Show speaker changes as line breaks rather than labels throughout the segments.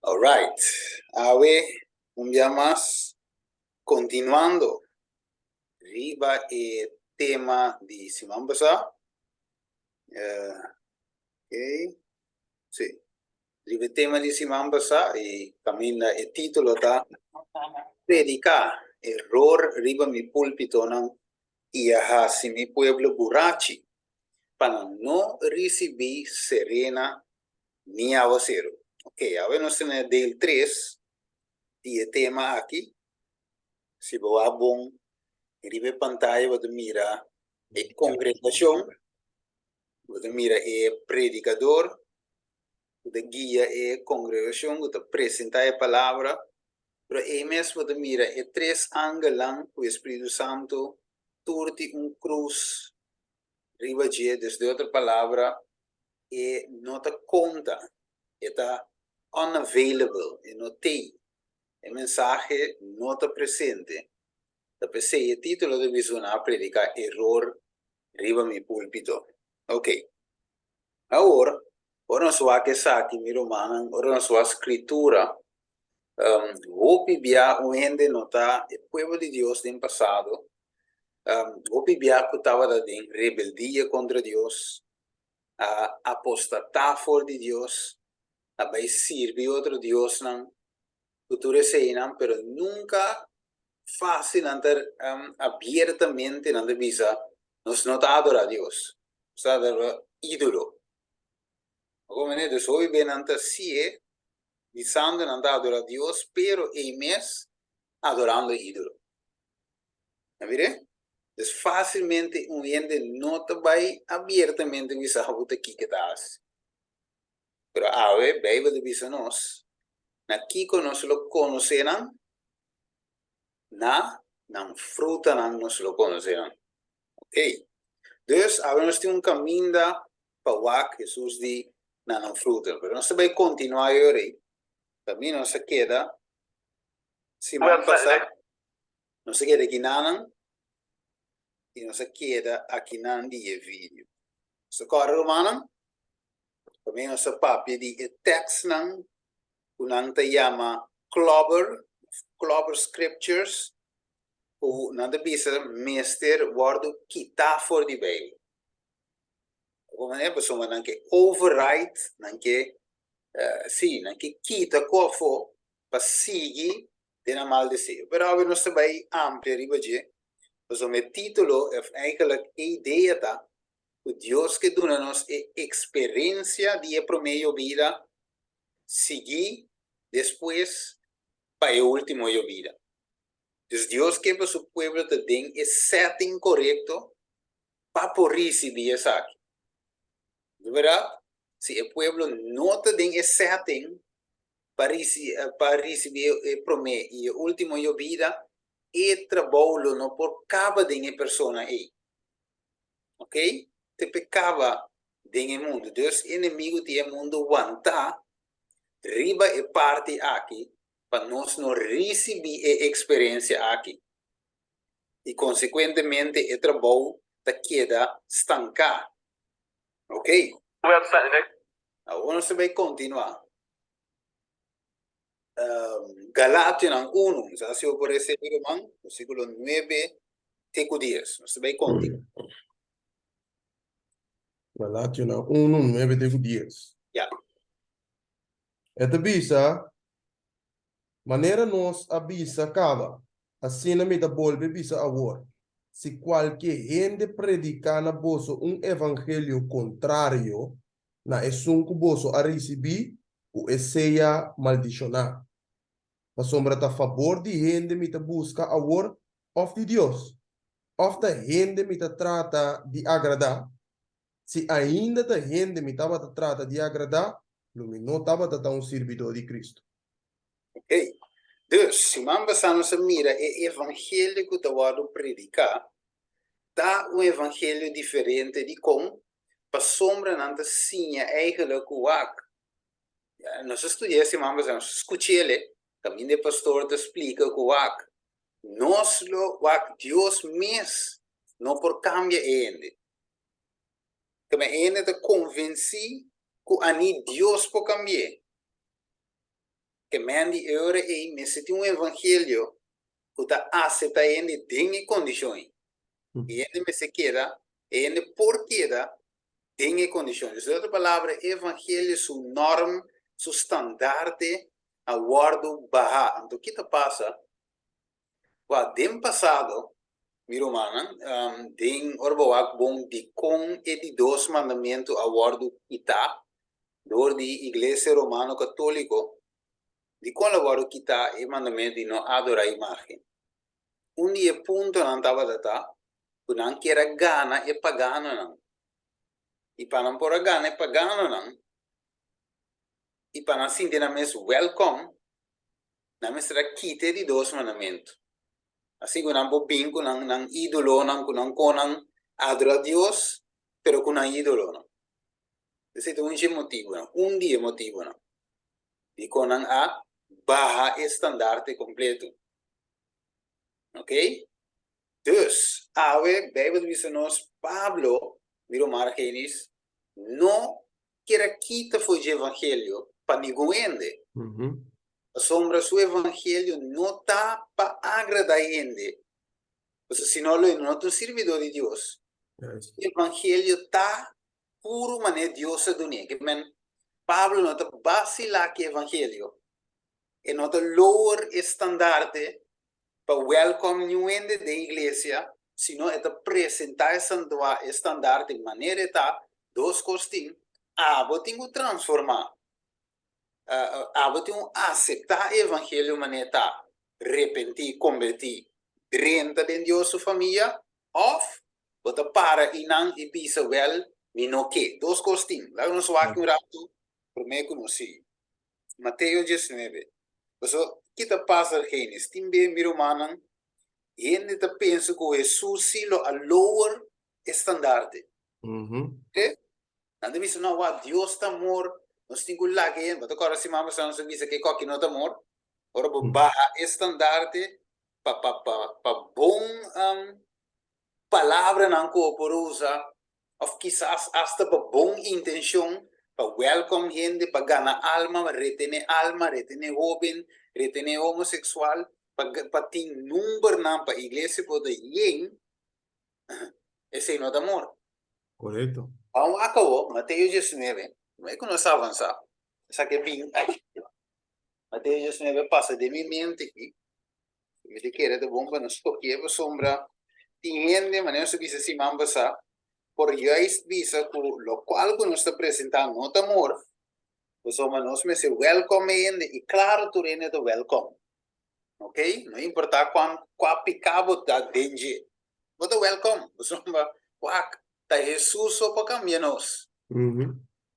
All right. Un día más, continuando. Riba el tema di Simon Basa. Ok. Sì. Riba il tema di Simon Basa e cammina il titolo da Predica. Error riba mi pulpito ng iaha si mi pueblo burachi. Para no recibir serena ni aguacero. Ok, ahora nos tiene del 3 y el tema aquí. Si va bom, ribe pantalla você mira a congregação, você mira o predicador, você guia a congregação, você apresenta a palavra, pero aí mesmo você mira a três ângulos o Espírito Santo turti cruz, riba de desde outra palavra, e não te conta, está unavailable, e não tem, o mensagem não está presente. Tapos el título de visión predica error riba mi púlpito. Ok. Ahora nos va a que saque mi romana, ahora nos va a escritura. Hopi bia un gente nota el pueblo de Dios del pasado. Hopi bia que estaba en rebeldía contra Dios, apostatar por de Dios, a servir otro Dios, futuro seinan, pero nunca fácil andar abiertamente en la visa, nos nota adorar a Dios, o sea, ídolo. Como entonces hoy ven ante sí, visando en andar adorar a Dios, pero en mes adorando ídolo. ¿Me mire? Entonces fácilmente un gente no te va abiertamente visar aquí que estás. Pero a ver, Bible de visa nos, aquí nos lo conocerán, na fruta nos lo conocerán. Ok. Dus, nós temos caminho para o Jesus de não fruta. Mas nós vai continuar aí. Também não se queda, se não passar, não se queda aqui não, e não se queda aqui não de vídeo. Se corre romano, também não se papia de text não, o não te chama Clobber Scriptures, o não te bisa meester worden kita for the Bible. Como é pessoa não que override, não que sì, che kita kofo passigi dena maldecir. Però we nog bij amplia ribaje. Dus om het titolo of eigenlijk idea ta Dios que dona nos experiencia de promedio vida seguir después para el último yo vida. Dus Dios que para su pueblo te den es setting correcto para poder recibir esa aquí. ¿De verdad? Si el pueblo no te den ese setting para recibir el último yo vida, el trabajo no por cabo de una persona ahí. Ok? Te pecaba en el mundo. Dios enemigo del mundo aguanta riba e parte aquí para nos no recibir experiencia aquí. Y consecuentemente el trabajo te queda estancado. Ok? Ahora se va a continuar. Galatians 1, o sea, si por ese hermano, versículo 9, teco 10, no se ve contigo.
Galatians 1, 9 teco 10.
Ya.
Esta bisa, maneira nos avisa cava, assim na mita bolbe bisa awor. Se qualquer gente predicar na bolso evangelho contrário, na esunco bolso a receber, o seja maldicionar. A sombra está a favor de gente mita busca awor of de Deus. Of da gente mita trata de agradar. Se ainda da gente mita trata de agradar, não estava um servidor de Cristo.
Ok. Dus, se man basano se mira e evangelho que te predicar, dá evangelho diferente de como para sombra não te sinha eigenlijk o ac. Nós estudamos, se man basano, escute ele, também o pastor te explica o ac. Nós lo ac Deus mesmo, não por cambia ele. Que me ene te convenci que ani Deus por cambiar. que men die eure me se tem evangelho que tá aceita ele tem condições. E ele me se queda, ele por queda tem condições. De outra palavra, evangelho su norma, su standaarde, a guardo baha. Então, o que passa? Dem passado, miro manan, den orbawak bom de com e de dos mandamento a guardo ita, dor di iglesia romano católico, di con la guardo kita e mandamento di no adora imagen. Un dia punto non tava data, kunang kira gana e pagano nang. Ipanang pora gana e pagano nang. Ipanang sinti na mes welcome, na mes kite di dos mandamento. Assim kunang bobing kunang idolo nang kunang konang adora Dios, pero kunang idolo nang. Ese un motivo, un dia motivo nang. Di konang a baja estandarte completo. Ok? Dus, awe, Bijbel dice nos, Pablo, miro Margenis, no quiere quitar o evangelho para ninguém. A sombra su evangelho não está para agradar a gente. Se não, ele não é um servidor de Deus.
Yes.
O evangelho está puro, mas é Deus a dunia. Que Pablo não está vacilar que evangelho. E não está lower estandarte para welcome new ende da igreja, sino é apresentar esse estandarte de maneira que dos costinhos, tenho transformar, tenho aceitar o evangelho de maneira repentir, convertir, renta de Deus sua família, ou para e não e pisa well, e não que, dos costinhos. Lá nós vamos um rato, por meio que nós Mateus 19. So, kita pasa genis, timbe miromanan, gente ta pensa que Jesus silo a lower estandarte. Okay? Nanda bisa na wa Dios ta amor, nos tingu lagi, bato kora si mama sa bisa que koki no ta amor, ora baja estandarte pa bom palavra nan ko por usa, of quizás hasta pa bom intención, para welcome gente, para ganar alma, retener joven, retener homossexual, para ter número para a igreja poder ir, esse não é amor.
Correcto.
Vamos acabou, Mateus 19, não é que nós avançar, só que bem, Mateus 19 passa de minha mente aqui, me quer de bom para nós toquei a sombra, tem gente, mas não se diz assim, vamos passar, por juist visa lo qual que nos está presentando no amor, pues nos me se welcome e claro tu rene to welcome, ok? Não importa qual picabo da danger, mas welcome, pues quak ta Jesus só para cambiar nós.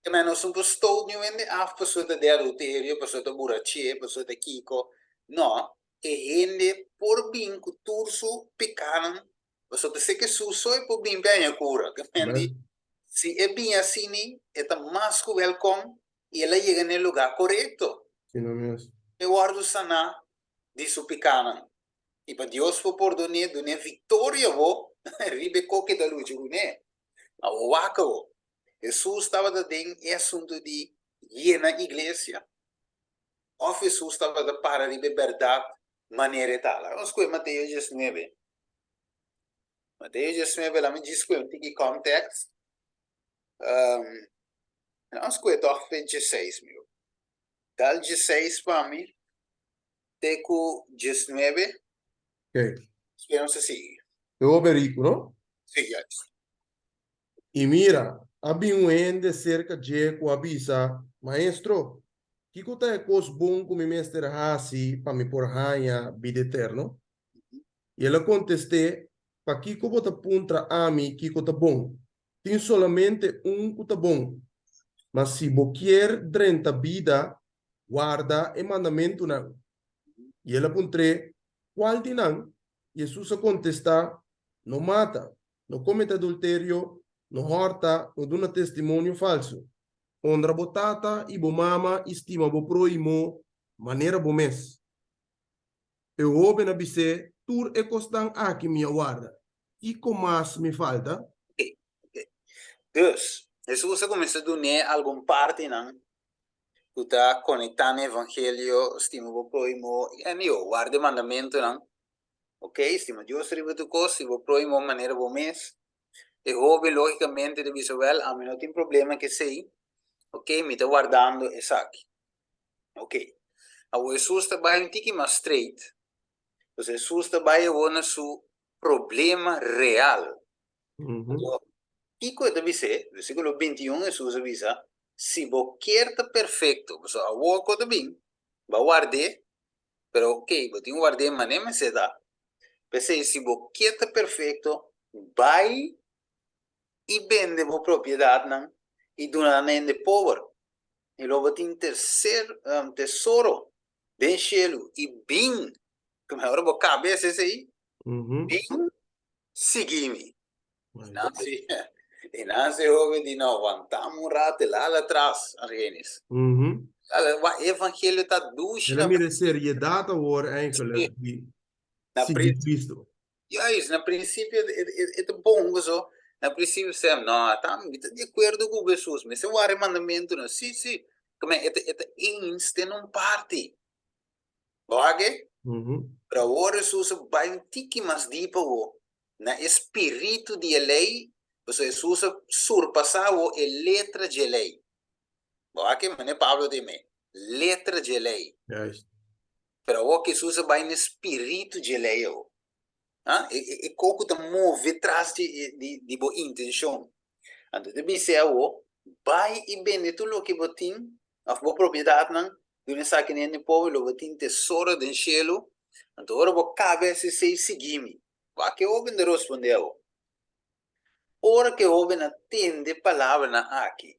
Que menos postou nu ende af pessoa de adultério, pessoa de burache, pessoa de kiko, no, e gente por bem que turso picaram. Você tem que suso e por bem bem a cura. Se é bem assim, é mais que welcome e ela chega no lugar correto. Eu guardo sana de su picana. E para Deus for por donar vitória, ribe coque da luz, né? A waka, Jesus estava dando assunto de ir na igreja. Ou Jesus estava de para de liberdade, maneira tal. Vamos com Mateus 19. Mateus 19, lá me diz que eu tenho context. Vamos com o 16, meu. Dal 16 para mim, teco 19.
Ok.
Esperamos assim.
Eu verifico, não?
Sim, yes.
E mira, havia um ende cerca de com avisa, maestro, que coisa é coisa bom como mestre Hasi para me por ranha vida eterno? E ela contestei, para que bota puntra a mim que coisa bom? Tem solamente coisa bom. Mas se boquer drenta vida, guarda e mandamento não. E ela puntre, qual de não? Jesus contesta, não mata, não comete adultério, não horta, não dá testemunho falso. Ondra botata e bo mama estima bo proimo maneira bo mes. Eu ouve na bise, tur e costan aqui minha guarda. E como mais me falta?
Dus, Jesus começa a donar alguma parte, não? tu tá conectando evangelho, stima o próximo, e eu guarda mandamento, não? Ok, stima Deus riba tu coisa, se o próximo maneira bom mês, e houve logicamente de visual, a mim não tem problema que sei, ok, me tá guardando essa aqui, ok. A Jesus está bem um tique mais straight, o Jesus está bem o seu problema real.
Uhum.
E coisa dice, versículo 21, Jesus avisa, se você quer estar perfeito, você a coisa bem, vai guardar, pero ok, você tem que guardar, mas nem se dá. Pensei, se você quer estar perfeito, vai e vende a propriedade, não? E donando pobre. E logo tem tesouro, bem cheio, e bem, como agora vou cabeça esse aí,
Uhum.
bem, segui-me.
Aí.
Nancy, e Nancy houve de não aguentar um rato lá atrás, Argenis.
Uhum.
O evangelho está ducho
Ela me seriedade hoor eigenlijk die
na
seguir Cristo.
juist, na princípio é bom, so. Na princípio, você não, está de acordo com Jesus, mas se o mandamento, não, sim, sim, como é, insta não parte. Ok?
Uhum.
Para o Jesus vai um tique mais deeper, na espírito de lei, Jesus surpassar a letra de lei. Ok? Mas Pablo de mim, letra de lei.
Juist.
Pero o que Jesus vai no espírito de lei. E como te move atrás de boa intenção. Então, deve ser o vai e bem tudo o que você tem, a boa propriedade, não? Você sabe que nem o povo, você tem tesouro do cielo. Então, agora você cabe se seguir-me. Vai que o bem respondeu. Ora que o bem atende a palavra na aqui,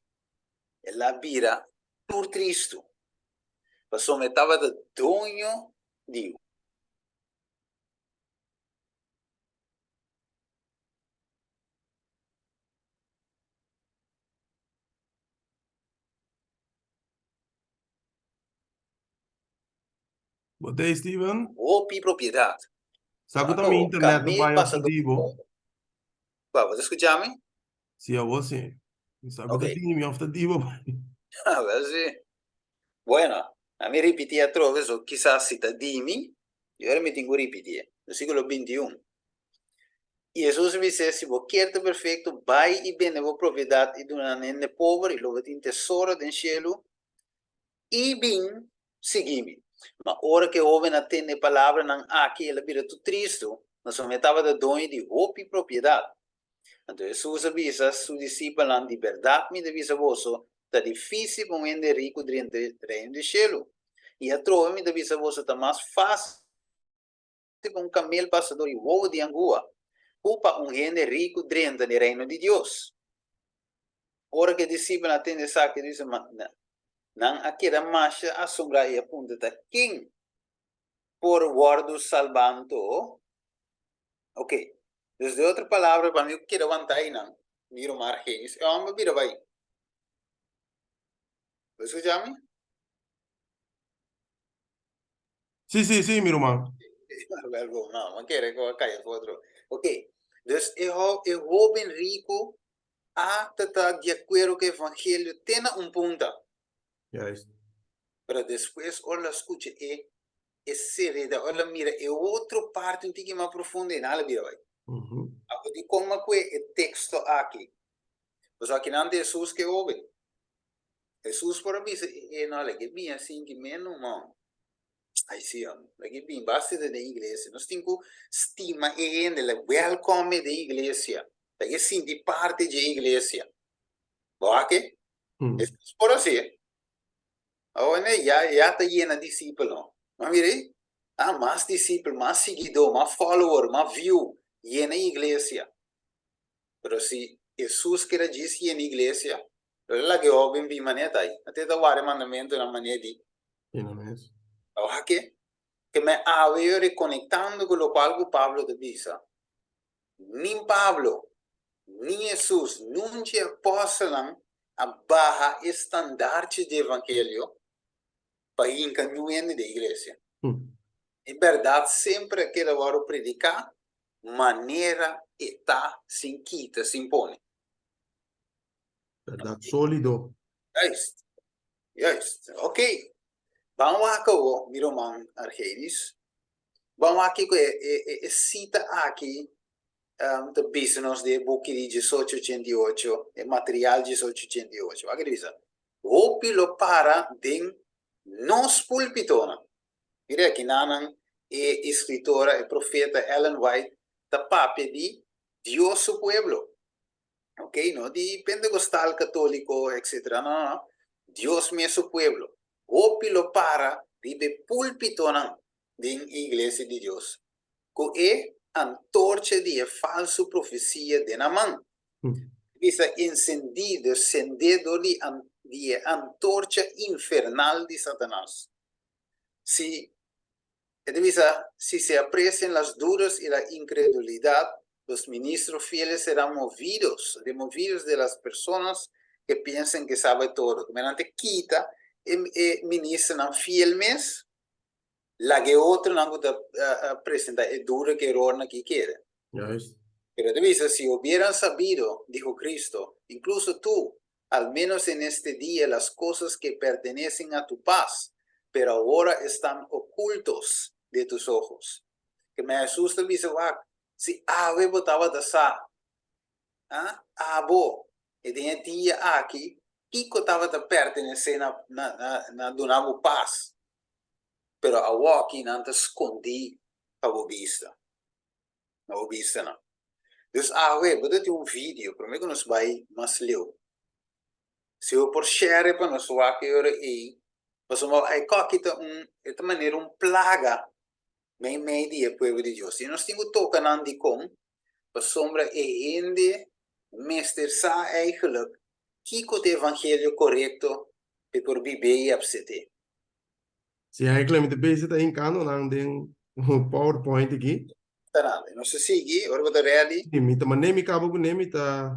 ela vira por Cristo. Passou metade do dono de
Wat is Steven?
opi propriedade.
Sabe
Então,
também
o
internet
camelo
vai op de
passador.
Divo?
Você escuta-me?
Sim, eu vou sim. Sabe
Ok.
da time of the Divo?
A ver si. Bueno, a mí repetí otra vez, o quizás si te dimi, y ahora me tengo que repetir. Versículo 21. Y Jesús dice, si vos quieres perfecto, vai y vende vos propiedad y de una nene pobre, y lo que tiene tesoro del cielo, y bien, seguime. Ma ora que joven atende palavra nan aqui, ela vira tu tristo, não sometava de dono de roupa e propriedade. Então, Jesus avisa su discípulos de verdade, me avisa vosso, está difícil para um ende rico dentro do reino do cielo. E a trova me avisa vosso, está mais fácil para um camelo passador e ovo de angua, ou para um ende rico dentro do reino de Deus. Ora que discípulo atende essa que diz, não, aqui da marcha assombra e apunta da quem por guardo salvando. Ok. Desde outra palavra, para mim, eu quero avançar aí, não. Miro margens. Eu amo, mira, vai. Você escuta-me?
Sim, meu irmão.
Algo, não, não quero que eu caia outro. Ok. Dus eu vou bem rico a estar de acordo com o evangelho tem um ponto.
Juist.
Mas depois, olha, escuta, é seriedade. Olha, mira, é outra parte um pouquinho mais profunda e nada, mira, vai.
Uhum.
Agora, de como é o texto aqui. Mas aqui não é Jesus que ouve. Jesus, por mim, não é que bem assim, que menos, não. Aí sim, lagi bem, basta da igreja. Nós temos que estima e ainda welcome da igreja. Lagi sim, de parte da igreja. Ok?
Uhum.
Por assim. Agora, já está llena de discípulos. Mas mire, mais discípulos, mais seguidor, mais follower, mais view, llena a igreja. Mas se Jesus quer dizer na igreja, lá que eu vim bem maneira aí. Até dar o mandamento na maneira de.
Indonesio.
Ok? Que me aveva riconectando con lo qual Pablo te dice, ni Pablo, ni Jesús, non ci possono abbaiare standardi di evangelio per il cammino dell'iglesia.
Uhum.
In verità, sempre che lavoro predica, maniera età si inquita, si impone.
Verdade sólido.
Juist. Juist, oké. Vamos a miro man, Argenis. Vamos aqui com cita aqui de business de book de 1888, e material de 1888. Vai dizer, o pilo para den nos pulpitona. Mira que nanan e escritora e profeta Ellen White da pape de Dios su pueblo. Ok, no di pentecostal católico, etc. No, no. Dios me su pueblo. O pilo para de pulpitona din iglesia de Dios. Co e antorcha de falso profecia de naman. Bisa encendido, sendedo de antorcha infernal de Satanás. Si, si se aprecian las dudas y la incredulidad, los ministros fieles serán removidos de las personas que piensan que sabe todo. Mediante quita, ministran fielmente, la que otro no presenta es dura que error que quiere.
Juist.
Pero dice, si hubieran sabido, dijo Cristo, incluso tú, al menos en este día, las cosas que pertenecen a tu paz, pero ahora están ocultos de tus ojos. Que me asusta, dice, si ave botaba de sa, abo, e de día aquí, Kiko estaba de pertenecer na donavo paz. Pero a aqui não te escondi a vista. Na vista, não. Dus we tem vídeo, para mim que nos vai mais leu. Se eu por share para nós que eu aí, mas uma aí coquita esta maneira plaga, meio dia povo de Deus. E nós temos toca nan di com, para sombra e ende, meester sa eigenlijk, kiko het evangelio correcto, e por bibe absete.
Se eigenlijk met de bezig in kan, dan den PowerPoint aqui.
Tanale, não se sigue, ora vou ready.
E mita manemi cabo nemi ta.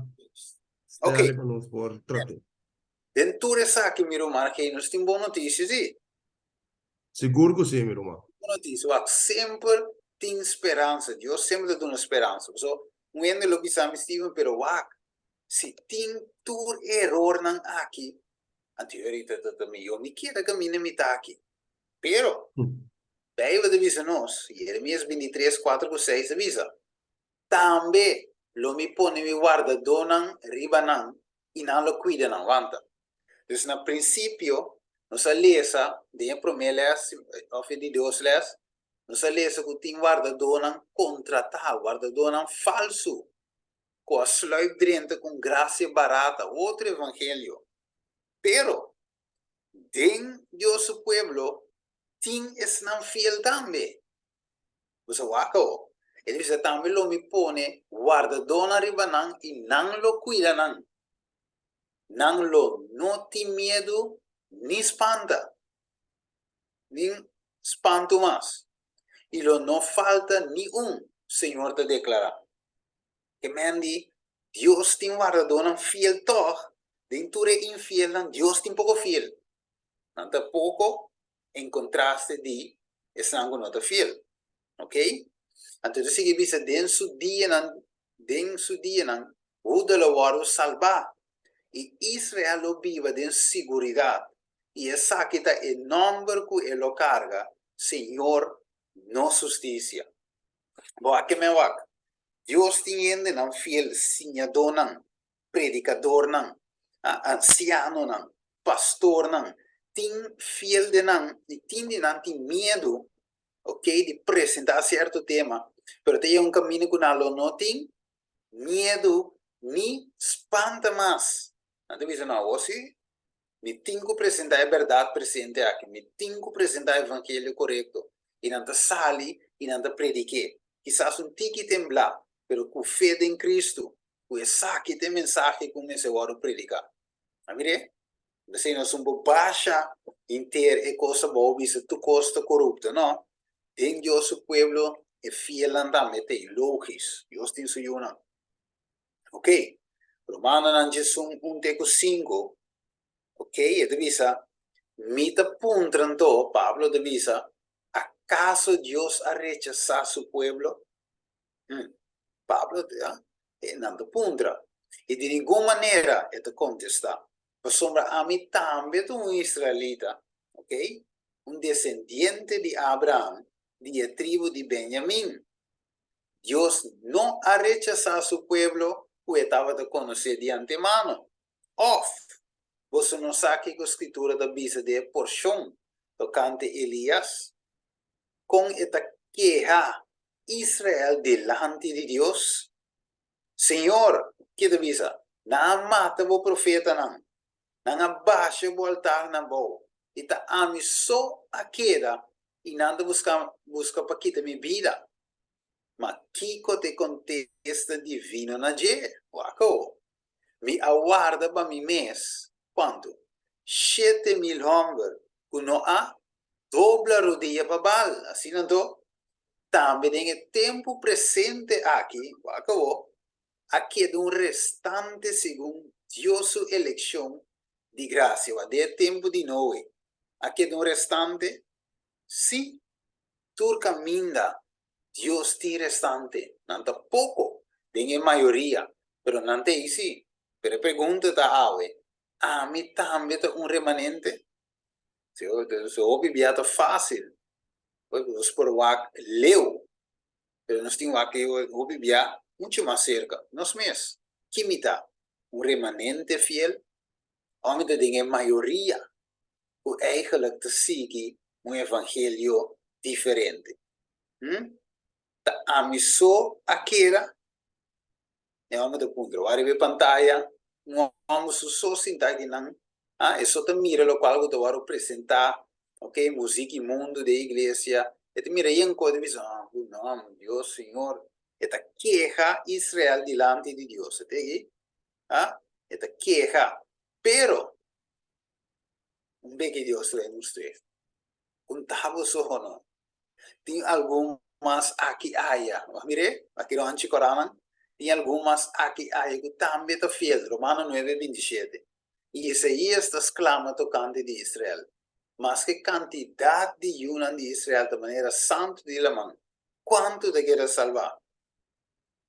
Ok.
Para nós por trato.
Dentro dessa que miro marca nós temos boa notícia, sim.
Seguro que sim, meu irmão.
Boa notícia, o sempre tem esperança. Deus sempre dá uma esperança. So, não é o que estamos Steven, pero se tem tur erro não aqui, a teoria também eu me quero que me está aqui. Pero, daí eu avisa nós, Jeremias 23, 4, 6 avisa. Também, lo me põe me guarda donan, ribanan, e não lo cuida não, vanta. Dus na princípio, nós lesa de promessas of de Deus les, nós lesa que tem guarda-donan contratar, guarda-donan falso, com a sluipdrente com graça barata, outro evangelho. Pero, den Deus su pueblo, tem não fiel também. Você wako, ele diz também lo me pone guarda-donan ribanan e não lo cuida não. Não lo não tem medo ni espanta, ni espanto más. Y lo no falta ni Señor te declara. Que me di, Dios te guarda fiel toch, dentro de infiel, Dios te poco fiel. No tampoco en contraste de es algo no te fiel. ¿Ok? Entonces sigue dice, den su día, Buda lo guardo salvar. Y Israel lo viva de seguridad. Y esa quita el nombre que él lo carga, Señor, no justicia. Boa que me wak. Dios tiene nan fiel signador nan, predicador nan, anciano nan, pastor nan, tin fiel de nan, y tiene nan tin miedo, ok, de presentar cierto tema, pero te un camino con algo no tin miedo ni espanta más. Antes dice, no, vos sí, me tengo que presentar a verdade presente aqui, me tengo que presentar o evangelho correto, e não te sali, e não te predique. Quizás tique temblar, pero com fé em Cristo, com essa que tem mensagem que comece a predicar. Amire? Assim, nós somos baixa inteira e coisa boa, se tu costa corrupta, não? Em Deus o pueblo é fiel andamente, tem logis, Deus tem su yuna. Ok? Romano não diz teco 5, ok, e divisa, mita puntranto, Pablo divisa, ¿acaso Dios ha rechazado a su pueblo? Pablo, no te puntra. Y de ninguna manera, te contesta, sombra a mí también un israelita, ¿ok? Un descendiente de Abraham, de la tribu de Benjamín. Dios no ha rechazado a su pueblo, que estaba de conocer de antemano. Você não sabe que a escritura da Bíblia de porção tocante Elias, com esta queja Israel delante de Deus? Senhor, que da Bíblia? Não mata o profeta, não abaixa o altar, não vou. E tá a só a queda e nada busca para quitar minha vida. Mas que te contesta divino na je? Waco. Me aguarda para mi mês. Quanto? 7,000 homens. Kuno a dobla rodilha para bal. Assim não tô? Também tem tempo presente aqui. Waco. Aqui é um restante segundo Deus sua eleição de graça. De tempo de noite. Aqui é um restante. Sim. Tu caminha. Dios ti restante, não tá pouco, tem a maioria, pero não tem isso. Pero pergunta da ave, a mim também tá remanente? Se eu bibiata fácil, os por o leu, pero nós temos aqui o bibia muito mais cerca, nós mesmos, que me dá remanente fiel, onde tem a maioria, o eigenlijk te seguir evangelho diferente. A missão aquela é uma da ponta. O arriba pantalla, vamos só sentar aqui não, é só te mira o qual eu te vou apresentar, ok, música e mundo da igreja, e te mira em coisa de não, Deus Senhor, esta queja Israel delante de Deus, até aqui, esta queja, pero que Deus vai nos ter, contava só não, tem algum mas aqui haya, mire, aqui no Antigo Corán, tem algumas aqui haya que também está fiel, Romano 9:27. E Isaías está exclama tocante de Israel. Mas que quantidade de Yunan de Israel de maneira santa de la mão, quanto de querer salvar?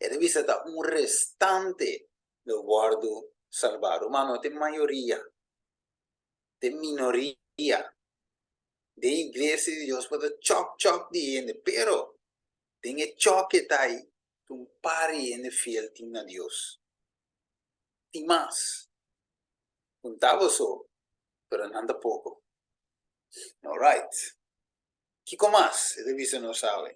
É de vista restante do guardo salvar. Romano tem maioria, tem minoria, de igreja de Deus pode choc de gente, pero tem choque aí, um pare em fiel a Deus. Tem mais. Contava só, pero nada pouco. Alright. Que mais? Ele disse não sabe.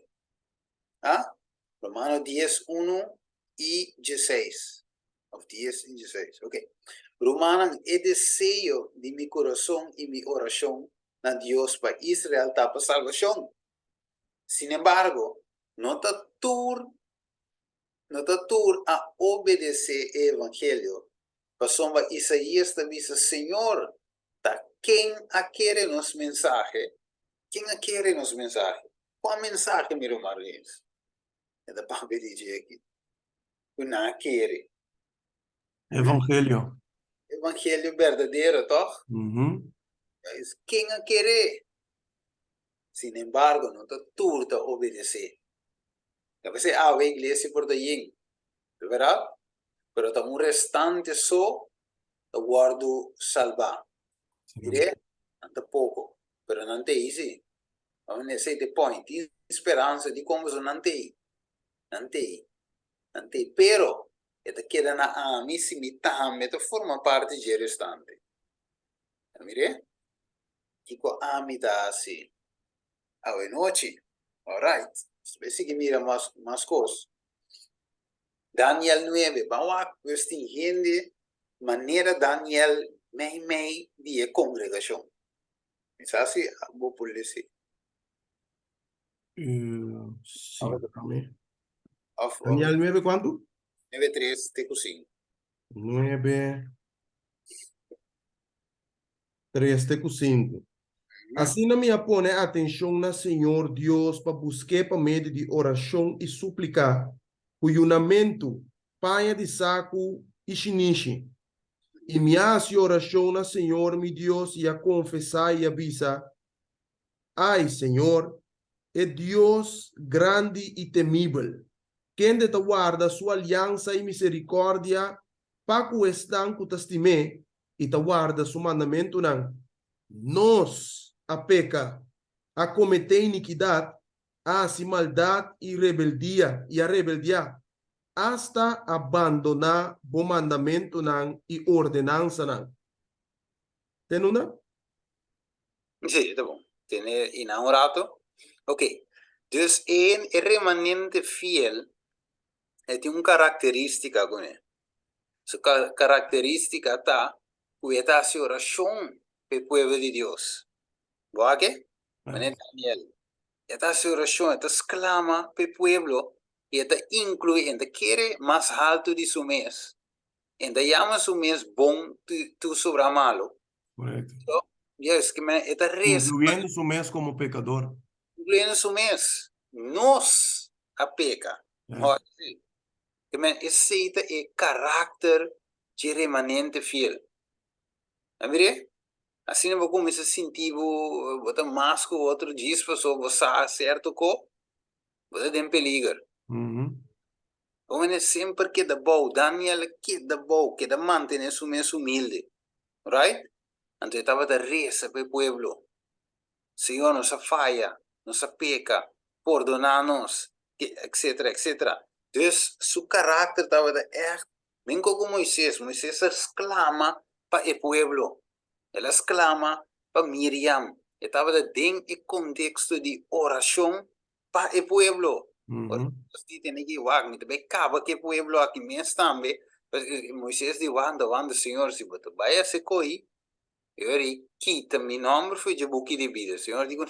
Romano 10:1 e 16. Of 10 e 16. Ok. Romano é desejo de meu coração e minha oração na Deus para Israel para salvação. Sin embargo, não está tur a obedecer o evangelho. Passou Isaías também diz, Senhor, quem a querer nos mensagem? Quem a querer nos mensagem? Qual mensagem, meu irmão? É da Pablo diz aqui. Não quer.
Evangelho.
Evangelho verdadeiro, toch? Quem a querer? Sin embargo, não está turta a obedecer. A veces a igreja por daí, verdade? Pero está restante só o guardo salvar. Direi, não pouco, pero não tem isso. Vamos nesse point, tem esperança de como não tem. Não tem. Pero, esta queda na amissimitam, esta forma parte de restante. Mire? Iko amita assim. Hoje noite, alright. Se que mira mais coisas. Daniel 9, vamos distinguir maneira Daniel meio de congregação. Isso assim, vou por isso.
Daniel 9, quanto?
9:3, te 5.
9, 3, 5. Assim não me apone atenção na Senhor Deus para buscar por meio de oração e suplicar, cuionamento, panha de saco e chiniche. E me hace oração na Senhor, meu Deus, e a confessar e avisa. Ai, Senhor, é Deus grande e temível, quem te guarda sua aliança e misericórdia, para que estão com testime, e ta guarda su mandamento não. Nós a peca, a cometer iniquidade, a si maldade e rebeldia, e a rebeldia, hasta abandonar o mandamento não e ordenança não. Tem uma?
Sì, tá bom. Tiene inaugurato. Ok. Dus een remanente fiel tem uma característica com ele. Su característica está cuidar su oración para el pueblo de Dios. ¿Boa qué? Mané Daniel. Esta su oración, esta exclama para el pueblo y esta incluye, esta quiere más alto de su mes. Esta llama su mes bon, tu sobra malo.
Correto.
So, yes, que me, esta reza,
Incluyendo su mes como pecador.
incluyendo su mes, nos a peca. Que me aceita el carácter de remanente fiel. Amire? Assim eu vou começar a sentir, vou botar máscara, outro diz, pessoal, você certo co, você tem perigo. Como é sempre que dá bom, Daniel que dá bom, que dá manter su mês humilde, right? Então estava da reza para o povo. Senhor, nos falha, nos peca, perdonar-nos, etc, etc. Então, seu caráter estava da bem como Moisés exclama para o povo. Ela exclama para Miriam. Estava dentro do contexto de oração para o povo. Você tem que ir, me também acaba que o povo aqui mesmo também. Moisés disse, wanda, Senhor, se você vai a se coi, eu quita meu nome foi de buque de vida. O Senhor digo,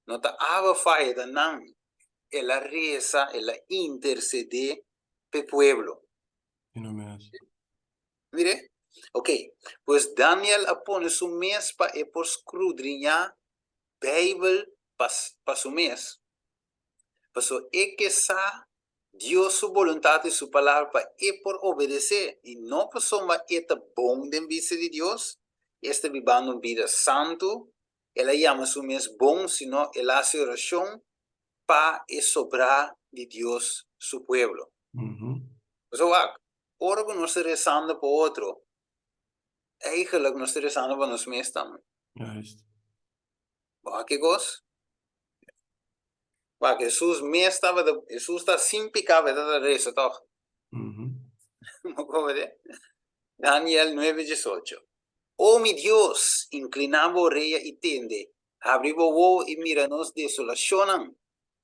não está ava faida, não. Ela reza, ela intercede para o povo. Mire? Ok, pues Daniel pone su mes para escudriñar Bíblia para su mes. Paso que sa Dios su voluntad y su palabra para por obedecer. Y no pasó más esta bon de vista de Dios. Este vivando en vida santo. Él llama su mes bon, sino él hace oración para sobrar de Dios su pueblo. Pues ahora que no estoy rezando por otro. Eigenlijk nog steeds aan van ons meestal.
Juist.
Waar que gos? Waar Jesus meestal, Jesus está sin pecado, dat de reza toch? ¿Cómo ve? Daniel 9:18. Oh mi Dios, inclinamos rey y tende, abrivo wo y miranos desolacionan,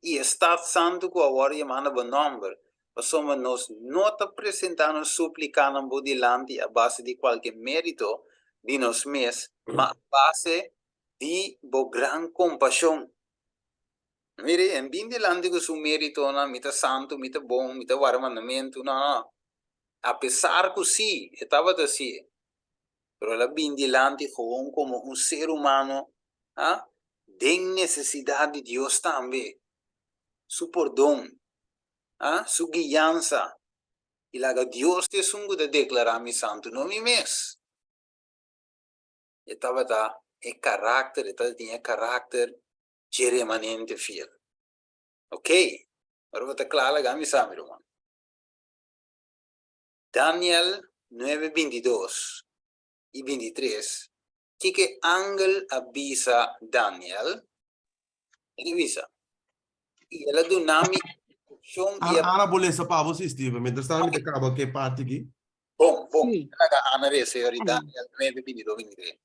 y estad santo que ahora llamando buen nombre. Somos nos no te presentando suplicando por delante a base de cualquier mérito de nos mes, mas a base de gran compasión. Mire, en bien delante que su mérito, no, mita santo, mita bom, mita mandamiento, no. A pesar que sí, estaba así, pero la bien delante como un ser humano, de necesidad de Dios también, su perdón. Su guianza. Y la que Dios te sungo de declarar mi santo, no mi mes. Estaba el carácter, tenía carácter remanente fiel. Ok. Ahora voy a declarar la mi sami, hermano. Daniel 9:22 y 23. Que ángel avisa Daniel. Ele avisa. E ela do nome
Ana bolesa para você, Steve, mientras está me acaba que parte aqui.
Bom. Ana vez, senhorita, Daniel 9:22, 23.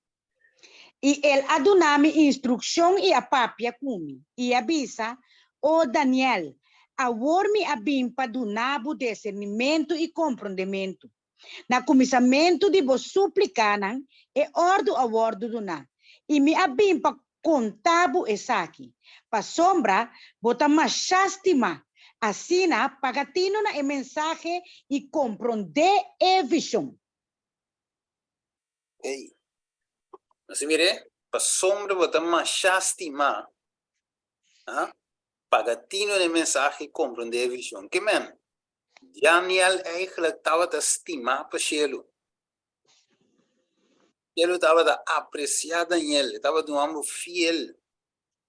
E ele adunami instrução e a papia kumi. E avisa, Daniel, awor-me a bim para dunabo discernimento e compreendimento. Na comissamento de vos suplicanan e ordo a ordo dunar. E me abim para contabo esaki. Pa sombra, bota machastima. Assina, pagatino na mensagem e compreender a visão.
Ei. Mas mire, pa sombra bota machastima. Pagatino na mensagem e compreender a visão. Que men? Daniel eigenlijk estava te estimar para Cielo. Cielo estava te apreciar Daniel, estava de um homem fiel.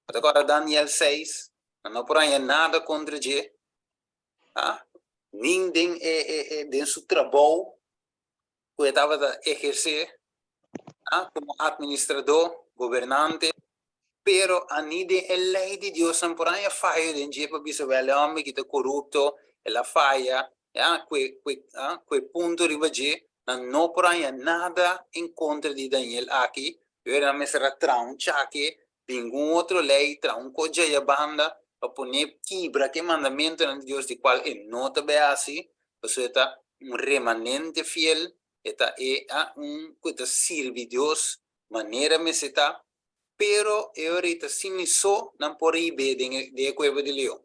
Agora Daniel 6, não por aí nada contra ele. Nem de seu trabalho, que estaba a ejercer como administrador, gobernante, pero a de el ley de Dios por ahí falla de jepa bisabel homem que está corrupto, ela falla, que punto ribaje, não por aí nada em contra de Daniel aqui, eu era me será traum chaque, nenhum outro lei, traum coja e banda, a poner quebra que mandamento de Deus de qual não também assim, você está remanente fiel, está que sirve Deus, maneira me se está, pero ahorita siniso não por aí de cueva de leão.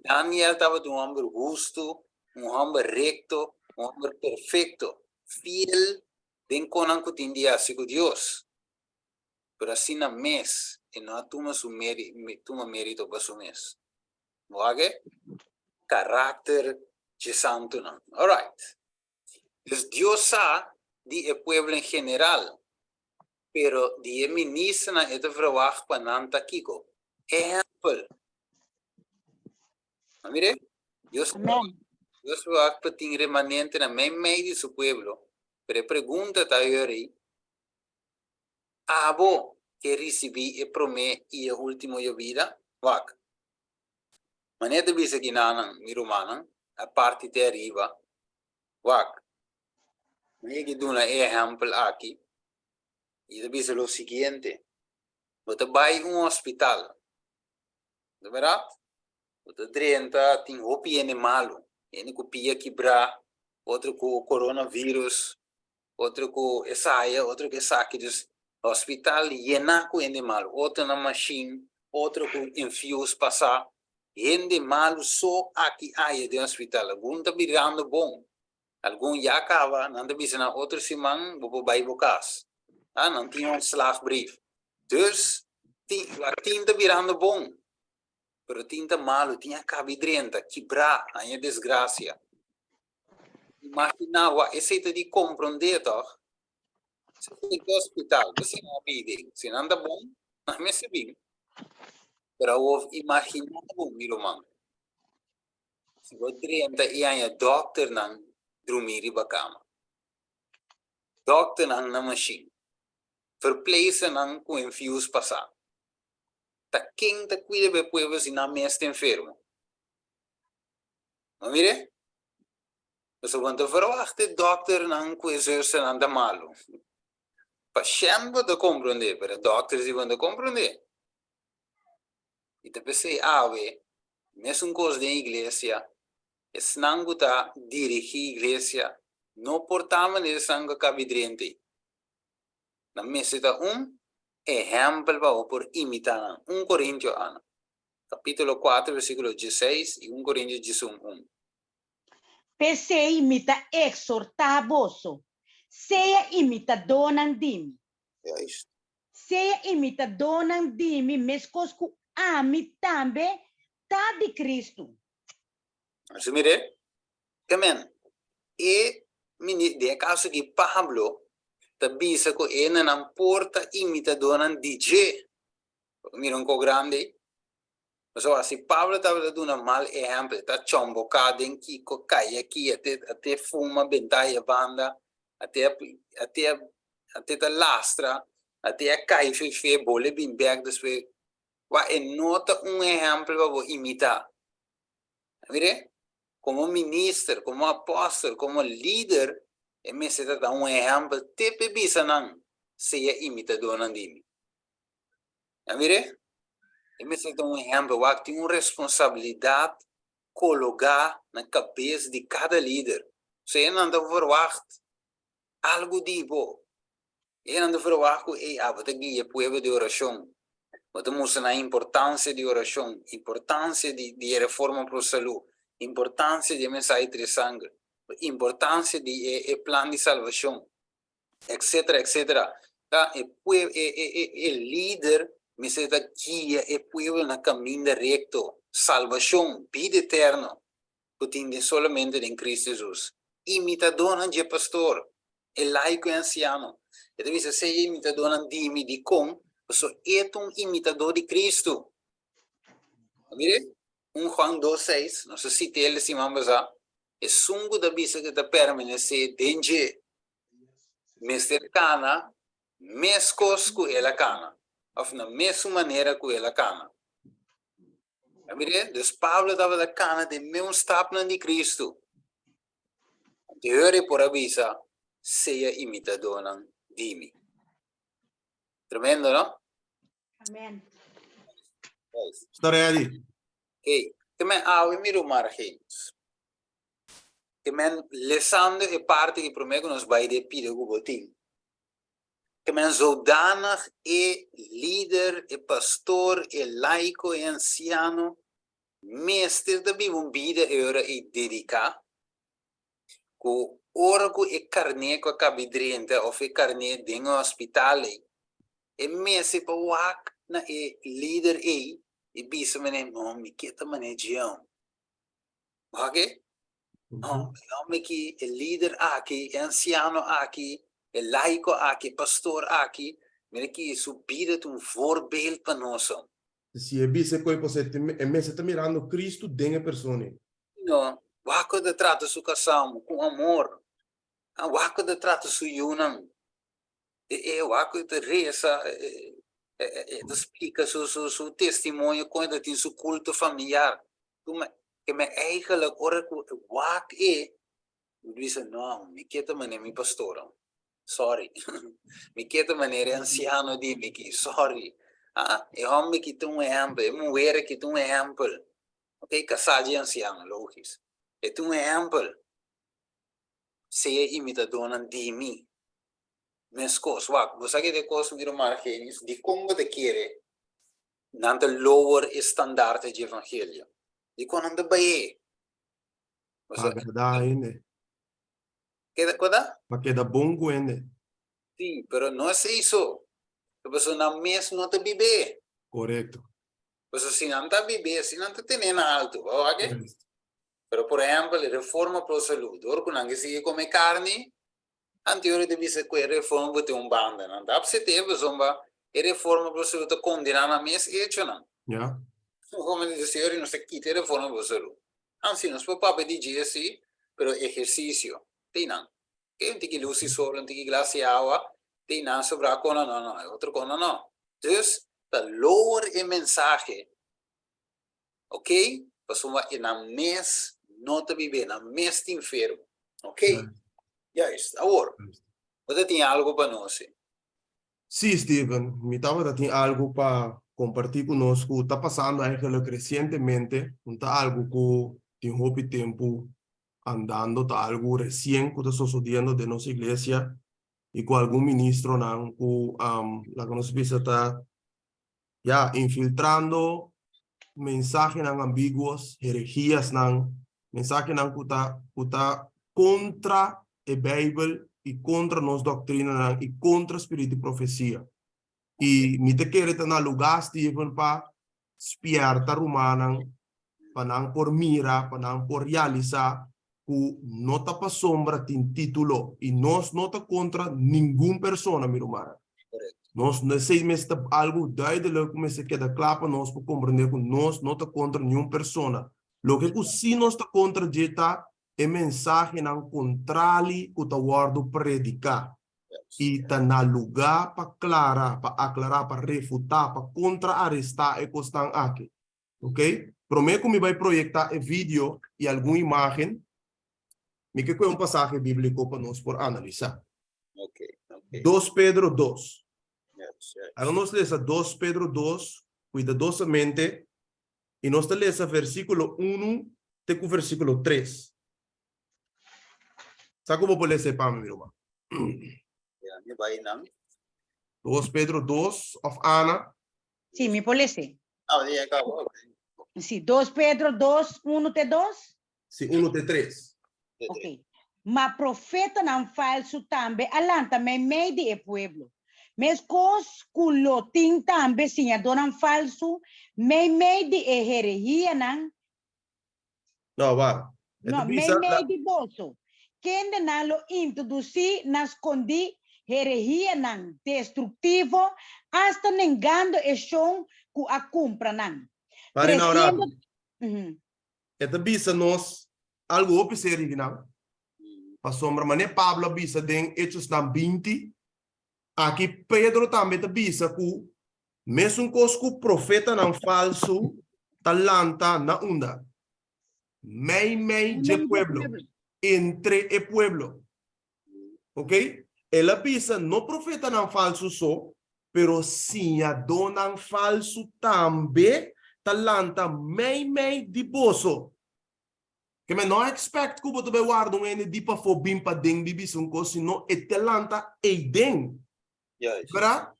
Daniel estava de homem justo, homem recto, homem perfeito, fiel, de conan que tinha assim com Deus. Pero assim na mês, e não toma su mérito para su mês. Vage? Caráter de santo não. Alright. Então Deus sabe de o pueblo em geral. Pero die minister na ete verwacht pa nanta kiko. Ejemplo. Mire, Dios verwacht pa ting remanente na meio de su pueblo. Pero pregunta ta yori, abo que recebi e prome e último yo vida? Wak. Manete bisa ginanang, mirumanang, a parte te arriba. Wak. Megi duna ejemplo aqui. Y dice lo siguiente, você vai a um hospital, de verdade? Você drenta, tem roupa malo, tem copia quebrar, outro com coronavírus, outro com saia, outro que saque do hospital, llena com malo, outro na machine, outro com enfios passar, malo só aqui aí de hospital, algum tá virando bom, algum já acaba, não tá visando outro semana, vou vai bocas. Não tinha slagbrief. Dus, a tinta virando bom. Pero tinta malo, tinha cabidrenta, quebrar, aí desgraça. Imaginava, esse é de compreender, toch? Se você no hospital, você não vive, se não anda bom, não me se vive. Pero eu imaginava, meu irmão. Se você drenta, e aí a doctor não dormir em cama. Doctor não na machine. Verplaasen dan com enfios passar. Ta quem ta cuida be pueblo si na mes enfermo. Não mire? Você quando verwachte dokter nan coisas anda malo. Paciente de compreender, pero dokter si quando compreender. E te pensei, ave, mesmo coisa de igreja, es nangu ta dirigir igreja, não portava de sangue cabidrente. Na meseta ejemplo por imitar 1 Corintios capítulo 4 versículo 16 y 1 Corintios 1.
Pese imita exortar vosso, sea imitador nandimi. Sea imitador nandimi, mescosco ami tambe ta de Cristo.
Assim, mire, amen. E de caso que Pablo tabisa ko não porta imitador nan DJ. Mira um co grande. Mas assim, Pablo estava dando um mal exemplo, tá chombocado em que cai aqui até fuma bentaia banda, até tá lastra, até cai fefe bole bimbeg depois. Vai nota exemplo para imitar. Mire? Como ministro, como apóstolo, como líder, e me se dá exemplo, te pebisa não seja imitador não dimi. Mire? E me se dá exemplo, que tem responsabilidade colocar na cabeça de cada líder. Você não dá verwacht algo tipo. E não dá verwacht que você guia povo de oração. Você mostra a importância de oração, importância de reforma para a saúde, importância de mensagem de sangue, importância de plano de salvação, etc, etc. Tá? E líder me se dá guia e pueblo na caminho recto, salvação, vida eterna, que tem solamente em Cristo Jesus. Imitador de pastor, laico e anciano. E deve ser imitador de com, sou imitador de Cristo. Mire, Juan 2:6, não sei se ele se manda já. e sungo da bisa que ta permanece denje Mr. Cana, mescos com ela cana, of na mesma maneira com ela cana. Dus Pablo estava da cana de mesmo stap de Cristo. De hore por avisa, seja imitador de mim. Tremendo, não?
Amen.
Está ready?
Ok. Que men awe miro margens. Que men lesando e parte que promego nos vai de pide guboting. Que men zodanig e líder, e pastor, e laico, e anciano, meester de bibumbida euro e dedica, ku orgo e carne ko kabidriente of e carne dingo hospitale, e mesi pa wak na e líder e bisa mene, no, mi kita manejiam. Ok? No, me que e líder aqui, e anciano aqui, e laico aqui, pastor aqui, mene que subida um voorbeeld para nós.
Se é bisa coi você está mirando Cristo dentro persona.
No, wako de trata su kasam com amor. Wako de trata su yunang. Wako de reza, de explica su testemunho quando tem su culto familiar. Que me eigenlijk ora wak dice no, mi quieta maneira mi pastor. Sorry. Mi quieta maneira anciano di mi ki, sorry. E homem que tem exemplo, mulher que tem exemplo. Ok, casado e anciano, logisch. E tu exemplo, seja imitador de mim. Mas coisas, você que de coisas miro margens, de como de querer, não te lower standaard de evangelho. De quando anda bem.
Agradar ainda.
Queda coda?
Para que dá bom ainda.
Sim, pero não é isso. A pessoa não mesmo não te vive.
Correto.
Você se não te vive, se não te tem alto, ok? Pero por exemplo, reforma para a saúde. Ora, quando você sigue comer carne, anterior de vista que a reforma bote banda, não dá para você ter, pessoa, a reforma para a saúde condenar na mesa e hecho, não.
Ja.
Como diz o senhor, não se quita a reforma para a saúde. Assim, nós podemos dizer assim, pero exercício, tem não. Tem que luz e sol, tem que glace água, tem não sobre a cona, não, é outra cona, não. Então, a lower a mensagem, ok? Pessoa, e na mesa, não te vive, na mesa te enfermo, ok? Ja, ist. Agora, você tem algo para nós?
Sim, Steven, me estava tem algo para compartilhar conosco. Está passando eigenlijk recentemente, está algo que tem pouco tempo andando, está algo recém que está sucedendo de nossa igreja e com algum ministro não, que la nossa igreja está já infiltrando mensajes não ambíguos, herejías não, mensajes não que está contra a Bíblia e contra nossa doutrina e contra a espírito de profecia. E me te querer estar na lugar, Steven, para espiar a romana, para não por mira, para não por realizar, que não está para sombra, tem título, e nós não está contra nenhuma pessoa, meu irmão. Nós não sei se está algo duidelijk, mas se queda claro para nós para compreender que nós não está contra nenhuma pessoa. Lo que se nós está contra, é mensagem não contrário que está guardo predicar. E está na lugar para aclarar, para refutar, para contra-arrestar e que estão aqui. Ok? Prometo que me vai projetar um vídeo e alguma imagem. Me que é passagem bíblico para nós por analisar.
Ok.
2 Pedro 2.
Yes.
Agora nós lemos 2 Pedro 2, cuidadosamente, e nós lemos versículo 1 até o versículo 3. Sabe como pode ser para mim, meu irmão?
Me vai não?
2 Pedro 2, of Ana.
Sí, me parece.
Já acabou.
Sí, 2 Pedro 2, 1 te 2.
Sim, 1 até 3.
Ok. Ma profeta não falso também alanta me meio de pueblo. Mas cos culotin também sim donan falso me meio de herejia não.
Não, vai.
No, meio de bolso. Quem de não lo introduzir nas condi herejia não destrutivo hasta negando e chão que a compra não.
Pare na hora.
Uhum.
Esta bisa nós algo opi seri ginang. Pa sombra mané Pablo bisa den Hechos nam 20. Aqui Pedro também te bisa ku mesmo cosco profeta não falso talanta na unda. Mei de pueblo. Entre e pueblo. Ok? Ela bisa no profeta não falso só, pero sim a dona falso também talanta mei de boso. Que me não expect que você vai guardar um ene de para fobim para deng bibis um coisa, não é talanta e deng.
Yes.
Verdade?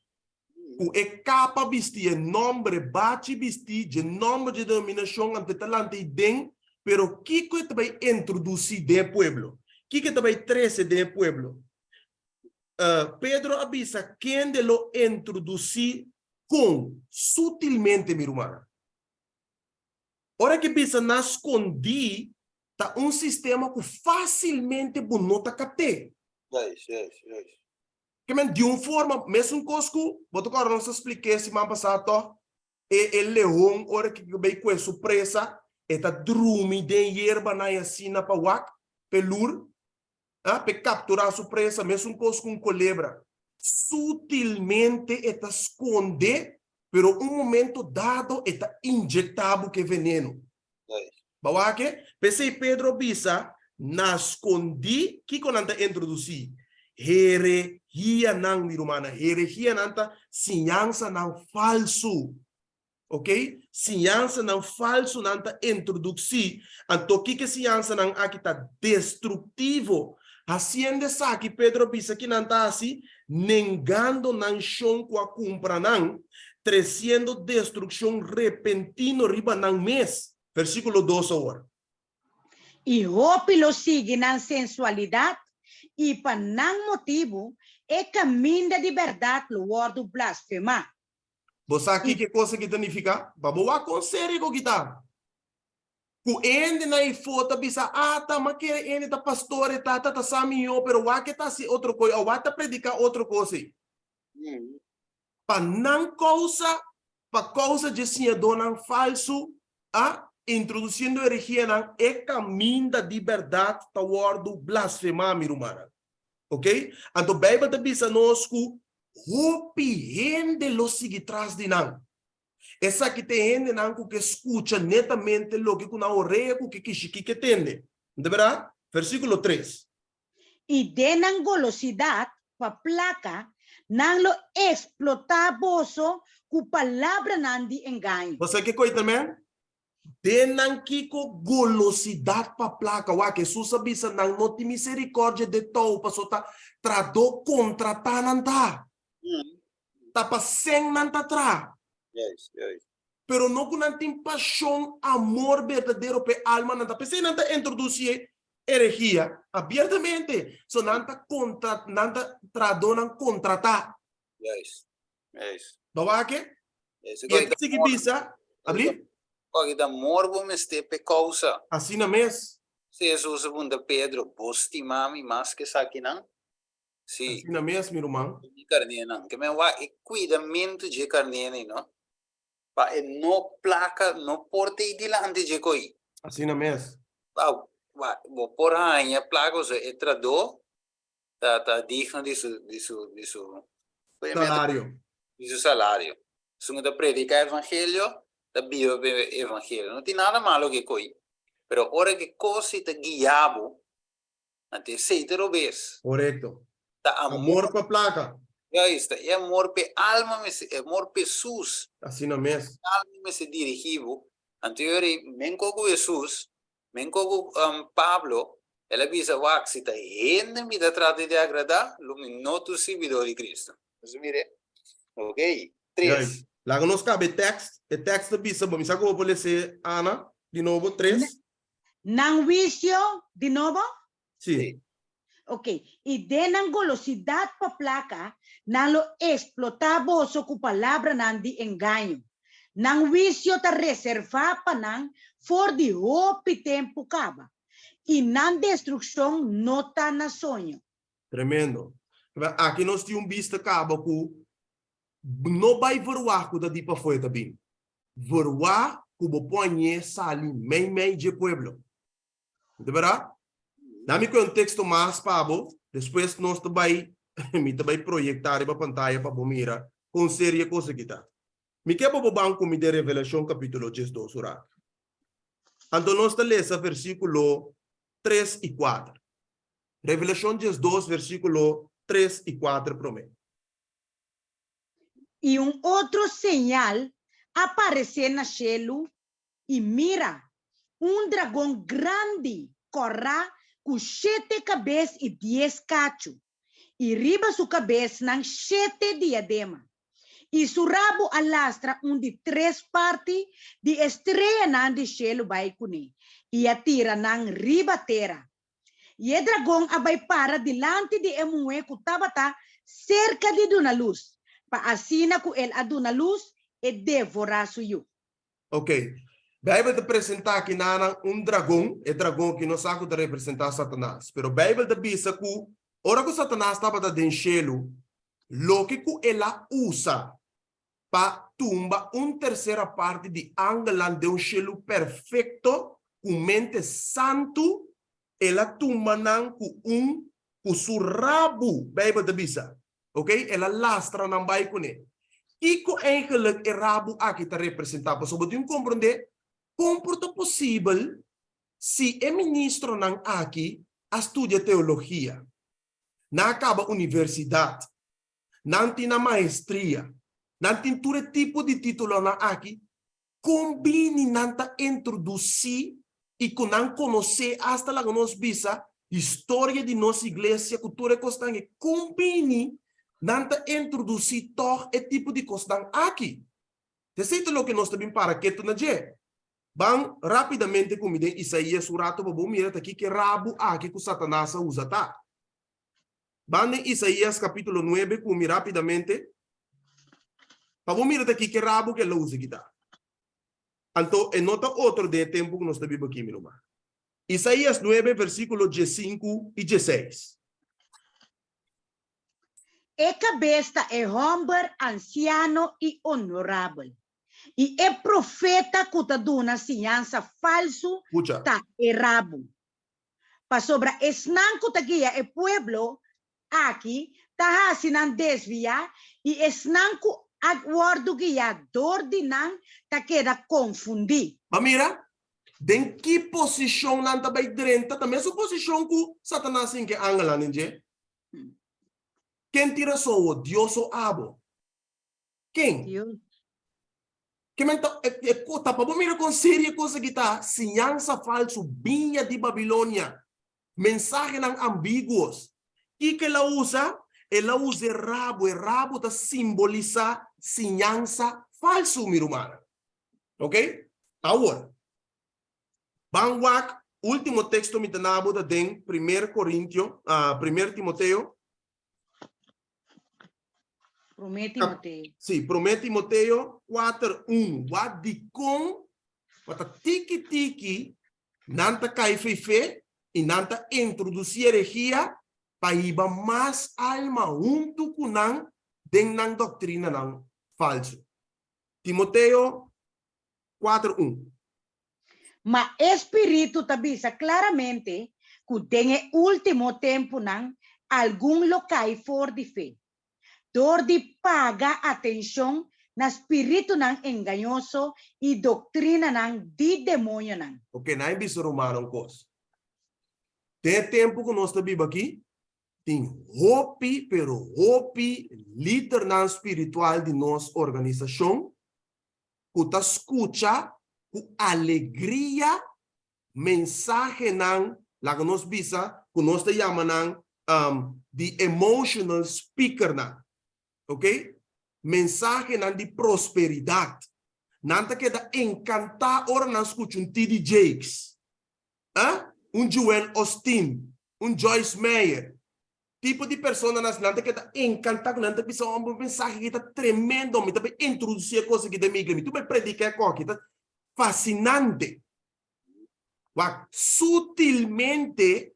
O é capa bisti, é nome bate bisti, de nome de denominação ante talanta e deng, pero que te vai introduzir de pueblo? Que te vai trazer de pueblo? Pedro avisa quem de lo introduzir com sutilmente, minha irmã. Ora que bisa na escondi, tá sistema que facilmente bonota capte.
Yes.
Que men de forma, mesmo cosco, boto agora não se expliquei se man passado, el leão, ora que bem com surpresa, eta drumi de hierba na yasina pa wak, pelur, pe capturar a surpresa, mesmo cosco com culebra. Sutilmente eta esconde, pero momento dado eta injectado que veneno.
Yes.
Bawake, pensei Pedro bisa, na escondi, que quando anda introduzir? Herejia nang mirumana, herejia nanta, sinyansa nang falso. Ok? Sinyansa nang falso nanta introduzir, anto que sinyansa nang akita destrutivo. Haciendo saque Pedro bisa que nanta assim, negando nang shon kwa compra nang, trazendo destruição repentino riba nang mes. Versículo 12 agora.
E hope lo sigue na sensualidade e para não motivo é caminho de verdade lo word blasfema.
Você aqui que coisa que significa? Vamos aconselhar com kita. Ku ende na foto bisa tá mas que ende da pastor tá saminho, pero wa que tá si outro coisa, wa tá predicar outra coisa. Pa não causa de sim dona falso, introduzindo herejia é caminho da liberdade da word blasfema, minha irmã. Ok? Então, a Bíblia te bisa nós que hopi gente lo sigue tras de nang. Essa que tem gente nang que escuta netamente lo que na orelha que tende. De verdade? Versículo 3.
E de nang golosidade pa placa nang lo explotar boso ku palavra nang di engano.
Você que coisa também? Denan kiko golosidade pa placa, wa que susa bisa nang noti misericórdia de tau pasota trado contra tananta. Tapa seng nanta tra.
Yes.
Pero no con nantin pasión, amor verdadero pe alma nanta. Pensei nanta introduzir herejia abiertamente. So nanta tradonan contratar.
Yes.
Bawa que?
Yes.
E sigi bisa, abri?
Quando morbo me pe causa.
Assim na mes.
Se Jesus segunda Pedro, bosti mami mas que saque não? Sim.
Assim na mes, meu irmão.
Carne não. Que me wa e cuidamento de carne não. Pa e no placa, no porte dilante de coi.
Assim na mes.
Wa por a placa so e trado tá digno disso
Salário.
Disso salário. Segunda predica evangelho, da bio evangelho. Não tem nada malo que coi. Pero ora que cosi te guiabo, ante seita robes.
Correto.
Ta
Amor pa placa.
Já está. É amor pe alma, amor pe Jesus.
Assim na mes.
Alma me se dirigivo. Anteriori, mencogo Jesus, mencogo Pablo, ela avisa wax se ta gente me da trata de agradar, luminoso seguidor de Cristo. Você mire? Ok. 3.
Lá que nós cabe text, o texto bisa, vamos saber como pode ser, Ana, de novo, 3.
Nang wisyo, de novo?
Sim.
Ok. E de nang golosidade pa placa, nang lo explotar boso ku palavra nang di engano. Nang wisyo ta reserva pa nang for di hope tempo kaba. E nang destrução nota na sonho.
Tremendo. Aqui nós temos vista cabo que não vai verwar que da dipa foi também. Verwar que bo ponye sali mei de pueblo. De verdade? Dá-me um texto mais, Pablo. Depois nós também projetar para a pantalla para mirar com séria coisa que está. Me quer para o banco de Revelação capítulo 12, ora. Então nós lemos versículo 3 e 4. Revelação 12, versículo 3 e 4 promete.
E outro señal apareceu no cielo e mira, dragão grande corra com 7 cabeças e 10 cachos. E riba sua cabeça nang 7 diadema. E su rabo alastra de 3 partes de estrela nang de cielo vai kuni. E atira nang riba terra. E o dragão abay para delante de emue kutabata cerca de una luz. Pa asina ku el aduna luz e devora suyo.
Ok. Bíblia te apresenta aqui na dragão, é dragão que não sabe representar Satanás. Pero Bíblia te diz que ora que Satanás estava dentro do cielo, lo que ela usa para tumba terceira parte de ângulo de cielo perfeito, com mente santo, ela tumba com seu rabo, Bíblia te diz. Ok? Ela lastra não vai com ele. E com eigenlijk rabo aqui está representado. Só você compreender como é possível se é ministro não aqui estuda teologia, não acaba universidade, não tem maestria, não tem todo tipo de título não aqui, combine não tá introduzir e com não conhecer hasta lá nos bisa história de nossa igreja, cultura constante, combine não tá introduzir todo esse tipo de coisa aqui. Você sabe o que nós também para que tu não é? Bang rapidamente como de Isaías o rato vamos mirar aqui que rabo aqui que Satanás usa tá. Bang em Isaías capítulo 9 como rapidamente. Vamos mirar aqui que rabo que ele usa aqui tá. Então, nota outro de tempo que nós estamos aqui, meu irmão. Isaías 9 versículo 15 e 16.
E cabeça é homem anciano e honorável. E é profeta que está dando ciência falso, está errado. Para sobre esnanco que guia o pueblo aqui, está hacinan desviar e esnanco aguardo guiador de nan está queda confundir.
Mas mira, em que posição não está bem dentro, também essa posição que Satanás tem que angalar, ninguém. Quem tira só o Deus o abo? Quem?
Deus.
Que menta tá para mira com séria coisa que tá ciência falso vinha de Babilônia, mensagem não ambíguos. E que ela usa rabo tá simboliza ciência falso, meu irmão. Ok? Agora, Banwak, último texto me tanabo da den 1 Coríntios, 1 Timoteo.
Timoteo.
Sim, 1 Timoteo 4:1. Wat di com, wat tiki nanta cai fe e nanta introduzir herejia para iba mais alma junto com nan den nan doutrina nan falso. Timoteo 4:1.
Mas espírito tabisa claramente que tem último tempo nan algum locai for de fé. Dor de paga atenção na espírito nan engañoso e doutrina nan de demônio nan.
Ok, na biso romano cos. Tem tempo que nós estamos aqui, tem hope, pero hope líder nan espiritual de nossa organização, que tá escuta com alegria mensagem nan lá que nós bisa, que nós te chama nan the emotional speaker nan. Ok? Mensagem nan de prosperidade. Nanta que da encantar ora nan escuta T.D. Jakes. Joel Osteen, Joyce Meyer. Tipo de pessoa nas nanta que da encantar, nanta que são mensagem que tá tremendo, me também introduzir coisa que da minha igreja. Tu vai predicar coisa que tá fascinante. Sutilmente,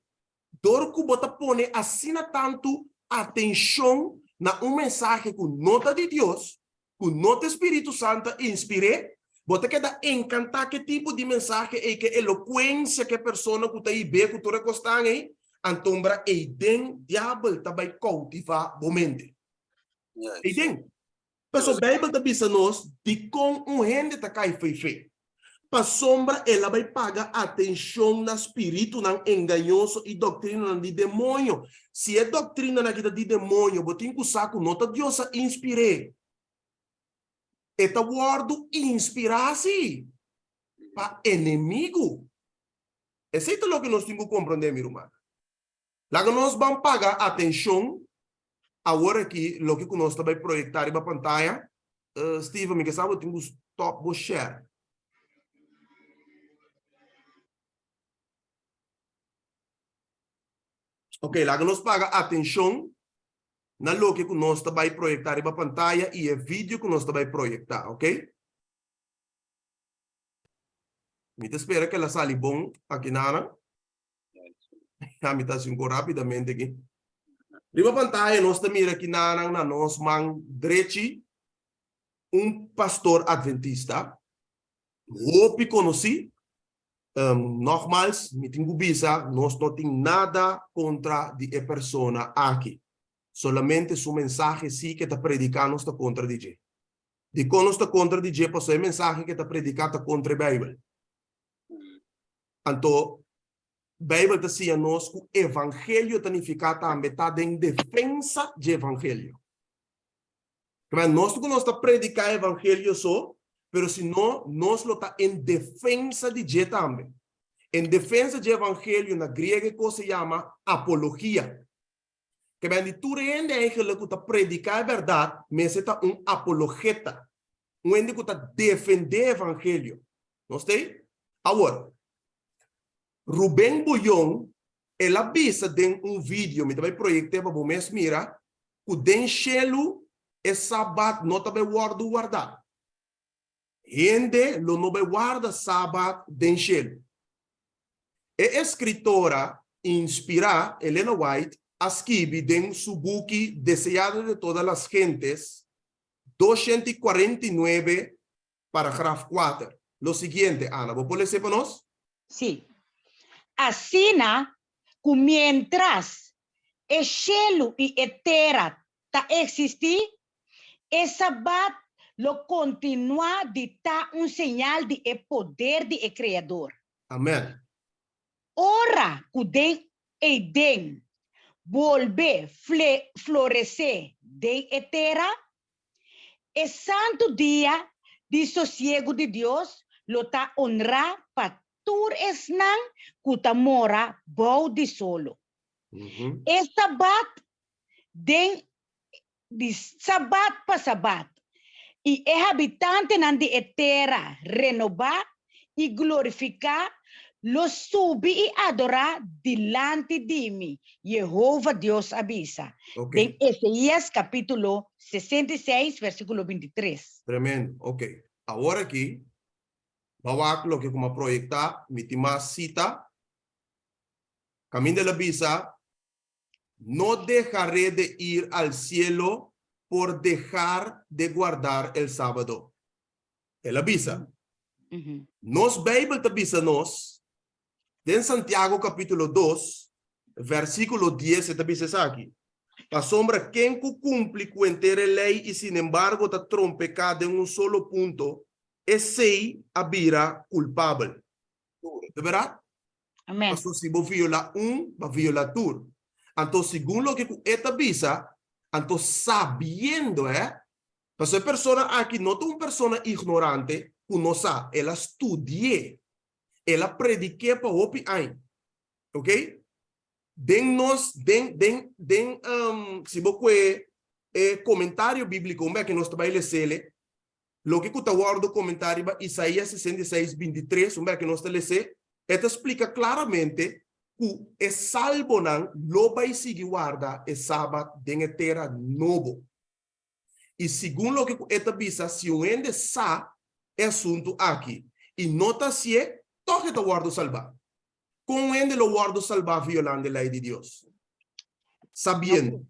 dor que bota pone assina tanto atenção na mensagem com nota de Deus, com nota Espírito Santo inspire, Você queda encantar que tipo de mensagem e que eloquência que a pessoa que está aí vê que tu recostar aí, antombra e den diabo também cultivar o mente. E den. Mas o Bíblia está dizendo nós de com gente tá cai feio. Para sombra ela vai pagar atenção no espírito não enganoso e doutrina de demônio. Se é doutrina na vida de demônio, você tem que usar com nota Deus a inspirar. Eta word inspiratie para inimigo. Esse é o que nós temos que compreender, meu irmão. Lá que nós vamos pagar atenção, agora que o que nós estamos projetar na pantalla, Steven, me que sabe, temos stop o share. Ok, lá que nós paga atenção na lo que nós estamos projetar na pantalla e o vídeo que nós estamos projetar, ok? Me espera que ela sale bom aqui na a me está assim rapidamente aqui. Prima pantalla nós estamos aqui na nós man direito pastor adventista. Hope conheci. Nogmaals, me tenho visa, nós não tem nada contra de persona aqui. Solamente su mensaje sí que está predicando está contra DJ. De quando está contra DJ, pues é mensagem que está predicando contra a Bíblia. Então, Bíblia está dizendo nós que o evangelho significa também está em defesa do evangelho. Nós não está predicando o evangelho só, mas se não, nós lo está em defesa de Jesus também. Em defesa do evangelho, na grega, que se chama apologia. Que bem, tu rende eigenlijk que está predicar a verdade, mas está apologeta. Ende que está defender o evangelho. Não sei? Agora, Rubén Bullón, ele avisa de vídeo, me também projetei para vocês mira, que den chelo é sábado, não também guardar. Ende, lo não vai guarda sábado den chelo. É escritora inspirada, Helena White, escreve em su book Deseado de todas as gentes, 249, parágrafo 4. Lo siguiente, Ana, ¿vos podés decir para nós?
Sí. Así, que mientras el cielo y la tierra ta existir, el sábado lo continúa de ta un señal de el poder de el Creador.
Amén.
Ora que den volver florecer de la tierra, el santo día de sosiego de Dios lo ta honra para tur esnan kuta mora bau di solo. Es sabat de sabat pa sabat. Y es habitante nan de etera renovar y glorificar lo subi y adorar delante de mí. Jehová Dios avisa.
Okay.
En Ezeías capítulo 66, versículo 23.
Tremendo. Ok. Ahora aquí, vamos a lo que como proyectar, mi más cita. Camino de la visa. No dejaré de ir al cielo por dejar de guardar el sábado. Él avisa. Nos Bíblia te avisa nos. En Santiago capítulo 2, versículo 10, te avisa aquí. La sombra, quien cumple con entera ley y sin embargo te trompe cada en un solo punto, ese habira culpable. ¿De verdad?
Amén.
Entonces, si vos viola va a violar tú. Entonces, según lo que esta avisa, entonces sabiendo, pues hay persona aquí, no es una persona ignorante, que no sabe, ella estudié, ella prediqué para opi ain. ¿Ok? Si vos comentário bíblico, que nós também lê, lo que está guardando comentário, Isaías 66, 23, que nós lê, esta explica claramente que é salvo não, lo vai seguir guarda é sábado de terra novo. E segundo o que esta visa, se um ende sa, é assunto aqui. E nota se é, todo está guardando salvar. Com ende lo guardo salvar violando a lei de Deus. Sabiendo.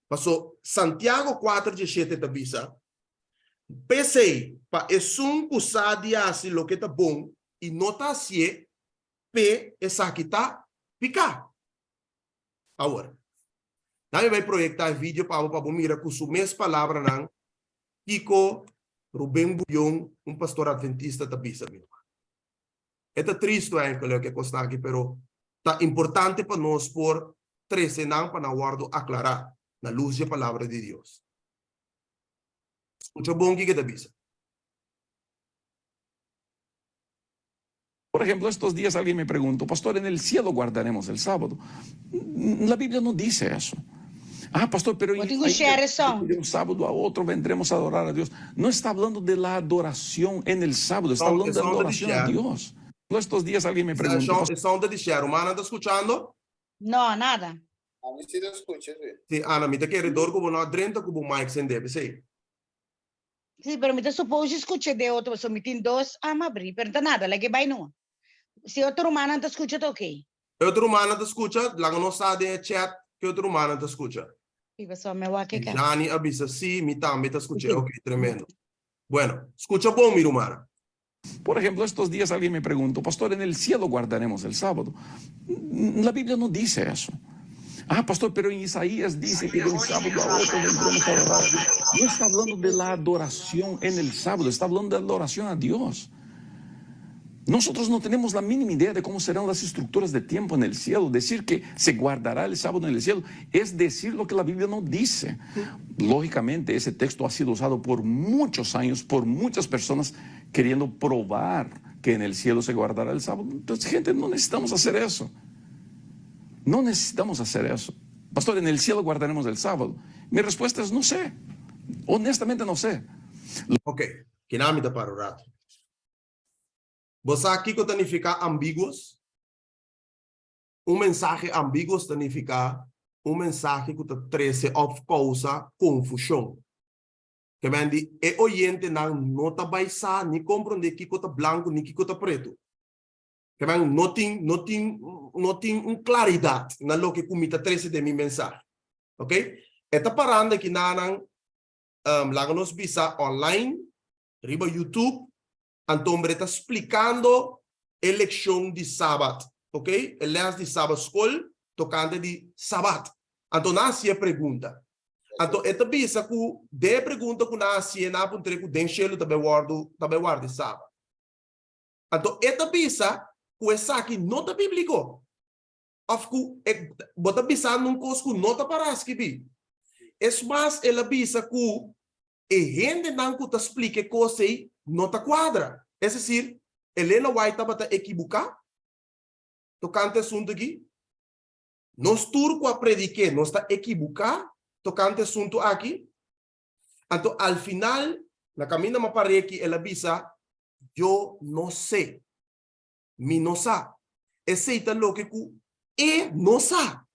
Passou Santiago 4, 17 te avisa. PC, Pa esun kusadia si lo que tá bom e nota se pe essa aqui tá picar. Agora, nós vai projetar vídeo para mira com su mes palavra nan Kiko Rubén Bullón, pastor adventista da Bisa. É triste eigenlijk que costa aqui, pero tá importante para nós por 13 anos para guardo aclarar na luz da palavra de Deus. Escucha bom que da Bisa.
Por ejemplo, estos días alguien me preguntó, pastor, ¿en el cielo guardaremos el sábado? La Biblia no dice eso. Ah, pastor, pero
What you share song?
de un sábado a otro vendremos a adorar a Dios. No está hablando de la adoración en el sábado, está hablando de la adoración a Dios. Estos días alguien me preguntó.
Essa onda de share, Ana está escuchando?
No, nada.
A mí sí te escuchas,
Sim, Ana, me tá querendo dor como não adrenta como mic sem deve ser.
Sí, pero me suppose escuche de otro, so me tin dos abrir, pero nada, like vai no. Se outro humano te escucha, tá ok.
Outro humano te escucha, lá não sabe em chat que outro humano te escucha.
E pessoal, me vai que
Jani avisa, sim, me tá escucha. Ok, tremendo. Bueno, escucha bom, mi humana.
Por ejemplo, estos días alguien me preguntó, pastor, ¿en el cielo guardaremos el sábado? La Biblia no dice eso. Ah, pastor, pero en Isaías dice que de un sábado a otro vendremos a adorar a Dios. No está hablando de la adoración en el sábado, está hablando de la adoración a Dios. Nosotros no tenemos la mínima idea de cómo serán las estructuras de tiempo en el cielo. Decir que se guardará el sábado en el cielo es decir lo que la Biblia no dice. Lógicamente, ese texto ha sido usado por muchos años, por muchas personas queriendo probar que en el cielo se guardará el sábado. Entonces, gente, no necesitamos hacer eso. No necesitamos hacer eso. Pastor, ¿en el cielo guardaremos el sábado? Mi respuesta es no sé. Honestamente no sé.
Ok, que nada me para o rato. Você aqui que significa ambíguos. Mensaje ambíguo significa mensaje que trece of causa confusão. Que mandi é oyente não tá baixar nem compreender que tá branco nem que tá preto. Que mandi não tem claridade na lo que comita trece de mi mensagem. Ok? Eta parando que nanan lá nos bisa online, riba YouTube. Então, ele está explicando a leção de sábado, ok? A leção de sábado, escola, tocando de sábado. Então, nasce a pergunta. Então, esta bisa que de pergunta que nasce na ponte que den chelo também guarda sábado. Então, esta bisa que essa aqui não está bíblico. Of que bota bisa num coisa que não está para escrever. É mais ela bisa que a gente não está explica coisa não está quadra. É decir, Helena White estava equivocada. Tocante assunto aqui. Nós turco a predicar, não está equivocado. Tocante assunto aqui. Então, al final, na caminho me parece que ela avisa, eu não sei. Me não sabe. Aceita lo que é não sabe.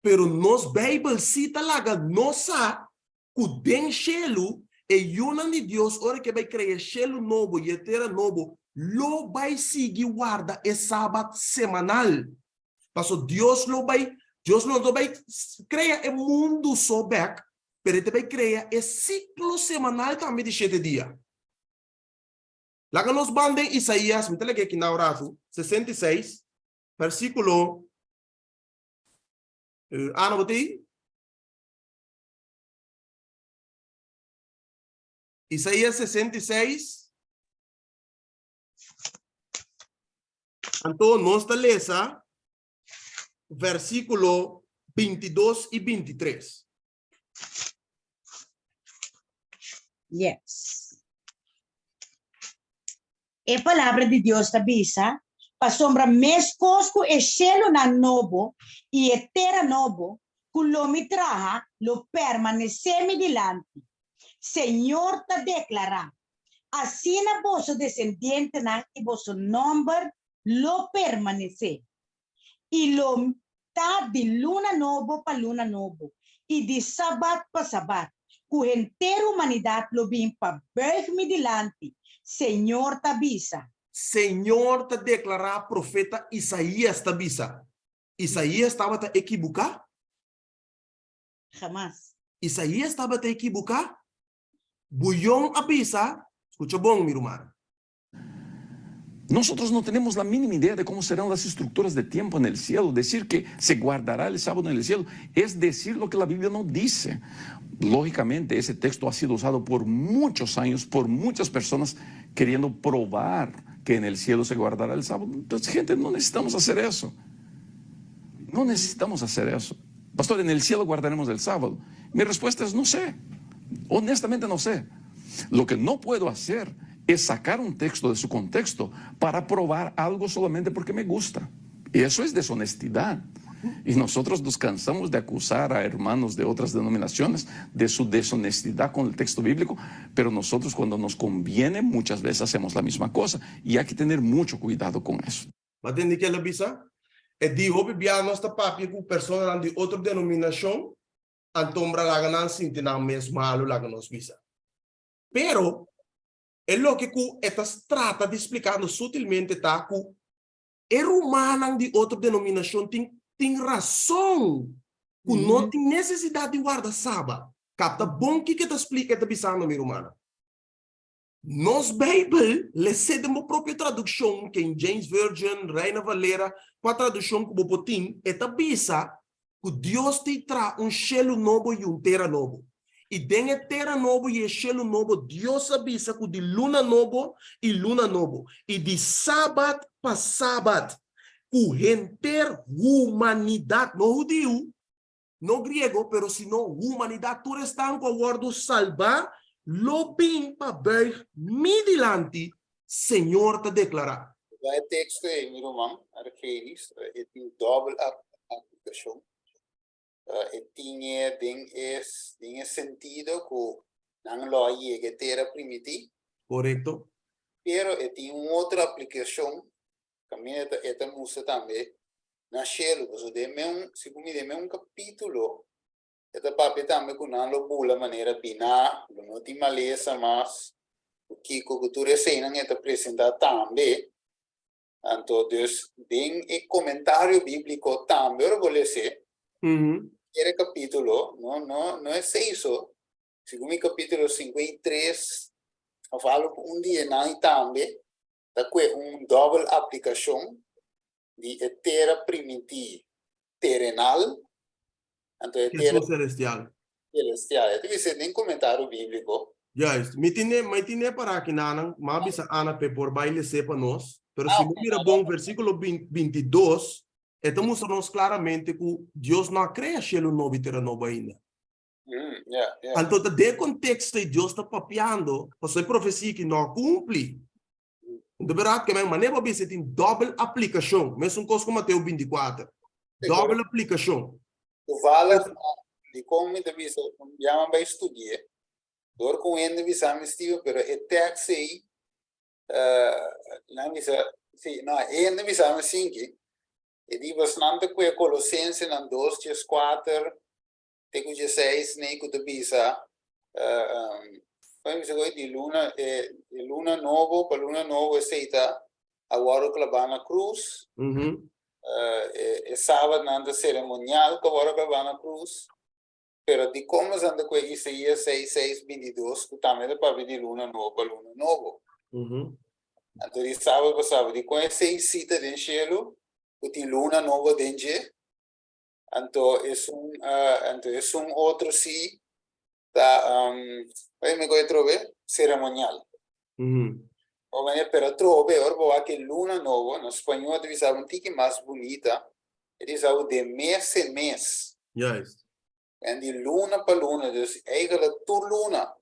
Pero nos Bible cita lá, não sabe, que den chelo e una de Deus, ora que vai criar chelo novo e terra novo, lo vai seguir guarda é sábado semanal. Passo Deus não vai criar o mundo só back, pero ele vai criar o ciclo semanal também de 7 dias. Lá que nos bandem Isaías, me telege aqui na oração, 66, versículo ano botei Isaías 66. Então, nós lemos versículo 22 e 23.
Yes. A palavra de Deus está bisa, para sombra mais cosco e cielo na novo e a terra novo, que lo me traja, lo permaneceme dilante. Senhor te declara, assim na vosso descendiente e vosso nombre lo permanece. E lo tá de luna novo para luna novo, e de sabat para sabat, que a inteira humanidade lo vim para ver-me dilante. Senhor te avisa.
Senhor te declara, profeta Isaías te avisa. Isaías estava te equivocado?
Jamás.
Isaías estava te equivocado? Bullón avisa, Escucha bom, mi hermano.
Nosotros no tenemos la mínima idea de cómo serán las estructuras de tiempo en el cielo. Decir que se guardará el sábado en el cielo es decir lo que la Biblia no dice. Lógicamente, ese texto ha sido usado por muchos años, por muchas personas queriendo probar que en el cielo se guardará el sábado. Entonces, gente, no necesitamos hacer eso. No necesitamos hacer eso. Pastor, en el cielo guardaremos el sábado. Mi respuesta es no sé. Honestamente no sé. Lo que no puedo hacer es sacar un texto de su contexto para probar algo solamente porque me gusta. Y eso es deshonestidad. Y nosotros nos cansamos de acusar a hermanos de otras denominaciones de su deshonestidad con el texto bíblico, pero nosotros cuando nos conviene muchas veces hacemos la misma cosa y hay que tener mucho cuidado con eso.
Entende que ela bisa? E di hopi bia nossa papi com pessoas de outra denominação, antombra lá ganan sinti na mesmo malo lá nos bisa. Pero é lo que ku etas trata de explicando sutilmente tá ku humano de outra denominação tem razão ku não tem necessidade de guardar sábado. Capta bom que te explica esta bisano meu humano. Nos Bible, le cede uma própria tradução, que em James Virgin, Reina Valera, com a tradução que eu botim, esta bisa que Deus te traz cielo novo e terra novo. E dentro terra novo e cielo novo, Deus avisa que de luna novo e luna novo. E de sábado para sábado, que enter humanidade, não judeu, não grego, pero sino humanidade, tu restan com o word salvar, lo bem para ver midilante, Senhor te declarar.
Bij het tekst in Roman, Archenis, het is dubbel applicação. Het ding is sentido que não lo llega terra primiti.
Correto.
Pero het tem outra aplicação, também esta música também, na cielo, segundo me capítulo. Esta papi também que não lo bula maneira bina, não tem maleza, mas o que tu recém está apresentar também. Então, tem comentário bíblico também, eu vou dizer, era capítulo, não é isso, segundo o capítulo 53, eu falo dia não também, da que double aplicação de terra primitiva, terrenal. Então,
terra celestial.
Celestial. Itu bisa nem comentário bíblico.
Yes. Me tiene para que nanang, mabisa ana pe por baile sepa nós, pero se mira bom versículo 22, estamos mostrando claramente que Deus não cria cielo novo e terra nova ainda. Então, de contexto Deus está papiando, porque é profecia que não cumpre. De verdade que a maneira de tem double aplicação, mesmo coisa como Mateus 24. Double aplicação.
Tu fala de como me avisa, já vai estudar. Dor com ele avisa me estive, pero é texto aí, não avisa, sim, não, ele avisa me cinque. E di bastante que Colossenses na 2:4, te que 16 nem que tu avisa, vamos dizer de luna novo, para luna novo aceita agora que lá na cruz. Sábado nanda cerimonial que agora vai na cruz, pero de como anda com Isaías 6:22 que também para de luna novo. Então de sábado para sábado de com esse cita de cielo que tem luna nova dentro, então é outro sim da vai me go trover cerimonial. Pero trove, ora que luna nova, no espanhol deve ser um tique mais bonita, eles falam de mês em mês.
Yes.
E de luna para luna, então, eigenlijk tu luna.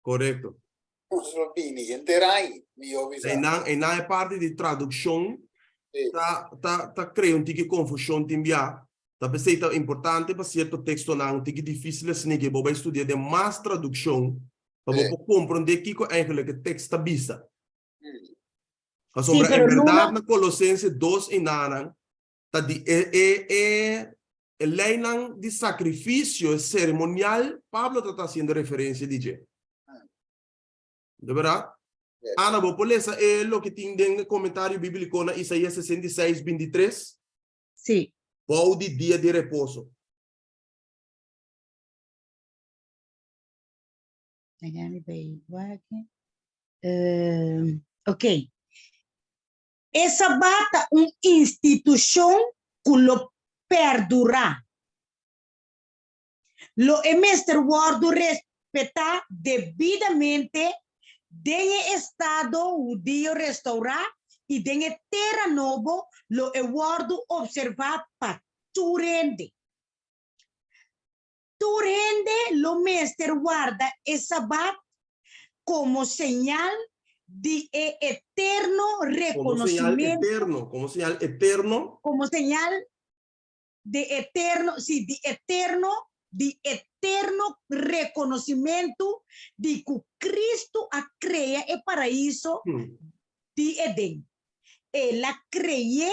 Correto.
Ons opinião, interai, me ouve.
E não é parte de tradução, tá criando um tique confusão também. Tá pensando importante para certo texto não, um tique difícil assim que vou estudar de mais tradução, para compreender que eigenlijk o texto está vista. Sobre en verdad na Colossenses 2 e nanan el leinan de sacrificio cerimonial Pablo está haciendo referencia DJ. De verdad? Ana, vos por eso es lo que tiene en comentario bíblico en Isaías 66:23.
Sí.
Vou de día de reposo.
Ok. Essa bata uma instituição que lo perdura. Lo emestre guardo respetar devidamente den estado judío restaurar e den terra novo lo guardo observar para tu rende. Tu rende lo mestre guarda essa bat como señal de eterno reconocimiento.
Como señal eterno.
Como señal de eterno, sí, de eterno reconocimiento de que Cristo ha creado el paraíso de Edén. Él la cree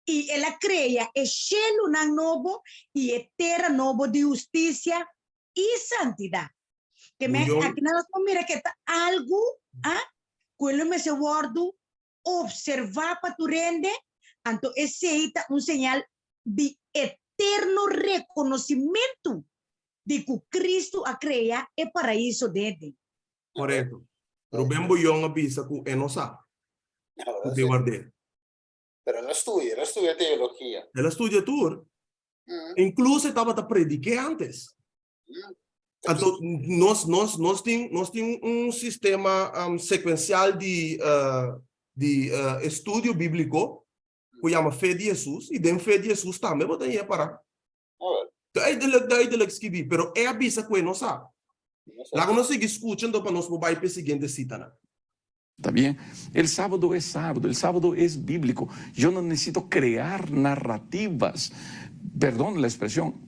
y él la crea el cielo nuevo y tierra nuevo de justicia y santidad. Que me, aquí nada más mira que está algo, quello me se guardo observar para tu rende, anto ese es un señal de eterno reconocimiento de que Cristo ha creado el paraíso de Edén.
Correcto. Rubén Boyón avisa que no sabe.
Ahora sí. Pero él estudia teología.
Él estudia tour. Incluso estaba a predicar antes. Então, nós temos um sistema sequencial de estudo bíblico que chama Fé de Jesus, e dentro Fé de Jesus também vou ter para. Daí ele escrevi, pero é a bisa que não sabe. Lá que nós seguimos escutando para nós vai para a seguinte cita.
¿Está bien? El sábado es bíblico. Yo no necesito crear narrativas, perdón la expresión,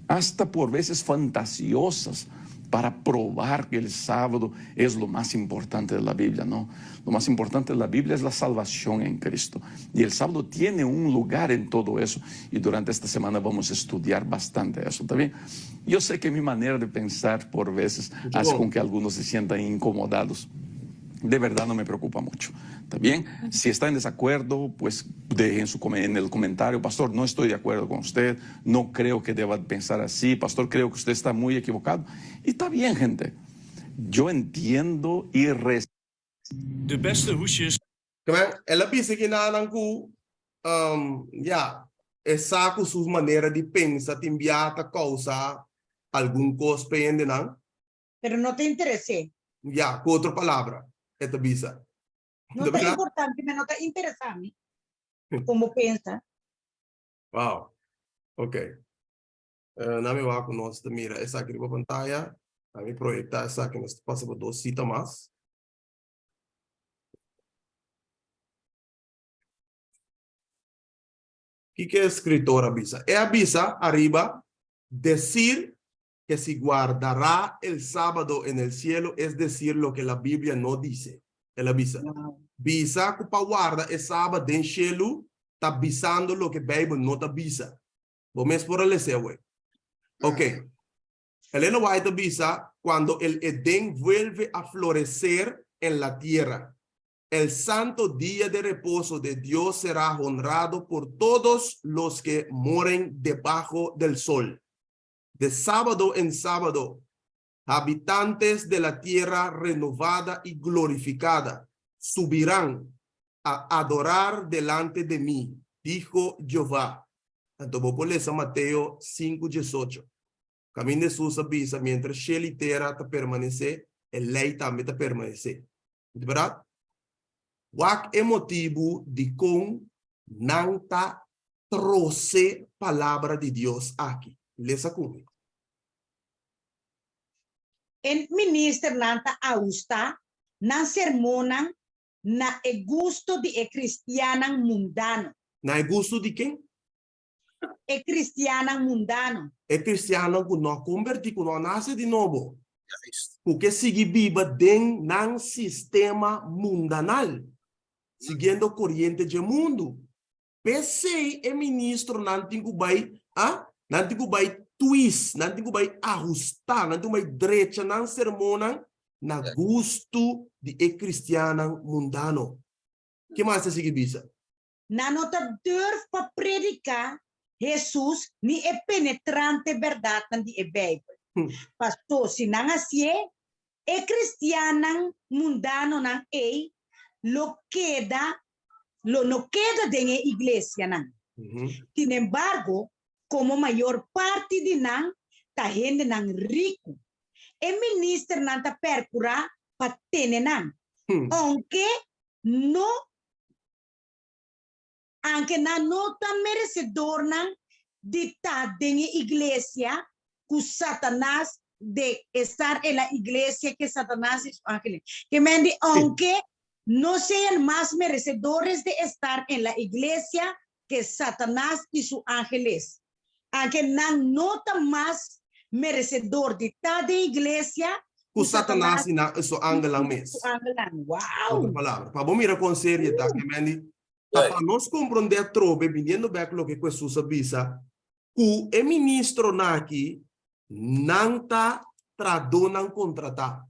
hasta por veces fantasiosas, para probar que el sábado es lo más importante de la Biblia, ¿no? Lo más importante de la Biblia es la salvación en Cristo. Y el sábado tiene un lugar en todo eso. Y durante esta semana vamos a estudiar bastante eso, ¿está bien? Yo sé que mi manera de pensar por veces hace con que algunos se sientan incomodados. De verdad no me preocupa mucho, ¿está bien? Si está en desacuerdo, pues dejen en el comentario, pastor, no estoy de acuerdo con usted, no creo que deba pensar así, pastor, creo que usted está muy equivocado. Y está bien, gente. Yo entiendo y respeto.
De beste hoesjes.
Ela pensa que essa com sua maneira de pensar, te enviar a causar algum cospe, não?
Pero no te interesé.
Ya, com outra palavra. Esta bisa.
No está importante, pero no está interesante. ¿Cómo piensa?
Wow. Ok. Na me va con nosotros. Mira, esa aquí en pantalla. A mi proyectar esa que nos pasa por 2 citas más. ¿Qué es escritor avisa? Avisa arriba decir que se guardará el sábado en el cielo, es decir, lo que la Biblia no dice. Él avisa. Bisa que para guardar el sábado en el cielo, está avisando lo que la Biblia no te avisa. Vamos por el deseo, güey. Ok. Elena White avisa cuando el Edén vuelve a florecer en la tierra. El santo día de reposo de Dios será honrado por todos los que moren debajo del sol. De sábado en sábado, habitantes de la tierra renovada y glorificada subirán a adorar delante de mí, dijo Jehová. Entonces, por eso Mateo 5:18. Camino de Jesús avisa, mientras Shell y tierra te permanece, el ley también te permanece. ¿Verdad? Wak é motivo de com nanta trouxe palavra de Deus aqui. Leia comigo.
El ministro nanta austa, na sermona, na e gusto de e cristiana mundano.
Na é gusto de quem?
E cristiana mundano.
É cristiano que não converti, que não nasce de novo. Porque sigue viva dentro do sistema mundanal. Seguindo corriente do mundo. Pensei é ministro não tem que vai twist, não tem que vai ajustar, não tem que vai direita, não sermona na gusto de cristiano mundano. Que mais você sigue bisa?
Na nota durf para predicar Jesus ni é penetrante verdade de Bíblia. Pastor, se não assim, E cristiana mundano nan lo no queda en la iglesia nan. Sin embargo, como mayor parte de nan, ta gente nan rico. El ministro nan ta percura pa tene nan. Aunque nan no tan merecedor nan de estar en la iglesia con Satanás, de estar en la iglesia que Satanás es ángel. Que me dice, aunque no sean más merecedores de estar en la iglesia que Satanás y sus ángeles. Aunque no tan más merecedor de estar de iglesia
que Satanás y su ángel mes.
Wow.
Otra palabra. Para mira con seriedad que me dice, para nos comprender trobe, viniendo back lo que Jesús avisa, que el ministro naki nanta tradonan contratar.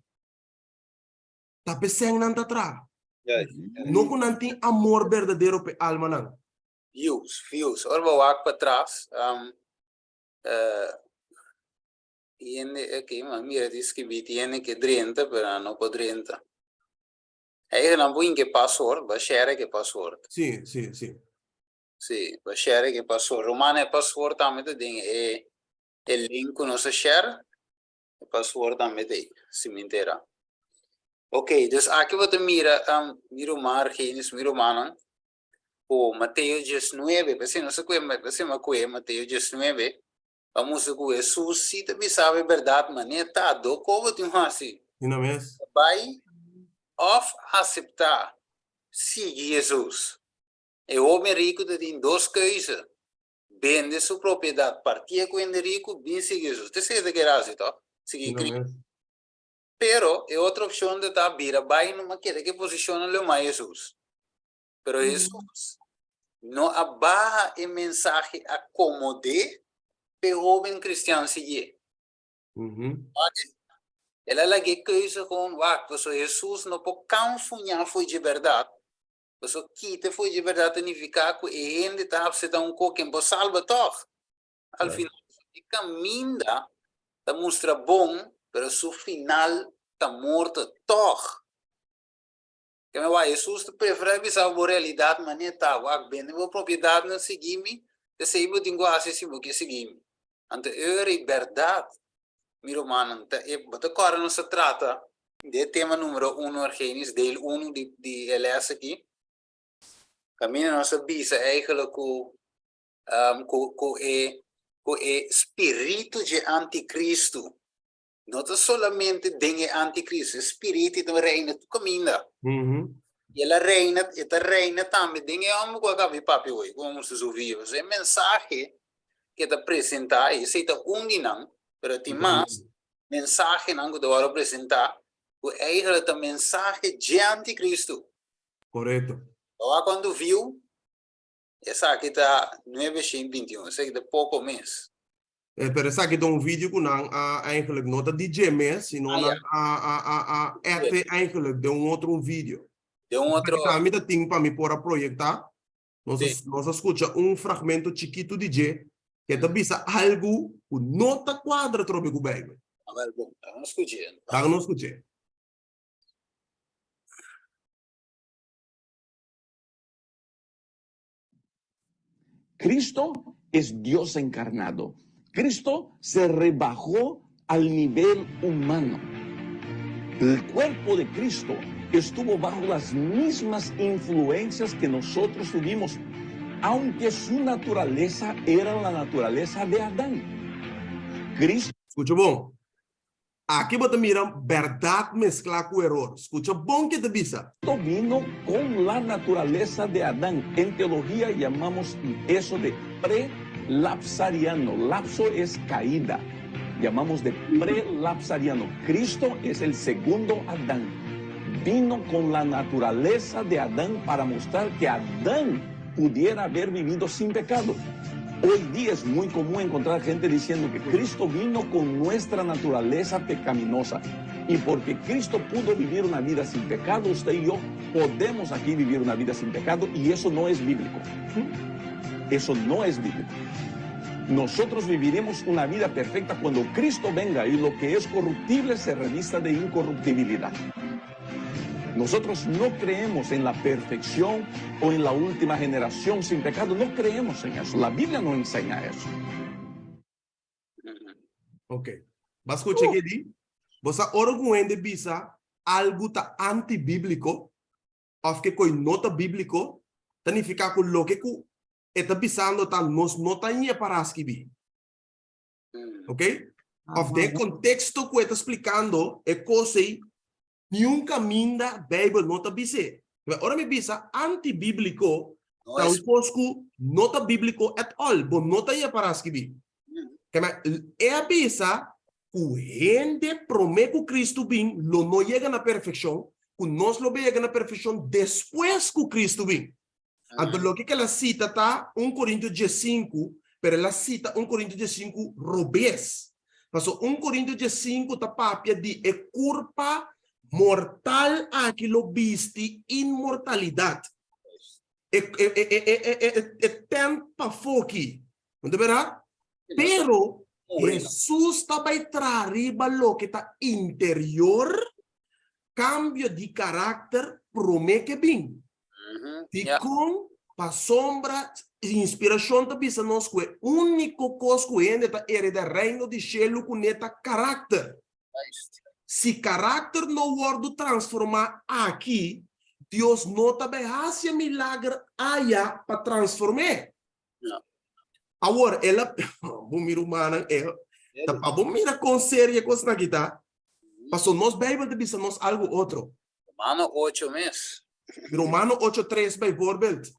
Ta peseng nanta tra. No con nanti amor verdadeiro pe alma nan.
Views. Orba wak para trás. Mira, diz que tiene que 30, pero no por 30. Aí não vou que password, vai share que password.
Sim.
Sim, vai share que password. Romano é password também tem link no se share. Password também tem, se me inteira. Ok, dus aqui você mira mar genis miro manan. O Mateus 19, você não se conhece, você me conhece Mateus 19. Vamos com Jesus, se também sabe a verdade, mas nem tá do como tem assim.
Não mesmo?
Vai of aceitar seguir Jesus. E o homem rico tem duas coisas. Vende sua propriedade, partia com o rico, bem seguir Jesus. Você sabe que era assim, tá? Seguir Cristo. Pero é outra opção de estar vira, vai numa que posiciona o mais Jesus. Pero Jesus não abarra a mensagem acomode para o homem cristiano seguir. Ela é que coisa com Jesus não pode confundir foi de verdade. Você quita foi de verdade significa que ele está aceitando quem pode salvar todo. Al final, o caminho da mostra bom, pero su final está morto todo. Que me vai Jesus te prefere visar a realidade, mas não está. Bem, a propriedade não seguir-me, de sei que tenho acesso que seguir-me. Então, é verdade. Miro, mano, agora não se trata de tema número 1, Gênesis, dele 1 de LS aqui. Caminho não se visa eigenlijk com o espírito de anticristo. Não é somente de anticristo, o espírito do reino do caminho. E ela reina também. Dengue amo com a cabeça papi hoje, como se ouvia. É mensagem que está apresentar, e se está não, mas tem mais mensagem não que eu apresentar, é eigenlijk a mensagem de anticristo.
Correto.
Agora, quando viu, essa aqui está 921, essa aqui está pouco mês.
Pero essa aqui é vídeo que não eigenlijk não está DJ mês, sino é eigenlijk de outro vídeo.
De outro.
A mim tem para me pôr projetar. Nós escuta fragmento chiquito DJ que está bisa algo que não está quadra trobe com o Bíblia.
Vamos escutar.
Vamos escutar.
Cristo es Dios encarnado. Cristo se rebajó al nivel humano. El cuerpo de Cristo estuvo bajo las mismas influencias que nosotros tuvimos, aunque su naturaleza era la naturaleza de Adán. Cristo...
Escucha bom. Aqui você mira verdade mezclar com error. Escucha bom que te visa.
Cristo vino con la naturaleza de Adán. En teología llamamos eso de prelapsariano. Lapso es caída. Llamamos de prelapsariano. Cristo es el segundo Adán. Vino con la naturaleza de Adán para mostrar que Adán pudiera haber vivido sin pecado. Hoy día es muy común encontrar gente diciendo que Cristo vino con nuestra naturaleza pecaminosa. Y porque Cristo pudo vivir una vida sin pecado, usted y yo podemos aquí vivir una vida sin pecado, y eso no es bíblico. Eso no es bíblico. nosotros viviremos una vida perfecta cuando Cristo venga y lo que es corruptible se revista de incorruptibilidad. Nosotros no creemos en la perfección o en la última generación sin pecado. No creemos en eso. La Biblia no enseña eso.
Ok. Mas escucha que di. Você orgulhende bisa algo tá antibíblico, of que coi nota bíblico, significa que lo que ku está pisando tá nos nota em para escrever. Ok? Of de contexto que está explicando é coisa nenhum caminho da Bíblia nota bise. Ora me bisa antibíblico, tá um coisa nota bíblico at all, bom nota ia para escrever. É a bisa o gente promete que Cristo vem, lo não chega na perfeição, que nós lo chega na perfeição depois que Cristo vem. Então, lo que ela cita tá 1 Coríntios 15, pero ela cita 1 Coríntios 15 robês. Mas 1 Coríntios 15 tá papia de culpa mortal aquilo viste imortalidade. É tempo foque. Não é verdade? Pero Jesus também trariba lo que está interior, cambio de caráter, promete bem. E com a sombra, inspiração também se nós que o único coisa que ainda está heredar reino de céu com esta caráter. Se caráter não for transformar aqui, Deus não também faz milagre aí para transformar. Agora, ela, vou mirar humana, vamos mirar com séria coisa aqui, tá? Passou nós Bíblia de nós algo outro.
Romano 8 mês.
Romano 8:3, by voorbeeld.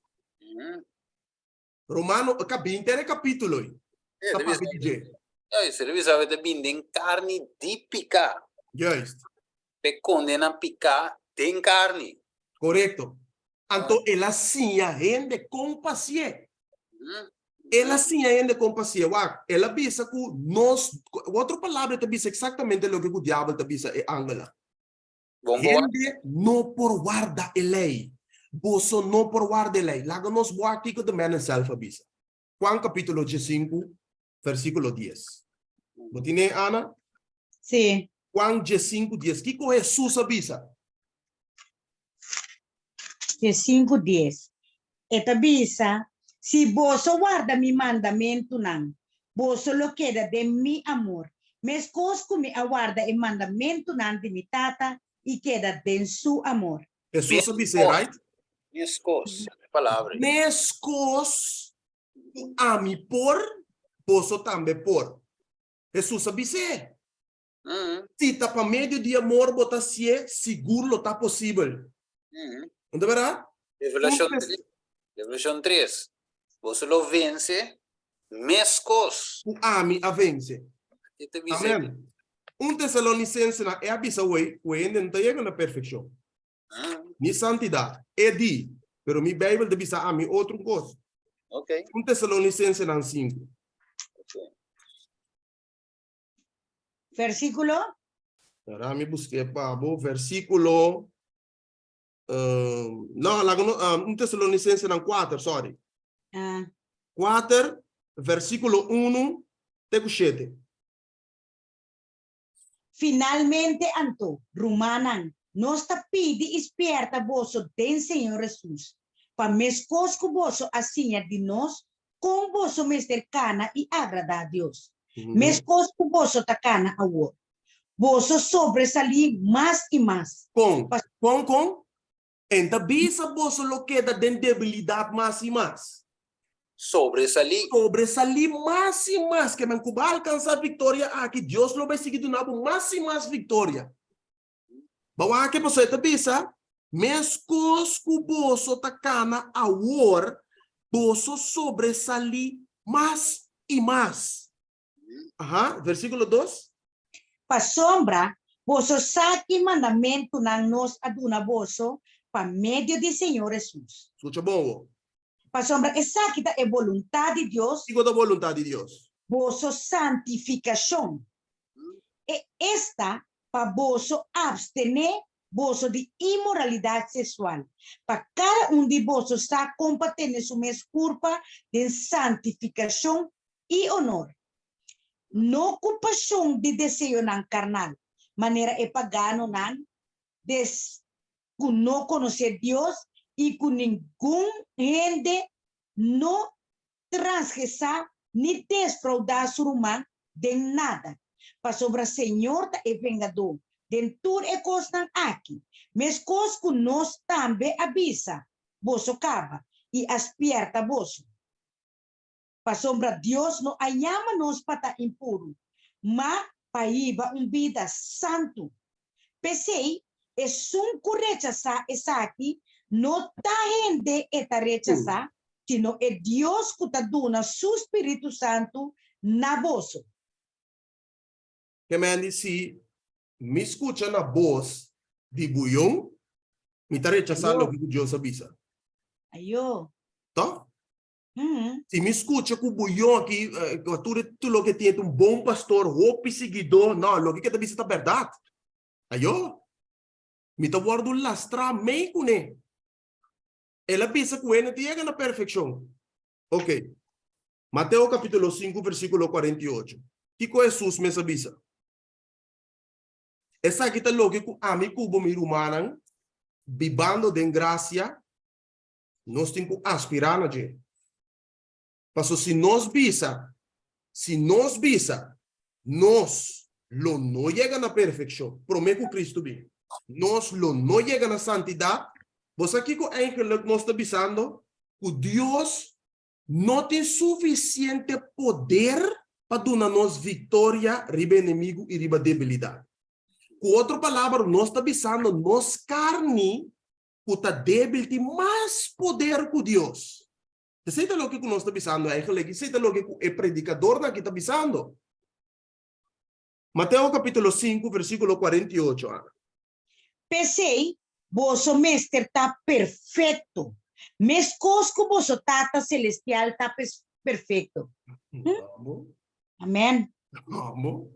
Romano, capítulo.
Você deve saber de binding carne de picar.
Juist.
Pe condena picar tem carne.
Correto. Então, ela sim ainda com paciência. Ela sim ainda com paciência. Ela bisa que nós, outra palavra te bisa exatamente o que o diabo te bisa é Angela. Gente não por guarda a lei. Você não por guarda a lei. Laga nos boa aqui que também é selva bisa. Juan capítulo 5, versículo 10. Você tem, Ana?
Sim.
Juan 5, 10. Que com Jesus avisa?
5:10. Eta bisa, si vos guarda mi mandamento nan, vos lo queda de mi amor. Mes cosco mi aguarda el mandamento nan de mi tata y queda de su amor.
Jesus avisa, right?
Mescos, palavra.
Mescos a mi por, vos também por. Jesus avisa. Se tá para meio de amor, botar se é seguro, tá possível. Não é verdade?
Revelação 3. Você lo vence, mescos.
O ami a vence. Amém. Tessalonicense na é avisa o ainda não chega na perfeição. Ni santidade é di, pero mi Bíblia avisa a mi outro coisa.
Ok.
Tessalonicense na 5.
Versículo.
Ahora me busqué Pablo, versículo. No, Tessalonicense na 4, sorry. 4, versículo 1, te 7.
Finalmente, Anto, Rumanan, nos pide espierta vosso den Senhor Jesus, para mescos que vosso asinha de nós, com vosso mester cana e agrada a Deus. Mescos que vosso tacana a o. Vosso sobresalir mais e mais.
Com. Então, bisa vosso lo queda de debilidade mais e mais.
Sobresalir
mais e mais, que man cuba alcançar vitória aqui, Deus lo vai seguir do nabo mais e mais vitória. Bawa que você tá bisa, mescos que vosso tacana a war, vosso sobresalir mais e mais. Versículo 2.
Pa sombra, vosso saque mandamento na nos aduna vosso, pa medio de Senhor Jesus.
Escucha bom.
Pa sombra, essa que é vontade de Deus.
Sigo da vontade de Deus.
Vosso santificação. E esta, pa vosso abstener, vosso de imoralidade sexual. Pa cada de vosso está combatendo sua culpa de santificação y honor. No compasión de deseo nan carnal, manera e pagano nan, no conocer Dios y con ningún gente no transgresa ni defraudar su humano de nada. Para sobre el Señor e vengador. Dentur e constan aqui. Mes cos que nos también avisa. Vos acaba y aspierta vos. Para sombra Dios no ayama-nos para impuro, mas para iba vida santo. Pensei, es un rechazar esa aquí, no ta gente eta rechazar, sino es Dios que ta dona su Espíritu Santo na vosso.
Que me dice, me escucha na voz de buião, me está rechazando lo que Dios avisa.
Ayo.
Tá? Se me escucha com o buião aqui, tudo lo que tem um bom pastor, hope seguidor, não, lo que avisa está verdade. Ayo? Me está guardando lastra meio com ele. Ela pensa que ele chega na perfeição. Ok. Mateus capítulo 5, versículo 48. Que coisa Jesus me avisa? Essa aqui está lógico, a mim cubo me rumanan, vivendo de graça, nós temos que aspirar na gente. Mas se nós nós não chega na perfeição, prometo que Cristo bem. Nós não chega na santidade. Você aqui com eigenlijk nós está avisando que Deus não tem suficiente poder para dar-nos vitória riba inimigo e riba debilidade. Com outra palavra, nós está avisando nós carne que está débil tem mais poder que Deus. Você sabe o que nós está avisando? Eigenlijk, você sabe o que o predicador aqui está avisando? Mateus capítulo 5, versículo 48.
Pensei, vosso mestre está perfeito. Mes cosco vosso tata celestial está perfeito. Amém.
Amor.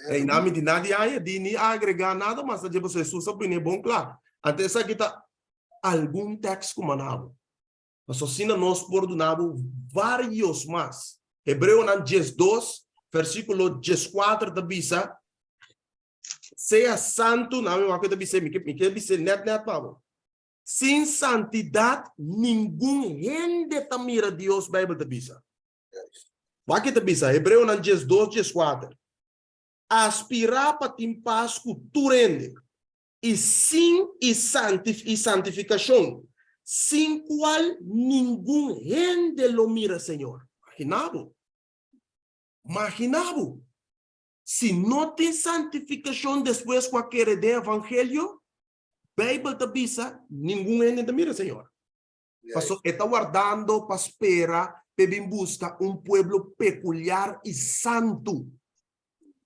Em nome de nada, de nem agregar nada, mas a Jesus sabe bom claro. Até essa aqui está algum texto como não. Mas assim nós perdonamos vários mais. Hebreu 12, versículo 14 da Bíblia. Seja santo, não é uma coisa da Bíblia, me quer dizer net, Paulo. Sem santidade, ninguém rende a mira Deus, Bíblia da Bíblia. Vai que da Bíblia, Hebreu 12, 14. Aspirar para ter paz que tu rende. E sim e santificação, sem qual ninguém rende lo mira, Senhor. Imaginavo. Se não tem santificação depois qualquer de evangelho, Bíblia da Bíblia, ninguém rende lo mira, Senhor. Pastor, está guardando para esperar, para buscar pueblo peculiar e santo.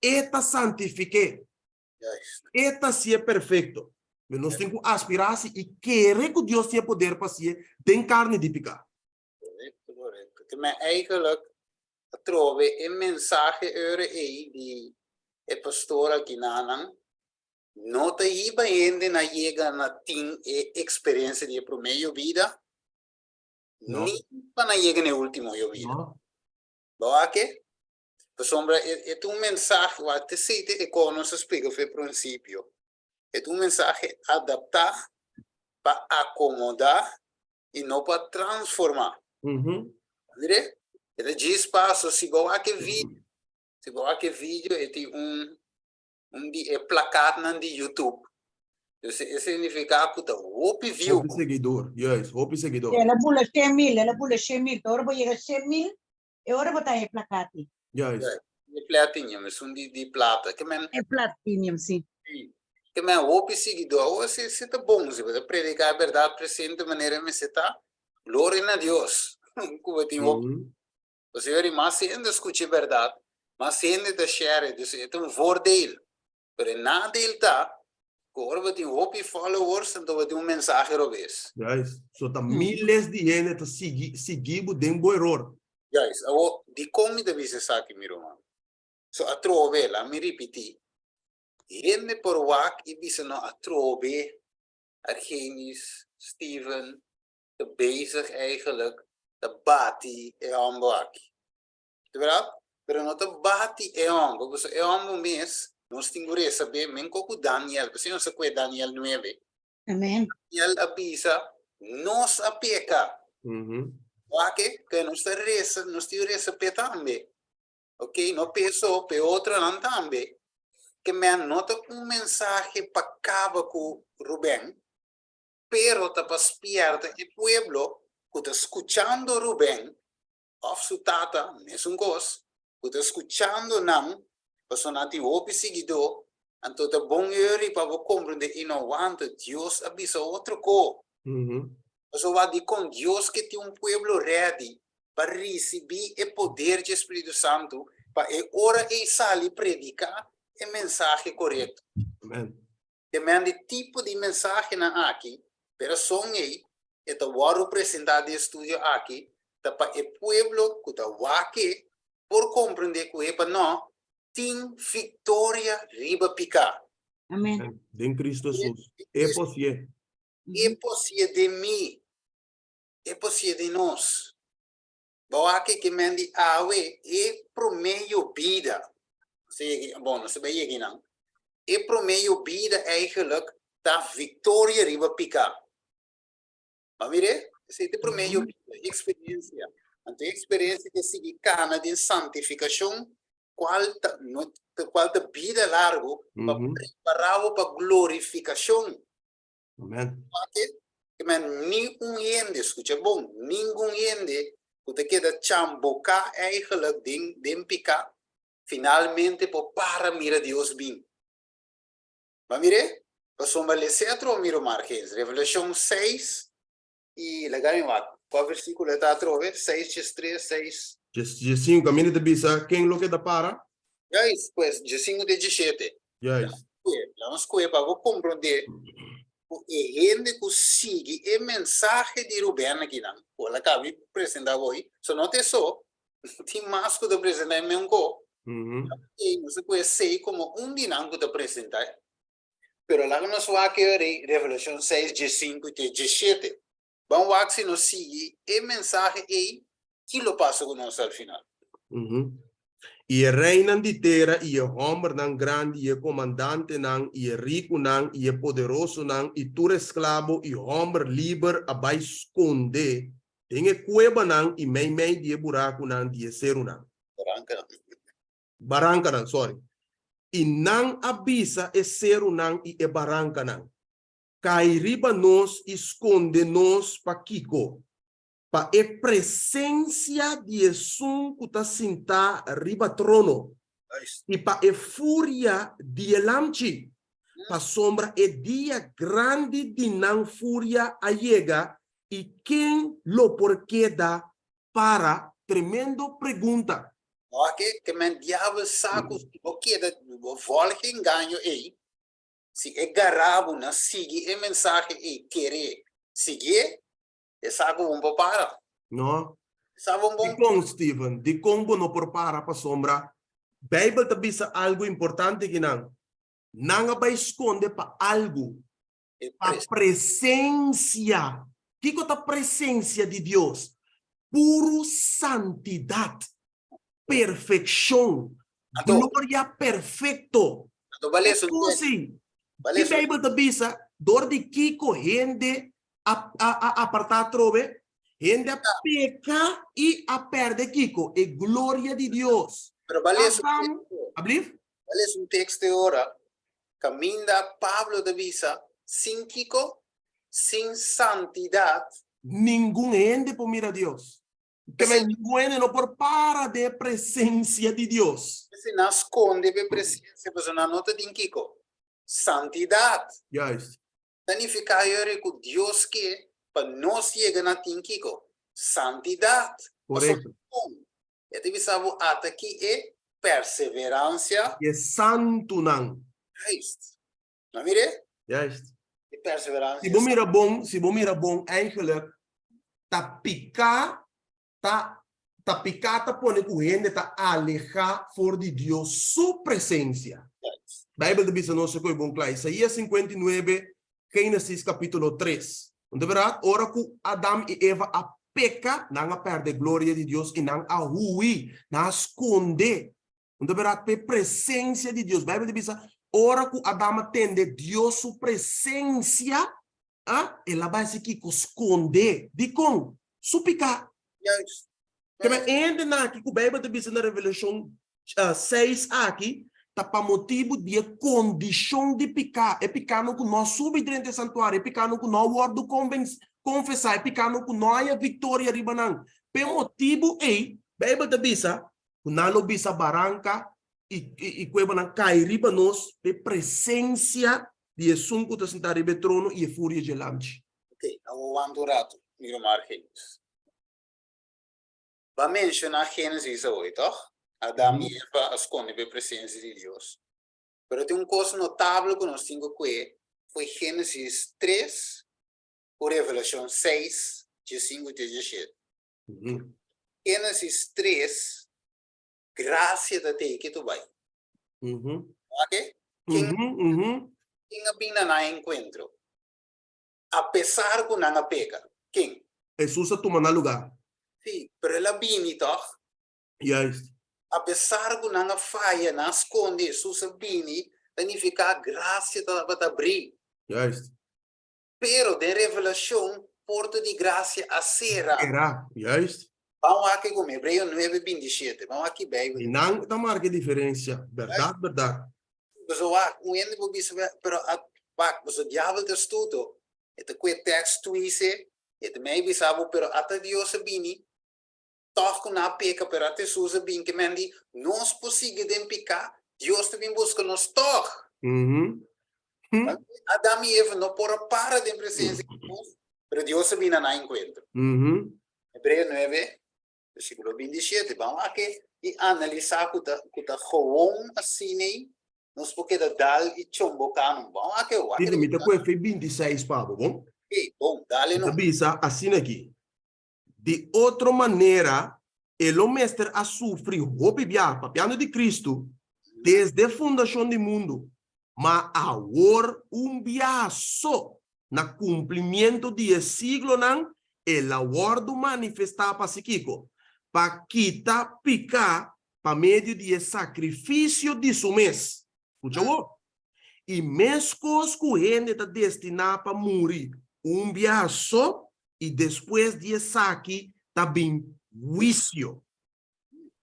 Eta santifique. Eta se é perfeito. Mas nós temos que aspirar e querer que Deus tenha poder para ser tem carne de picar.
Correto. Maar eigenlijk trove een mensagem die pastor aqui nanan não te iba ainda na chega na tem experiência de pro meio vida nem para chega no último vida. Boa que? Sombra é um mensagem que te cita e conosco explica foi princípio. É um mensagem adaptar para acomodar e não para transformar. Entendeu? Ele diz passo se boa que vídeo. Se boa que vídeo é de placar na de YouTube. Isso significa que tá hope view.
Hope seguidor. Yes, hope seguidor.
Ela bula 100.000, agora vou chegar 100.000 e agora vou estar placati.
Yes.
De platinum, mas de plata. Que men
É platinum, sim.
que men hope seguidor, você tá bom, se você predicar a verdade presente de maneira que você tá, glória a Deus. Como tem hope. Você vai mais ainda escutar a verdade, mas ainda te share, é um voordeel. Pero na deel tá, agora vai ter hope followers, então vai ter mensagem robês.
Yes. So tá miles de gente tá seguindo de bom erro.
Yes, di come devi se aqui, meu irmão. So a trove lá, me repeti. Rende por wak, e bisa no a trove, Argenis, Steven, de bezig eigenlijk, de bati e ambak. verdade? Pero não te bate porque um mês, nós temos que saber, mesmo com Daniel, porque não se conhece Daniel 9,
Amen.
Daniel avisa, nós a peca, ok? Que nós te reza, nós te reza pe também, ok? Não pensou, pe outro não também, que me anota mensagem para acabar com Rubén, pero te paspierta el pueblo que está escuchando Rubén, of su tata, es un gos, que está escuchando nam, personati opi seguido, entonces bon yuri para comprender y no aguanta, Dios avisa otro co. Eso va a decir con Dios que tiene un pueblo ready para recibir el poder del Espíritu Santo, para ahora y salir predicar el mensaje correcto.
Amen.
Que me han de tipo de mensaje na aqui, pero son aí, e te voy a representar de estudio aqui, para el pueblo que te va aqui, por compreender que epa não, tem victoria riba picar.
Amen.
Em Cristo Jesus. É possível.
É possível de mim, é possível de nós. Bom, aqui que me han de awe, é pro meio vida. Bom, não se vai aqui não. E pro meio vida eigenlijk da victoria riba picar. Maar mire, se te pro meio experiência, a experiência que significa de santificação, qual da vida largo para preparar para glorificação.
Amen.
Que nenhum ende, escuta bom, nenhum ende, que te queda chambocar eigenlijk den picar, finalmente para mira Deus bem. Mas mire, passamos a ler miro Marquês, Revelação 6, e legal, qual versículo está a trover? 6, 3, 6.
De 5 a minha bisa, quem lo que da para?
Yes, pues, de 5 de 17.
Yes.
Vamos para compreender o gente que sigue o mensagem de Rubén aqui, não? O que acaba de apresentar hoje, só não tem só, tem mais que apresentar mesmo. E não se conhece como dinâmico de apresentar. Pero lá nós vamos ver Revelação 6, de 5 e de 17. Vamos ver se nós seguimos o mensagem aí, que lo passa com nós ao final.
E reina de terra, e homem não grande, e comandante não, e rico não, e poderoso não, e tu escravo, e homem livre, abai esconde, tem cueva não, e meio de buraco não, de ser não. Barranca não, sorry. E não avisa e ser não e barranca não. Cai riba nos, esconde nos pa Kiko. Pa e presença de Jesus que está sentado riba trono. E pa e fúria de elamchi. Pa sombra e dia grande de não fúria a chega. E quem lo porque dá para tremendo pergunta.
Ok, que men diabo saco o que da volta engano aí. Se é garabo na sigue a mensagem e querer seguir, é saco para.
No.
Sabe
De como, Steven, de como não prepara para sombra. Bíblia te bisa algo importante que não. Não vai esconder para algo. A presença. Que é a presença de Deus? Puro santidade. Perfeição, glória perfeito. Então, sim, a Bíblia te bisa, dor de que corrente a apartar trove, gente a pecar e a perder Kiko, é glória de Deus.
Pero vale um texto agora, caminha Pablo de visa, sem Kiko, sem santidade.
Nenhum gente por mirar Deus. Que ninguém não por para de presença de Deus.
Se não esconde a presença, você não nota de Kiko. Santidade.
Yes.
Significa que Deus quer para nós chegar na Kiko. Santidade.
Correto.
E deve saber até aqui é perseverança.
É santo não.
Não mire?
Yes.
É perseverança.
Se você mira bom, eigenlijk tá picar. Tá picata pone que o gente tá alejar for de Deus sua presença. Bíblia diz não se coi bom claro. Isaías 59, Gênesis capítulo 3. Onde verá, ora que Adão e Eva a peca, não perde a glória de Deus e não arrui, não esconde. Então, verá, a presença de Deus. A Bíblia diz, ora que Adão atende Deus, sua presença, ela vai se esconder. De com? Su pecar.
Juist.
Que ainda na que o Bíblia diz na Revelação 6 aqui, tá para motivo de condição de pecar. É pecar no que nós subimos dentro do santuário, é pecar no que nós guardo confessar, é pecar no que nós é vitória ribanan. Por motivo é, Bíblia diz, que não bisa barranca e cueva na cai riba nós, de presença de Jesus que está sentado no trono e a fúria de lamte.
Ok, eu vou rato, miro Gênesis. Vai mencionar Gênesis hoje, toch? Adão e Eva escondem a presença de Deus. Mas tem coisa notável que nós temos que foi Gênesis 3 ou Revelação 6, de 5 e 17. Gênesis 3, graça da te que tu vai. Ok? Quem abina na encontro? Apesar que não pega. Quem?
Jesus toma no lugar.
Sim, pero ela bini, toch?
Yes.
Apesar que não falha, não esconde, Jesus bini, significa a graça da abrir.
Yes.
Pero de revelação, porta de graça a será.
Era. Yes.
Vamos aqui com Hebreu 9:27. Vamos aqui bem.
E não está marca diferença. Verdade, verdade.
Mas o ende vou dizer, pero mas o diabo te estudo. Ete que texto esse, ete me bisabo, pero até Deus bini. Toch na peca, pero até Jesus bini que mendi, nós possível de pecar, Deus também busca nós toch. Adão e Eva não por para de presença de Deus, pero Deus bini na encontro. Hebreu 9, versículo 27. Vamos aqui e analisar que tá gewoon assim, nós porque da dal e chombo canon. Vamos aqui o
aqui. Ele me tá com o 26 Pablo, bom?
Bom, dale não.
Bisa assim aqui. De outra maneira, ele mestre a sofrer o bibiar, papiano de Cristo, desde a fundação do mundo, mas agora biaço na cumprimento de siglo não, ele agora manifestar para si Kiko, para quitar picar para meio de sacrifício de seu mês. Escuchou? E mesmo que ele está destinado para morrer, biaço e depois de saque está bem juízo.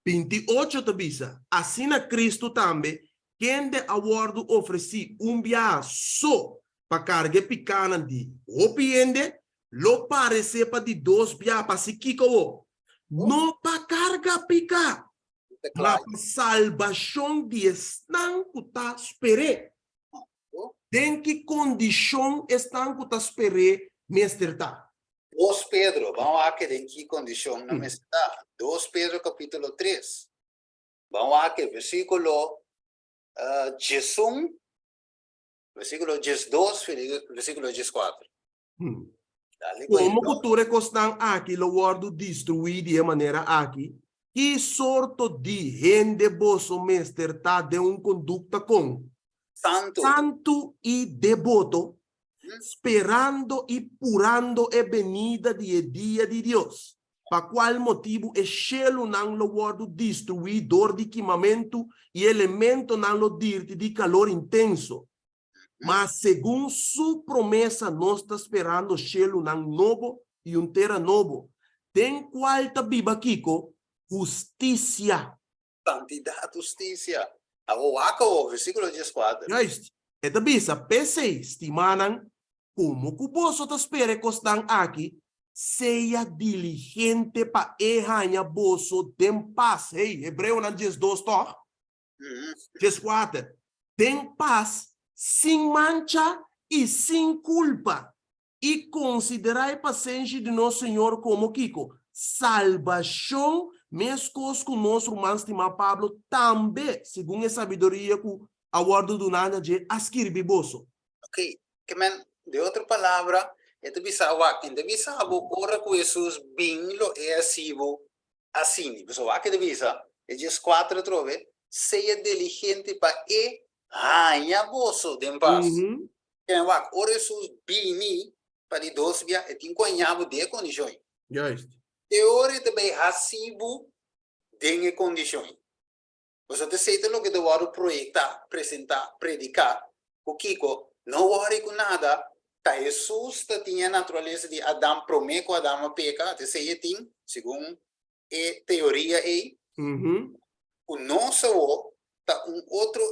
28 tabisa. Assim na Cristo também, quem de acordo oferece biaço para carga picana de opiende, lo parece para de dois bia para se kiko. Não para carga picar. Mas para salvação de estão que está esperando. Em que condição estão que está esperando, mestre tá?
2 Pedro, vamos aqui em que condição não está. 2 Pedro capítulo 3. Vamos aqui, versículo 11, versículo 12, versículo 14.
Como cultura costan aqui, lo guardo destruir de maneira aqui, que sorto de gente vosso mestre tá de conduta com santo e devoto, esperando e purando a venida de dia de Deus. Para qual motivo o cielo não lo guardo destruidor de queimamento e elemento não lo dirte de calor intenso. Mas segundo sua promessa, nós está esperando o cielo novo e terra novo. Tem qual tá biba Kiko? Justiça.
Santidade, justiça. O versículo 14.
Just. Esta bisa, PC, estimanan, como que você está esperando que estão aqui, seja diligente para errar bolso, tem paz. Hey, Hebreu não diz 2, toch? 4. Tem paz, sem mancha e sem culpa. E considerai a paciência de nosso Senhor como Kiko. Salvação, mesmo com o nosso irmão estimado Pablo, também, segundo a sabedoria que a guarda do nada de asquir bolso.
Ok, que man, de outra palavra, ito bisawak, hindi bisabo, ora ko Jesus binglo e asibo assim. Bisawak, ito bisa, e 4 trove, seja diligente para e hanha bolso de paz. Kaya wak, ora Jesus bini, para de 2 via, e tinco anhavo de condições.
Just.
teoria também racibo tem condições. Você te aceita lo que te vou projetar, apresentar, predicar. O Kiko, não worry com nada. Tá Jesus tinha a natureza de Adão prometo, Adão peca, te sei tem, segundo a teoria aí. O nosso tá outro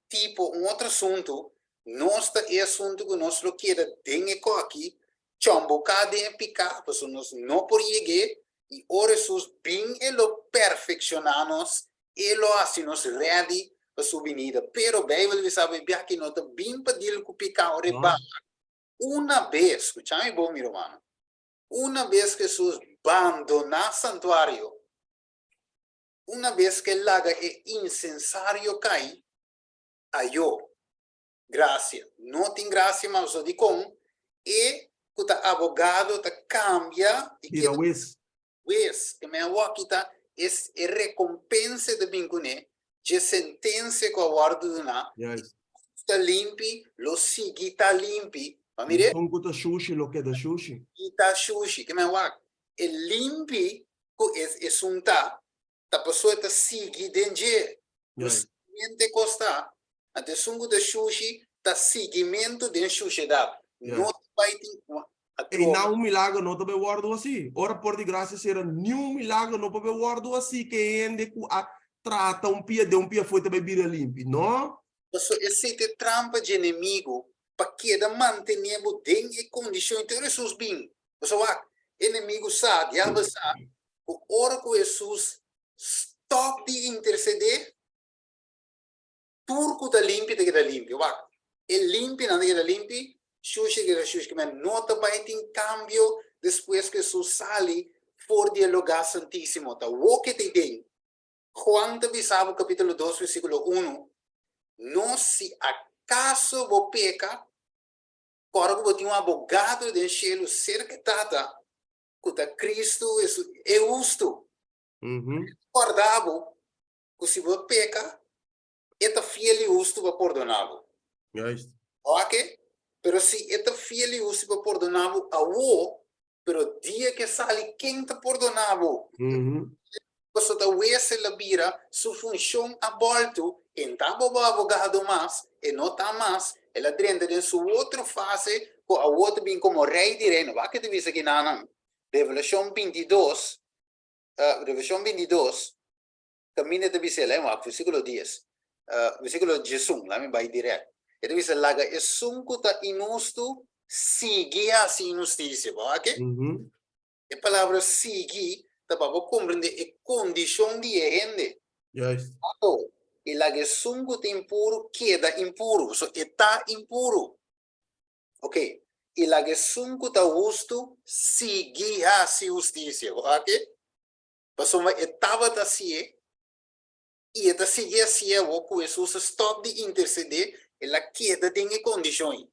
tipo, outro assunto. Nós é assunto que nós lo queira dengue aqui, chambucar de picar, porque nós não podemos e ora Jesus bem ele perfeccionar-nos, ele assim nos ready para sua venida. Pero a Bíblia sabe bem que nós bem pedir que picar o reba. Uma vez, escutame bom, meu irmão, uma vez que Jesus abandonar o santuário, uma vez que ele laga é incensário cai, aí graça. Não tem graça, mas eu digo e que o advogado cambia e que que me wakita é recompensa de bincune, de sentença que o guardo na, está limpi, lo sigi está limpi, mire?
Tá sushi, lo que da sushi.
Está sushi, que me wak. E limpi que é sunta, tá pessoa tá sigi dentro, o seguinte costa. Até sungo de sushi, tá seguimento de sushi da. Não vai ter.
E não milagre não também guardo assim. Ora por de graça será nenhum milagre não também guardo assim que ainda trata pia de pia foi também vira limpo, não?
Esse é trampa de inimigo para que da mantenemos dentro de condições de Jesus bem. Você vai inimigo sabe, diabo sabe. O hora que Jesus stop de interceder turco da limpi de da limpi, wa? E limpi não de da limpi, xuxi que me nota vai ter cambio depois que Jesus sale for de lugar santíssimo, tá? O que te tem? Juan te bisabo capítulo 2 versículo 1. Não se acaso vo peca, corre que tem advogado do cielo cerca tata, que Cristo é justo. Acordavo que se vo peca eta fiel e justo para perdoná-lo. Ok? Pero se eta fiel e justo para perdoná-lo, pero dia que sale quem te perdoná-lo? Você tá vendo la bira, sua função a volta, então o advogado mais, e não tá mais, ela dentro de sua outra fase, com a outra bem como rei de reino. Vai que te visa aqui na Revelação 22, caminha de visa lá, versículo 10. Versículo 11, lá me vai direto. Ele diz laga é sunco ta inusto sigue a injustiça, ok? A palavra sigue ta para compreender a condição de gente. E laga é sunco ta impuro queda impuro, so está impuro, ok? E laga é sunco ta justo sigue a justiça, ok? Passou uma etapa ta sie e esta sigue assim o que Jesus stop de interceder ela queda tem condições.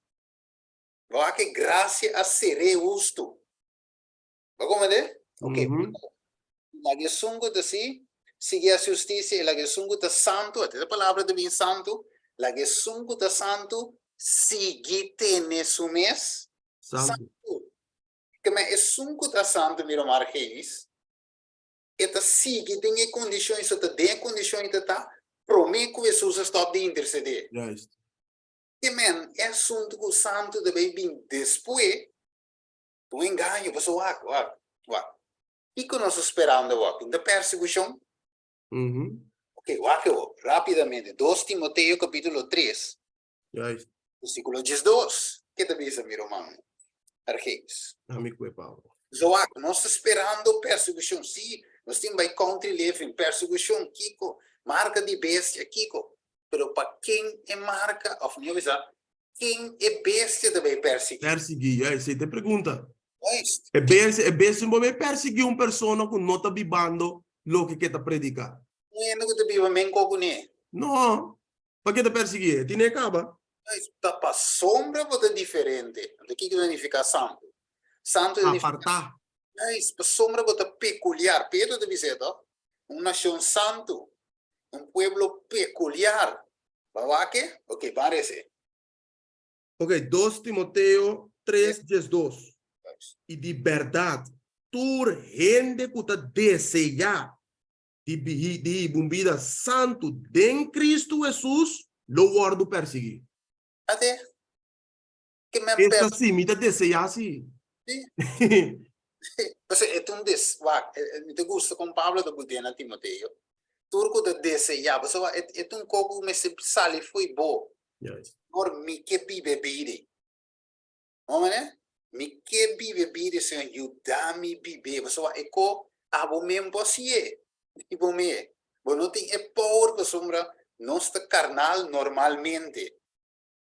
Vai que graça a ser justo. Vai compreender? Ok. La que sungo de si sigue a justiça e la que sungo de santo, até a palavra de bem santo, la que sungo de santo sigue tene su mes santo. Que me é sungo de santo miro marquês. Eta sigue tem condições, eta tem condições de tá prometo que Jesus stop de interceder. E men é assunto que o santo deve vir depois do engano, você vai. E que nós esperamos da perseguição? Ok, rapidamente, 2 Timoteo capítulo 3, versículo 12. Que te diz, meu irmão? Arqueis. Nós esperando perseguição, sim. Nós temos vai contra ele, perseguição, Kiko, marca de bestia, Kiko. Pero para quem é marca, quem é bestia deve perseguir.
Perseguir, você te pergunta. É bestia não vai perseguir uma pessoa que não está vivendo o que está predicando.
Não é que te viva bem com ele.
Não, para que te perseguir? Tem acaba.
Está para sombra ou é diferente? O que significa santo? Santo é
apartar.
Para sombra ou é peculiar. Pedro deve dizer, nação santo. Pueblo peculiar. ¿Va qué? Ok, parece.
Ok, 2 Timoteo 3, 12. E de verdade, tur gente que deseja de bombida santo de Cristo Jesus, lo guardo perseguir.
Até que me
Esta sim, me deseja assim.
Pues é um me gusta com Pablo da Budena Timoteo. Turco da deseja, pues é um coco me se sali foi bo.
Yes.
Por mi que vive bide. Homem, mi que vive bide se ajudar-me viver. Pues é co abo mesmo se é. Tipo me. Bueno, tem é power que sombra nossa carnal normalmente.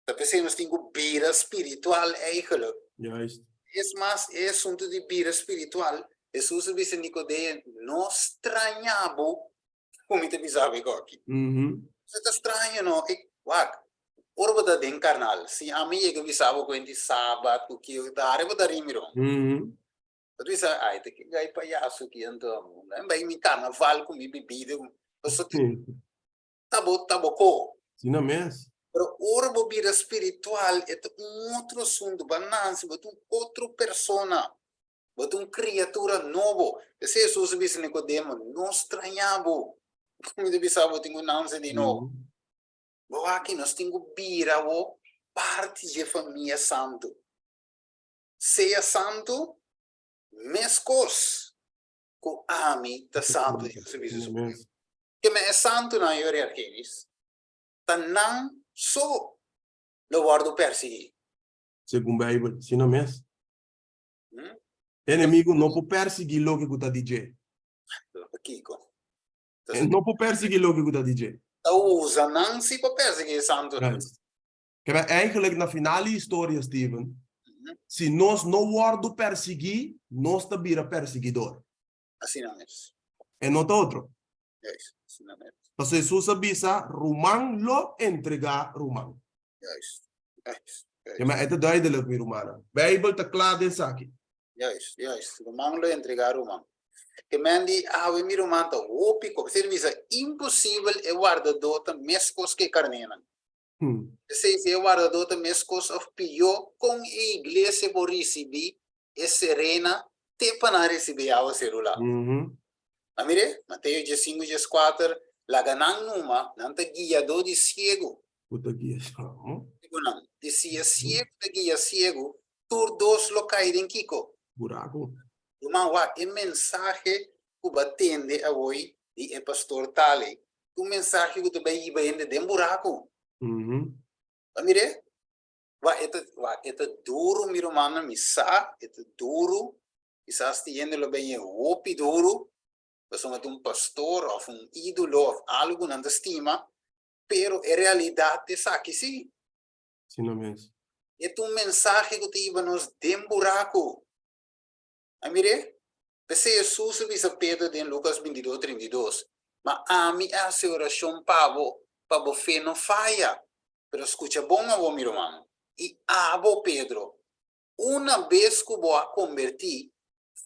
Tapi nós temos vida espiritual eigenlijk.
Juist.
Es más, é assunto de vida espiritual. Jesus disse a Nicodemo, não estranhabo, como te avisava aqui. Você está estranho, não? Orba da den carnal. Se a mim é que avisava com ele sábado, o que eu da área da rimiro. Eu disse, ai, tem que gai palhaço aqui então. Não vai me carnaval com minha bebida. Eu só tá bom.
Sim, não mesmo.
Pero orbo vida espiritual é outro assunto, banança, é outra persona, é criatura novo. Esse Jesus disse Nicodemo, não estranhavo. Como ele disse, eu tenho não de novo. Aqui nós temos vida, parte de família santo. Seja santo, mescos com ami da santo. Que me é santo na hierarquia. Tá não só lo guardo perseguir.
Segundo a Bíblia, sim não mesmo. Inimigo não pode perseguir o que está dizendo. Não pode perseguir o que está dizendo.
Usa não se pode perseguir santo.
Que é eigenlijk na final da história, Steven. Se nós não guardo perseguir, nós também é perseguidor.
Assim não é.
É não outro.
Assim não é.
Então, Jesus avisa, Romão lo entrega Romão. Maar het is duidelijk, mijn Romana. Bijbel te klaar dit zakje.
Juist. Romão lo entrega Romão. Que mendi, we Romão tá ópico. Serviço impossível é guardador da mescos que carnena. Se é guardador da mescos of pior com a igreja por receber é serena, te para receber a celular. Amire, Mateus 15, 14, la ganang numa, nanta guiador de cego.
Puta guia.
Dizia cego, da guia cego, tur dos locais em Kiko.
Buraco.
Uma mensagem que batende a hoje de pastor Tale. O mensagem que também vai indo de buraco. Amire, é duro, meu irmão, missa, é duro. Quizás tiene lo bem opi duro. Sono pastor o ídolo o algo não estima, pero é realidade sabe sim.
Sim, não mesmo.
É mensagem que te iba nos dem buraco. Amire, se Jesus disse a Pedro em Lucas 22, 32, mas a minha oração para fé não falha. Pero escucha bom a meu irmão. E Pedro, uma vez que vou convertir,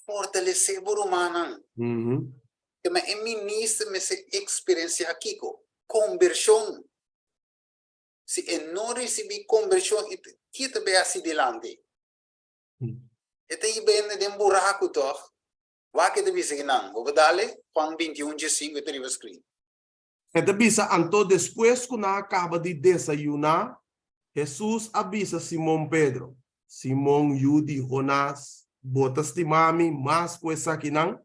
fortalecer o humano. Que me ministra essa experiência aqui, conversão. Se não receber conversão, que também assim adiante. E tem bem de buraco, toch? Vai que te vise não. Vou dar Juan 21, 5, eu teria escrito.
E te avisa, então, depois que acaba de desayunar, Jesus avisa Simão Pedro, Simão, Yudi, Jonás, botas de mami, mas coisa aqui não.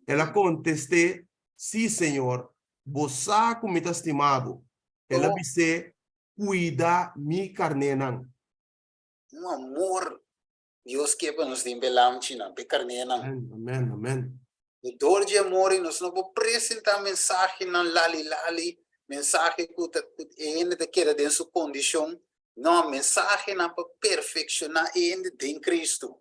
Ela conteste, sim, Senhor, você como está estimado. Ela disse, cuida mi carne não.
Amor, Deus que para nos tem belam china, pe carne não.
Amém.
O dor de amor e nós não vamos apresentar mensagem não lali, mensagem que ainda te queda dentro sua condição, não mensagem não para perfeccionar ainda em Cristo.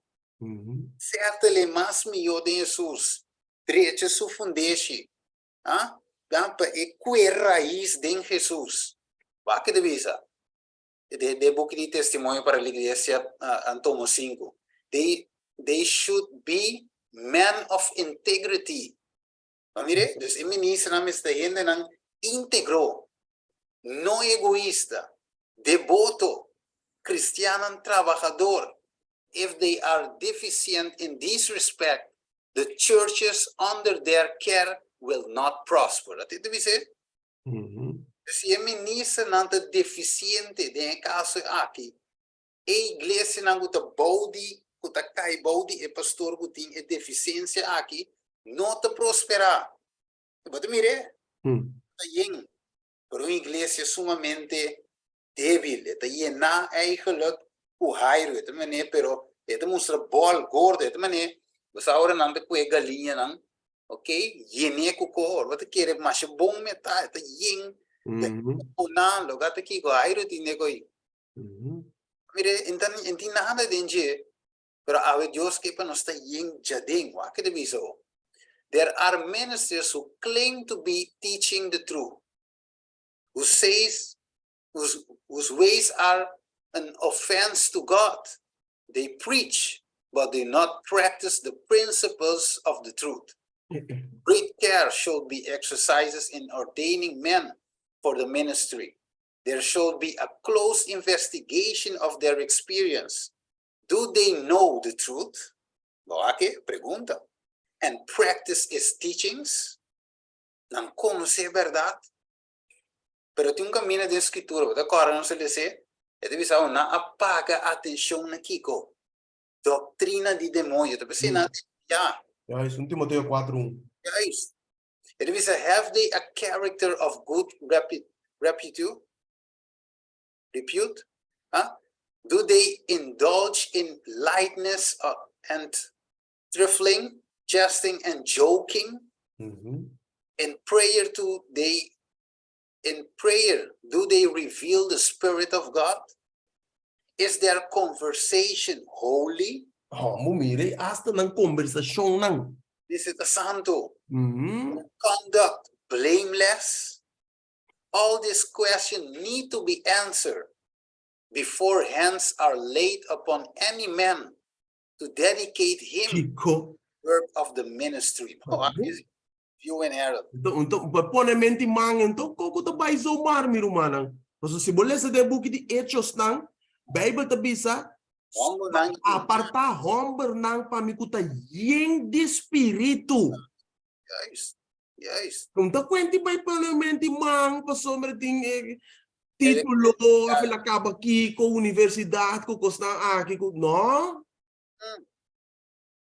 Certo, ele mais melhor de Jesus. Trecha su fundeshi, gampa e que raiz de Jesus. Vai que devisa. De book de testemunho para a igreja Antomo 5. They should be men of integrity. Mire, dus o ministro não está gente não íntegro, não egoísta, devoto, cristiano trabalhador. If they are deficient in this respect, the churches under their care will not prosper. Dat is dizer, se a ministra não está deficiente, de caso aqui, a igreja não está baudi, está cai baudi, e pastor que tem deficiência aqui, não está prosperar. Você mire, está bem, pero uma igreja sumamente débil, está llena eigenlijk o raio, está mané, pero está mostra bol gordo, está mané, você agora não te põe galinha não, ok? Llene com cor, você quer mais bom metade, está yen, não, logo até que o raio tem negócio. Mire, então nada de pero a Deus que para nós está yen jadeng, o que deve ser? There are ministers who claim to be teaching the truth, whose ways are an offense to God. They preach, but they not practice the principles of the truth. Great care should be exercised in ordaining men for the ministry. There should be a close investigation of their experience. Do they know the truth? Boake, pregunta. And practice his teachings? Não conhece a verdade? Pero tem caminho de escritura, da cora não se lê, é de visão na apaga atenção na Kiko. Doutrina de demônio, tá pensando na já.
É isso, 1 Timoteo 4:1.
É isso. É de visão, have they a character of good repute? Huh? Do they indulge in lightness and trifling, jesting and joking? In prayer do they reveal the Spirit of God? Is their conversation holy?
Mo mire, hasta ng conversation nang.
Is it a santo? Conduct blameless? All these questions need to be answered before hands are laid upon any man to dedicate him
Chico.
work of the ministry. You and Harold.
Então, pone mente mang então, como to vai zomar mi rumanang. Porque se bolesa de buki de hechos nang, Bible tabisa, aparta homber nang pamikuta yeng de espiritu.
Yes.
Kung ta kwenti bay mente mang pasomer ting titulo afel acaba aqui com universidade com costan aqui com no.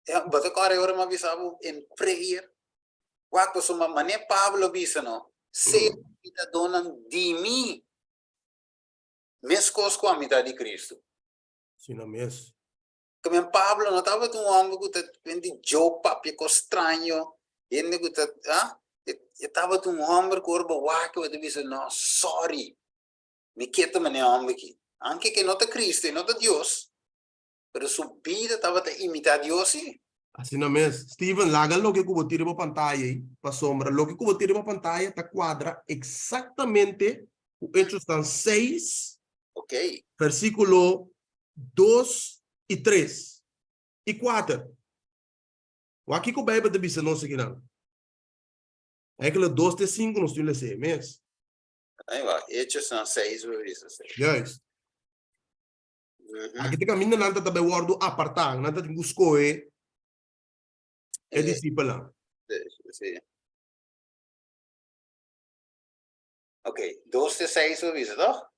Yeah, but the core ma bisabo in prayer. Waktu suma mane Pablo bisa no, se kita donan di mi mescos com a mitad de Cristo.
Sina mes.
Como Pablo no estava um homem que vendi jogo papi com estranho, ele que estava um homem que orba waque o disse no, sorry, me quieto mane homem aqui, anche que não tá Cristo, não tá Deus, pero sua vida estava a imitar Deus sim.
Assim na mes. Steven, lagan lo que cubo tira pa pantalla aí, pa sombra, lo que cubo tira pa pantalla ta quadra exatamente o Hechos 6,
ok,
versículo 2 e 3 e 4. O aqui que o Bible te bisa não se não. É que o 2 e 5 não estão lhe mes.
aí vai, Hechos 6 versos.
Yes. Aqui te caminha nanta tabe wordo apartang, nanta te buscoe é discípula.
Sí. Ok, 2 de 6 versos, ¿no?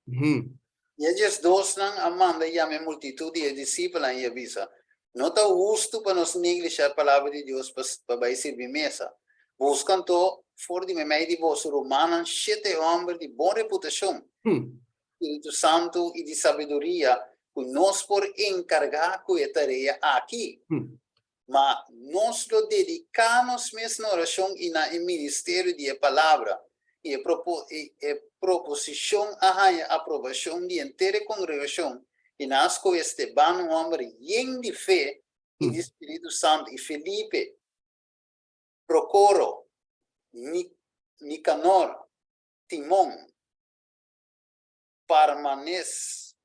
E eles dois não amando e a multitude de discípulos e avisa. Não está justo para nos negligenciar a palavra de Deus para servir mesa. Buscam to for de meio de vós romanos 7 homens de boa reputação, Espírito Santo e de sabedoria, que nos por encargar com a tarefa aqui. Mas nós lo dedicamos mesmo na oração e no ministério de palavra e proposição a aprovação de inteira congregação e nas com Esteban, um homem lleno de fé e de Espírito Santo, e Felipe, Procoro, Nicanor, Timón, Parmenas,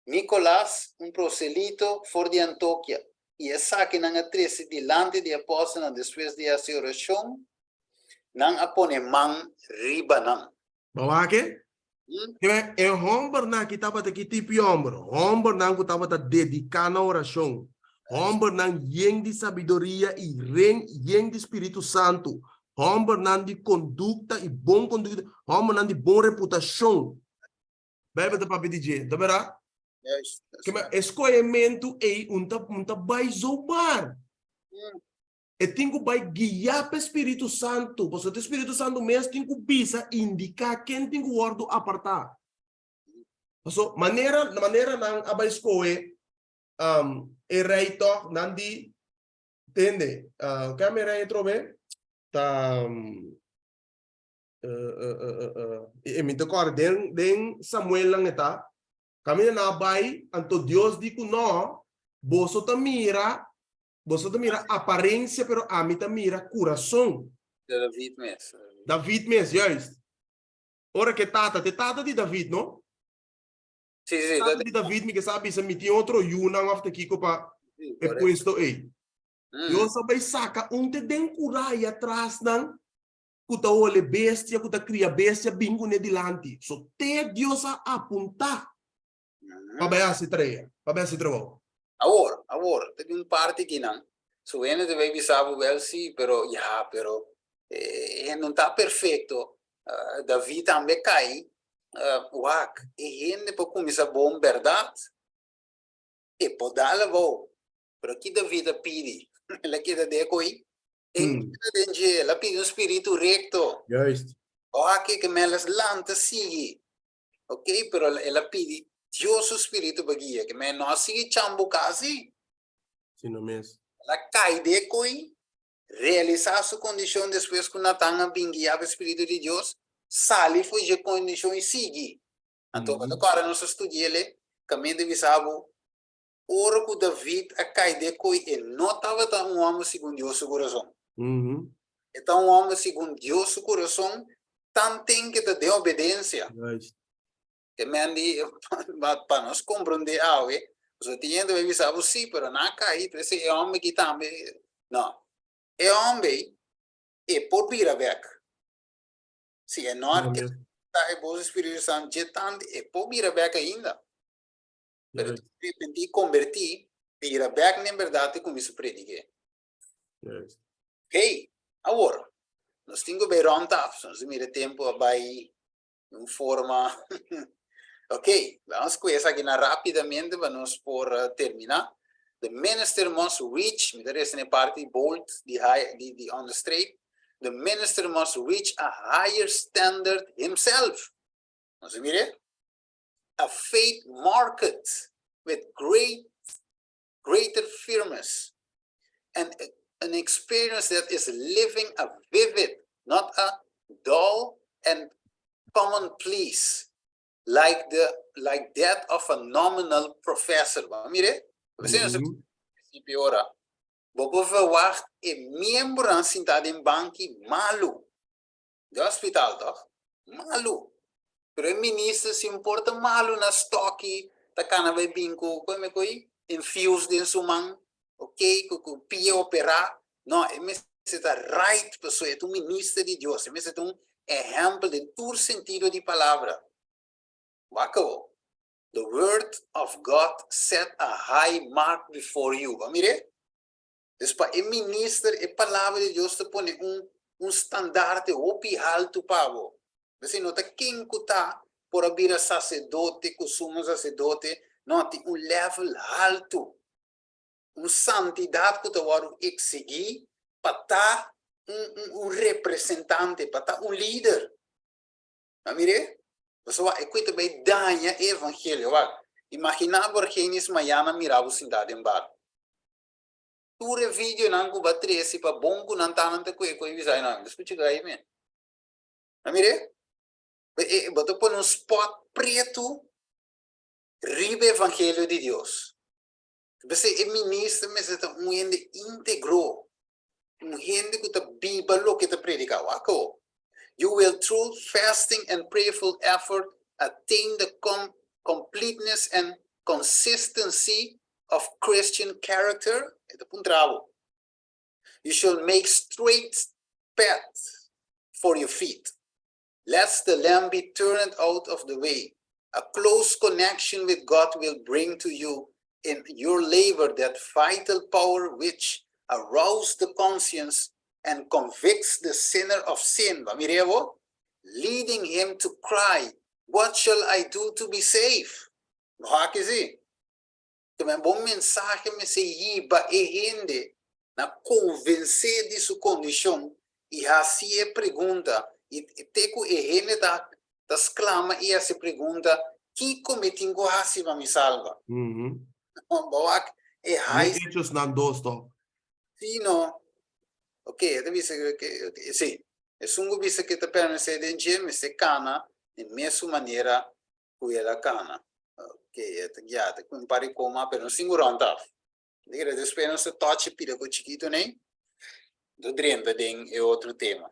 Nicolás, um prosélito for de Antioquia, e essa que não atrece delante de apóstolos depois de a oração, não apone man riba não.
Bawa ke? É homem na que estava aqui tipo homem na que estava dedicado na oração. Homber ng yeng di sabidoria e yeng di Espírito Santo. Homber ng di conduta e bom conduta. Homber ng di bom reputação. Bebe da papi DJ. Da vera?
Yes.
Que mas escolhimento é unta vai zobar. E tenho vai guiar para o Espírito Santo. Porque o Espírito Santo mesmo tem que bisa indicar quem tem que guardo apartar. So maneira nang abay escolhe e rei to nandi tende kami rei trobe ta e mi tocor den Samuel lang eta kami na abay anto Dios di kuno boso ta mira aparência pero a mi ta mira coração. David mes juist. Ora que tata de David, no?
Sì,
Tata di David mi che sabe se meti outro yunang after kiko pa e puesto ei. Deus sabe saca onde den curai atrás nang kuta ole bestia, kuta cria bestia bingo ne dilante. So te Deus a apuntar. Pabai si treia. Pabai si trovo.
Agora, tem parte que não. So ene deve bisabo well sì, però non tá perfeito. David também cai. Wak, e ene po começar bom verdade. E po dala vo. Pero que David pede, ela queda de coi. Ela pede um espírito recto.
Juist.
Wak que melas lanta sigue. Ok, pero ela pede Deus o espírito bagia que me não sigue chambo quase.
Sim, não mesmo.
Ela cai de coi. Realizar sua condição depois que Natanga binguiava o espírito de Deus. Sali foi de condição e sigue. Então, agora nós estudamos caminho de bisabo. Ora que David a cai de coi e não estava tão um homem segundo Deus o coração. Então, um homem segundo Deus o coração, tanto tem que ter obediência. Que me andi para nós compreender algo. Você tinha de bisabo sim, pero não cai. Esse é homem que também não. É homem e por vir a ver. Se é nós que está em bom Espírito Santo, jetando e por vir a ver ainda. Pero de repente convertir, vir a ver na verdade como isso predica. Ok, agora nós temos que ver onde nós mira tempo vai em forma. Ok, vamos começar aqui rapidamente para nós por terminar. The minister must reach, me interessa na parte bold, the on the straight. The minister must reach a higher standard himself. Nós mire, a faith marked with greater firmness, and an experience that is living a vivid, not a dull and commonplace, like that of a nominal professor. Mire, você não se piora. Bobo verwacht membro sentado em banco malu. Do hospital, toch? Malu. Pero o ministro se importa malu na estoque, tá cana vai binco, como coi, infuse de sumang, ok, com pia operar. Não, é está right pessoa, é um ministro de Deus, é um exemplo de todo sentido de palavra. Wacko. The word of God set a high mark before you. Mire? Después, el ministro, la palabra de Dios te pone un estandarte opi alto pavo. Você nota quem está por abrir a sacerdote, que sumo sacerdote, note um level alto. Uma santidade que tu vai exigir para estar um representante, para estar um líder. Mire? Pessoal, é que também danha o evangelho. Imagina por que eles amanhã mirava cidade em bar. Tu vídeo não cuba 13 para bom que não tá nante coi visai não. Escute aí, man. Mire? Botou por um spot preto ribe evangelho de Deus. Você é ministro, mas é um gente íntegro. Um gente que tá bíblia que tá predica. Wako. You will, through fasting and prayerful effort, attain the completeness and consistency of Christian character. You shall make straight paths for your feet, lest the lamb be turned out of the way. A close connection with God will bring to you in your labor that vital power which arouses the conscience and convicts the sinner of sin. Miremo, leading him to cry, what shall I do to be saved? Hakisi. Também bom mensagem me se iba e gente na convencer de sua condição e assim é pergunta e teco e gente da exclama e essa pergunta que cometingo assim para me salva. Boak e high
Hechos nan dosto.
sim no. Ok, deve ser que sim. É sungo bisa que te permite de gem se cana de mesma maneira que ela cana. Ok, já te compare como pero singuron tá. Diga depois não se toque pira com chiquito nem. Do drenta ding é outro tema.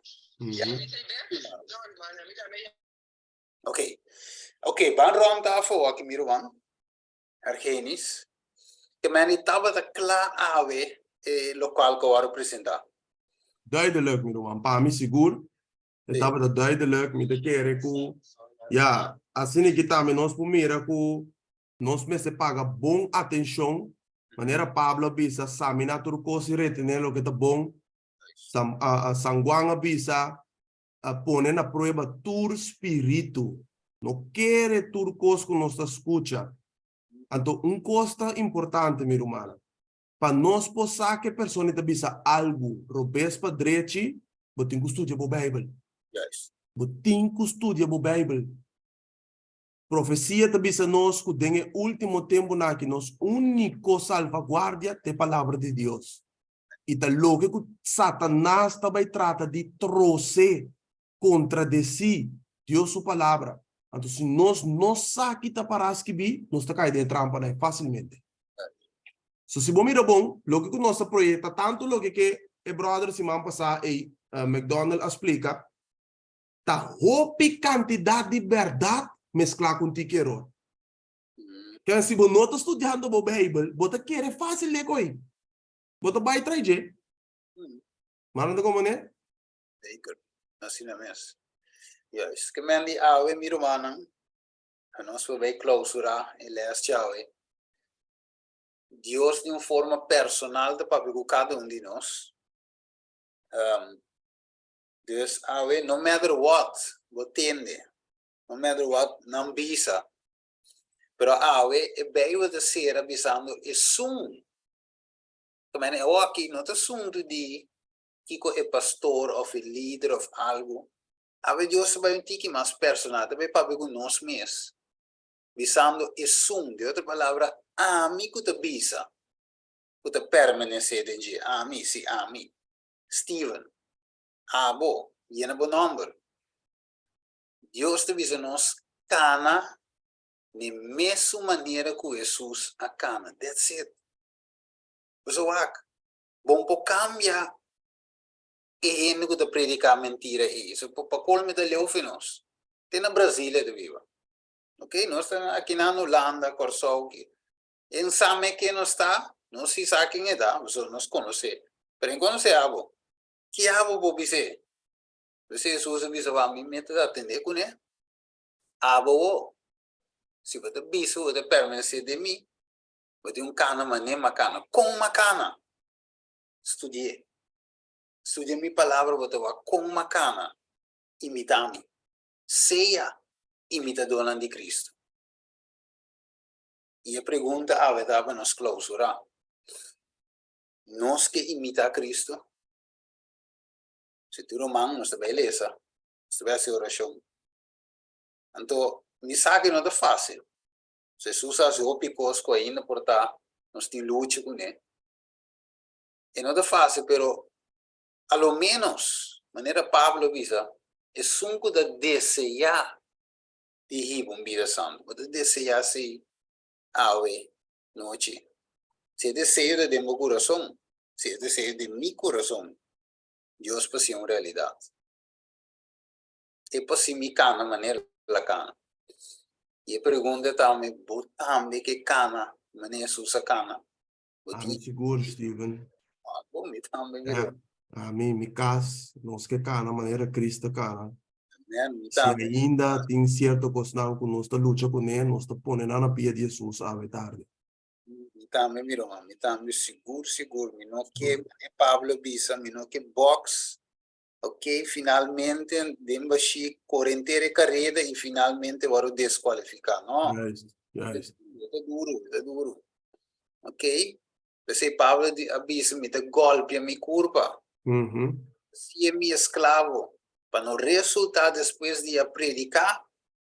Ok. Ok, ban rom tá fo aqui miro ban. Argenis. Que mani tava da klaar ave lokaal que eu representar.
Duidelijk, Miroman. Pa mi sigur. Het hebben dat duidelijk met de keren ku. Ja, assim que tá nos pumira ku nos me se paga bom atenção. Maneira Pablo bisa samina turcosi retener lo que tá bom. Sanguanga bisa pone na prueba tur espírito. No quer turcos que nos escucha. Então, costa importante, meu irmão. Para nós possar que a pessoa te bisa algo, robes para direito, botem que estudar a Bíblia.
Yes.
Botem que estudar a Bíblia. Profecia te bisa nós que tem último tempo na que nós único salvaguardia da palavra de Deus. E tá louco que Satanás também trata de trouxer contra de si Deus sua palavra. Então, se nós não saquita para escrever, nós está caindo em trampa né, facilmente. So, se bom mira bom, lo que nosso projeto, tanto lo que o brother semana passada e McDonald explica, tá hopi quantidade de verdade mesclar com tiqueiro. Que se você não está estudando a Bíblia, você quer fácil ler coi. Você vai trazer. Mas não como né?
Zeker. Assim na mes. Yes. Que mendi ave miro manang. Nós vai clausura e les chave. Deus de uma forma personal para cada de nós. Dus ave, no matter what, botende. No matter what, não bisa. Pero ave, é bem o de ser avisando e sum. Também eu aqui não te sum de que é pastor ou líder ou algo. Ave Deus vai um tique mais personal, também para ver nós mesmos. Visando e sum, de outra palavra, amigo te bisa. Que te permanece de dia. Ami, si ami. Steven. Abo, viene bom número. Deus te bisa nós cana de mesma maneira que Jesus a cana. That's it. So bom por cambiar e gente que te predicar mentira isso para colme de leofinos. Tem na Brasília de viva. Ok, nós estamos aqui na Holanda, Corsol, em sabe que nós está, nós se sabe quem é da, nós conhece. Pero em conhecer abo, que abo por dizer? Você usa bisa para mim mete atender com ele. Abo, se você bisa você permanece de mim, você cana mané macana, com macana. Estudie minha palavra, você vai com macana, imitando. Seja imitador de Cristo. E a pergunta a verdade nos clausura. Nós que imita Cristo, se tu romano, nós também beleza, nós também essa oração. Então, me sabe não é fácil. Jesus as opicos que ainda portar, nós temos luta com ele. E não é fácil, pero a lo menos, maneira Pablo visa, é sunco de desejar de ribon vida santo, de desejar se ave noite. Se desejo de meu coração, se desejo de meu coração, Deus pode ser uma realidade. E pode ser me cana maneira la cana. E a pergunta também, também que cana, maneira sussa cana.
Ami seguro, Steven.
Bom, me também.
Ami, mi cas, nós que cana, maneira Cristo cana.
Me
Se
também.
ainda tem certo coisa que nós está luta com ele, nós está ponendo na pia de Jesus a tarde.
Mitame mi Roma, mitame seguro, mi no que Pablo Bisa, mi no que box, ok, finalmente dembashi correntere carreira e finalmente varo desqualificar, no?
Juist, juist.
É duro, ok? Você Pablo Bisa, me dá golpe, me curva, se é meu escravo, para não resultar depois de predicar,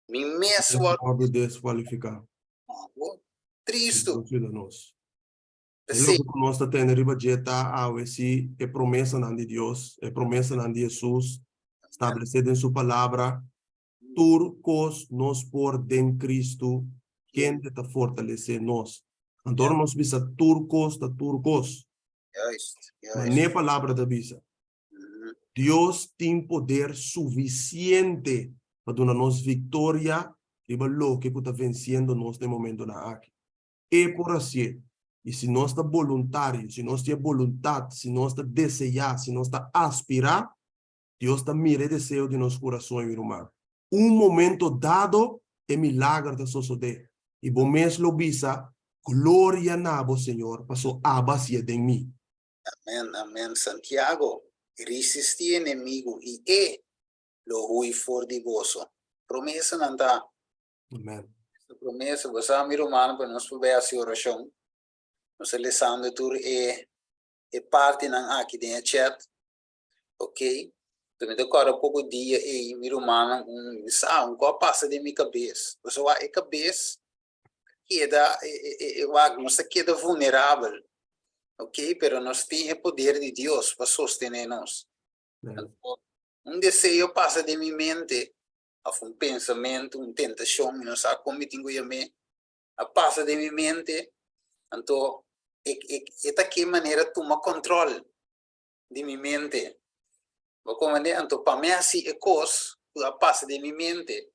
me mesmo
Pode desqualificar.
triste,
Nós. É
você
logo que nós está tendo riba dieta a esse é promessa não de Deus, é promessa não de Jesus, estabelecida em sua palavra. Turcos nos por den Cristo, quem te fortalecer nós. Então nós bisa turcos, da turcos. Mas nem a palavra da bisa. Deus tem poder suficiente para dar nos vitória e o que está vencendo nós no momento na aqui. E por assim, e se nós está voluntário, se nós temos vontade, se nós está desejar, se nós está aspirar, Deus está mira o desejo de nosso coração, meu irmão. Momento dado, é milagre da suceder. E bom mesmo bisa, glória na bo Senhor, passou a bacia de mim.
Amém, amém. Santiago, resistir inimigo e lo hui for di vosso. Promessa não dá.
Amém.
Promessa, você é meu humano para nós poder fazer oração. Nós lesando tur é parte não aqui dentro chat, ok? Também decora pouco dia e meu humano qual passa de minha cabeça. Você vai cabeça queda nós queda vulnerável. Ok? Pero nós temos o poder de Deus para sostener-nos. Desejo passa de minha mente, pensamento, tentação, não sabe como tenho eu me, passa de minha mente, então, é que maneira toma controle de minha mente. Então, para mim, assim, é coisa, passa de minha mente,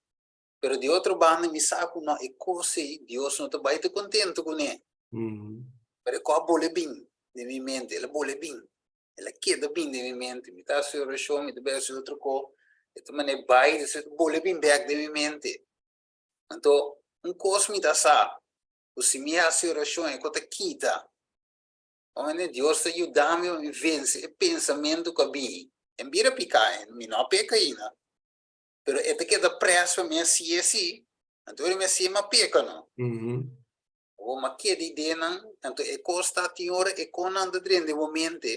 pero de outro bando, me sabe, não, é coisa, Deus não está bem contente com ele. Pero qual a bola bem de minha mente, ela bola bem. Ela queda bem de minha mente. Me está se oração, me dá se outro co. Então, mané vai, essa bola bem back de minha mente. Então, coisa me dá sa. O se me hace oração é quando quita. Mané Deus está ajudando a vencer o pensamento que bem. Em vira picar, me não peca ainda. Pero esta queda pressa para mim assim. Então, ele me assim, mas peca não. O maquia de ideia, tanto é costa tiora e conanda dentro de momento,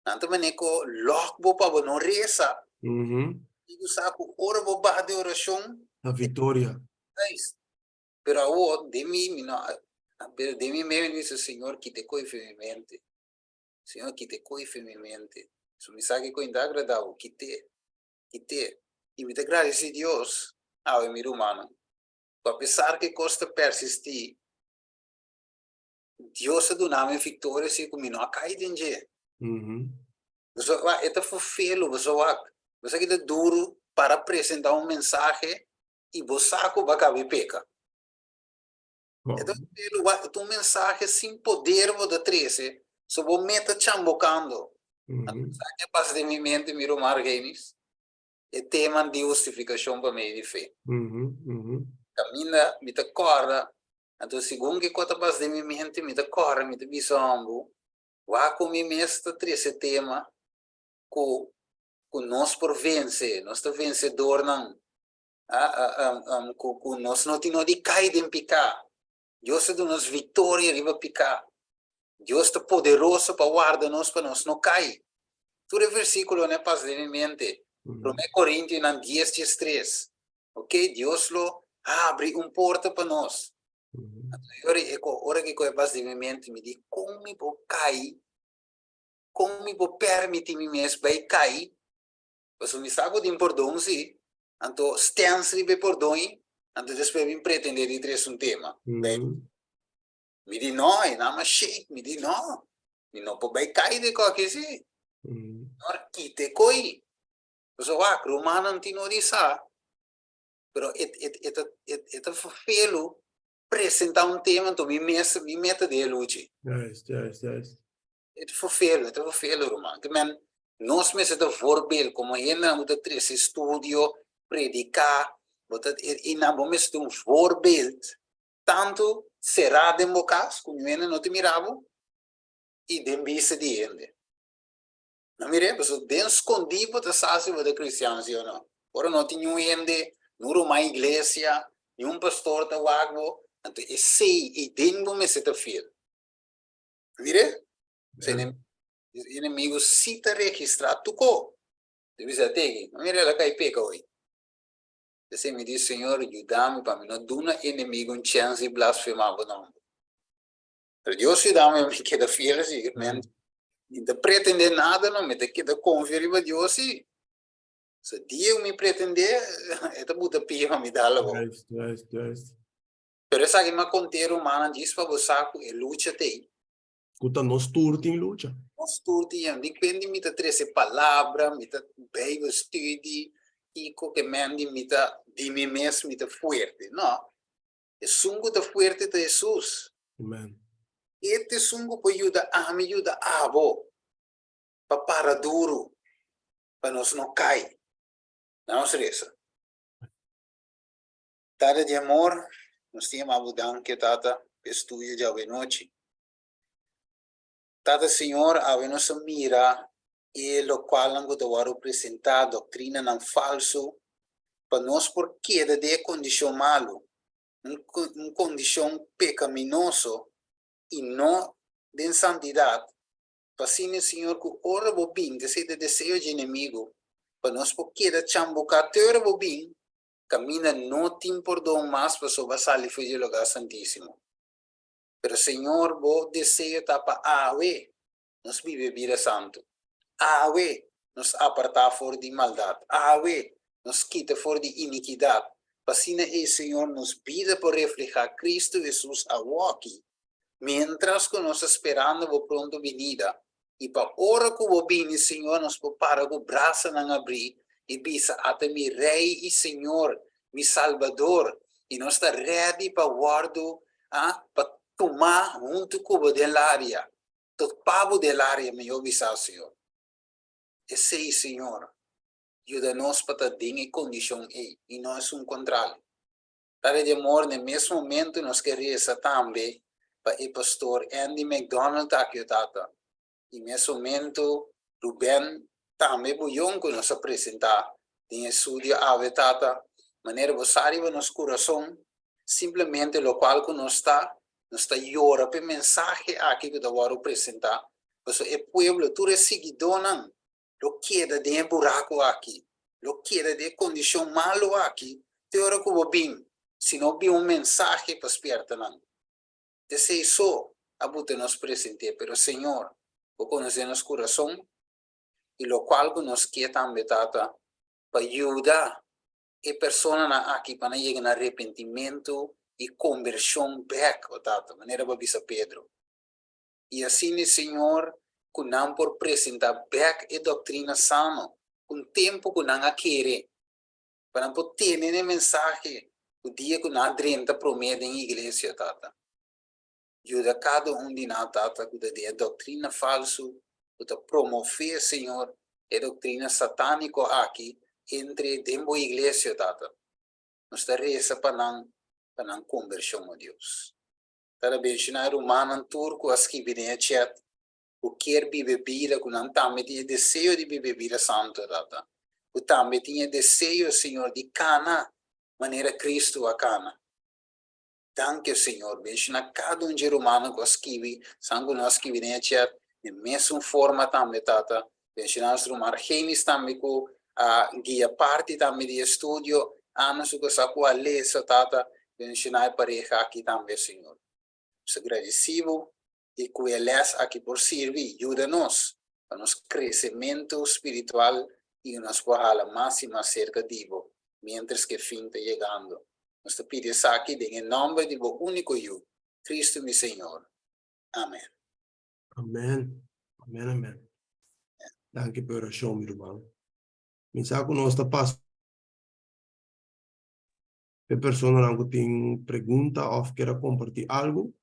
tanto maneco lock bo para não reza, e do saco ora bo ba de oração,
A vitória.
pero a de mim não, pero de mim mesmo disse Senhor que te coi firmemente, Senhor que te coi firmemente, isso me sabe que ainda agradável que te, e me agradece Deus, ao meu humano, apesar que costa persistir. Deus do nome vitória se como não cai dentro. Você vai é fofelo, você que é duro para apresentar mensagem e você vai caber peca. Então, tu mensagem sem poder vou trazer, só vou meter chambocando. A mensagem passa de minha mente, miro margenis, é tema de justificação para mim de fé. Caminha, me te corda. Então, segundo que quando passa de minha mente, me decorre, me bisombo, vai com minha mestra esse tema, com nós por vencer, nós está vencedor não, com nós não temos de cair de picar, Deus está dando vitória de picar, Deus está poderoso para guardar nós para nós não cair. Todo o versículo não passa de minha mente, 1 Coríntios 10:3, ok? Deus lo abre porta para nós. Ora que eu passo de minha mente, me diz como me vou cair, como me vou permitir me mesmo vai cair, você me sabe de perdão sim, então stance de perdão, então depois me pretender de trazer tema, me diz não, é nada mais shake, me diz não, me não pode vai cair de qualquer sim, não quite coi, você vai romano não tem notícia, pero é felo apresentar tema, então me meta de lute. É fofelo, irmão. Que men, nós mesmos é voorbeeld, como ainda não ter esse estudio, predicar, e na momento um voorbeeld, tanto será de bocas, com não te mirava, e de vista de ende. Não mire, pessoal, bem escondido para saber se é cristiano, sim ou não. Agora não tem nenhum ende, não é uma igreja, nenhum pastor da água, então esse e dentro me se te fiel. Mire, se inimigo se te registrar, tu co. Deve ser até, não mire, ela cai peca hoje. Você me diz, Senhor, ajuda-me para mim não dar inimigo uma chance de blasfemar o nome. Deus ajuda-me a me quedar fiel, sim, não pretender nada, não me queda confiar em Deus, sim. Se Deus me pretender, é da puta pia me dá logo. Pero essa que me conteiro humana diz para você que luta tem.
Kuta nos turti em luta.
Nós tudo depende de trazer palavra, de bem estudo, e que mande de mim mesmo, de forte. Não, é sungo de forte de Jesus.
Amen.
Este sungo pode ajudar a me ajudar a abo, para parar duro, para nós não cair. Não é isso. Tara de amor, nós temos a mudança que tata estuda de a noite. Tata Senhor, a nos mira e lo qual não devo apresentar doutrina não falso para nós por queda de condição malo, condição pecaminoso e não de santidade. Para sim, Senhor, que ora bobin, que seja desejo de inimigo, para nós por queda chambucar teora bobin, camina não tem perdão mais para sobre sair fugir do lugar santíssimo. Pero Senhor, vos desejo tapa awe, nos vive vida santo. Awe, nos apartar fora de maldade. Awe, nos quita fora de iniquidade. Pasina e Senhor nos vida por reflejar Cristo Jesus aqui. Mientras que nós esperando a pronto venida. E para hora que o vini, Senhor, nos prepara com o braço não abrir. E bisa até mi Rei e Senhor, mi Salvador. E nós está ready para guardo, para tomar junto com o área. Todo pavo área, me obisa, Senhor. Esse Senhor, ajuda-nos para ter em condição e não é contrário. Para de amor, no mesmo momento, nós queremos também para o pastor Andy McDonald aqui, tata. E nesse momento, Ruben também buion que nos apresentar em estúdio ave tata, maneira você arriba nos coração, simplesmente lo qual que nos está llora para mensagem aqui que eu vou apresentar. Porque o povo, tu é seguidor, não. Lo queda de buraco aqui, lo queda de condição malo aqui, te ora que vou bem, se não vi mensagem para esperta não. Desse isso, a buta nos presente, pero Senhor, o conhecer nos coração, e lo qual que nos quer também, tata, para ajudar a pessoa aqui para chegar no arrependimento e conversão back, tata, maneira para bisa Pedro. E assim, Senhor, que não por apresentar back a doutrina sana, com tempo que não quer, para não ter nenhuma mensagem, o dia que não drenta promete em igreja, tata. Ajuda cada de nós, tata, que a doutrina falsa, que promover, Senhor, a doutrina satânica aqui, entre dentro da igreja, tata. Nós está reza para não conversão a Deus. Para mencionar o humano turco, as que vêm a chat, o quer viver vida, que não também tinha desejo de viver vida santa, tata. O também tinha desejo, Senhor, de cana, maneira Cristo a cana. Danke, Senhor, mencionar cada ser humano que escreve, sangue nós que vêm a chat, de mesma forma também, tata. Mencionar os Margenis também, com a guia parte também de estudo, anos que sacou a lesa, tata, mencionar a pareja aqui também, Senhor. Nos agradecemos e que eles aqui por servir, ajuda-nos para nosso crescimento espiritual e nos falar mais e mais cerca de Deus, mientras que o fim está chegando. Nós te pedimos aqui em nome de o único eu, Cristo, meu Senhor. Amém.
Amen. Amen, amen. Danke per oração, meu irmão. Me saco nós está passando. A pessoa não tem pergunta ou quer compartilhar algo,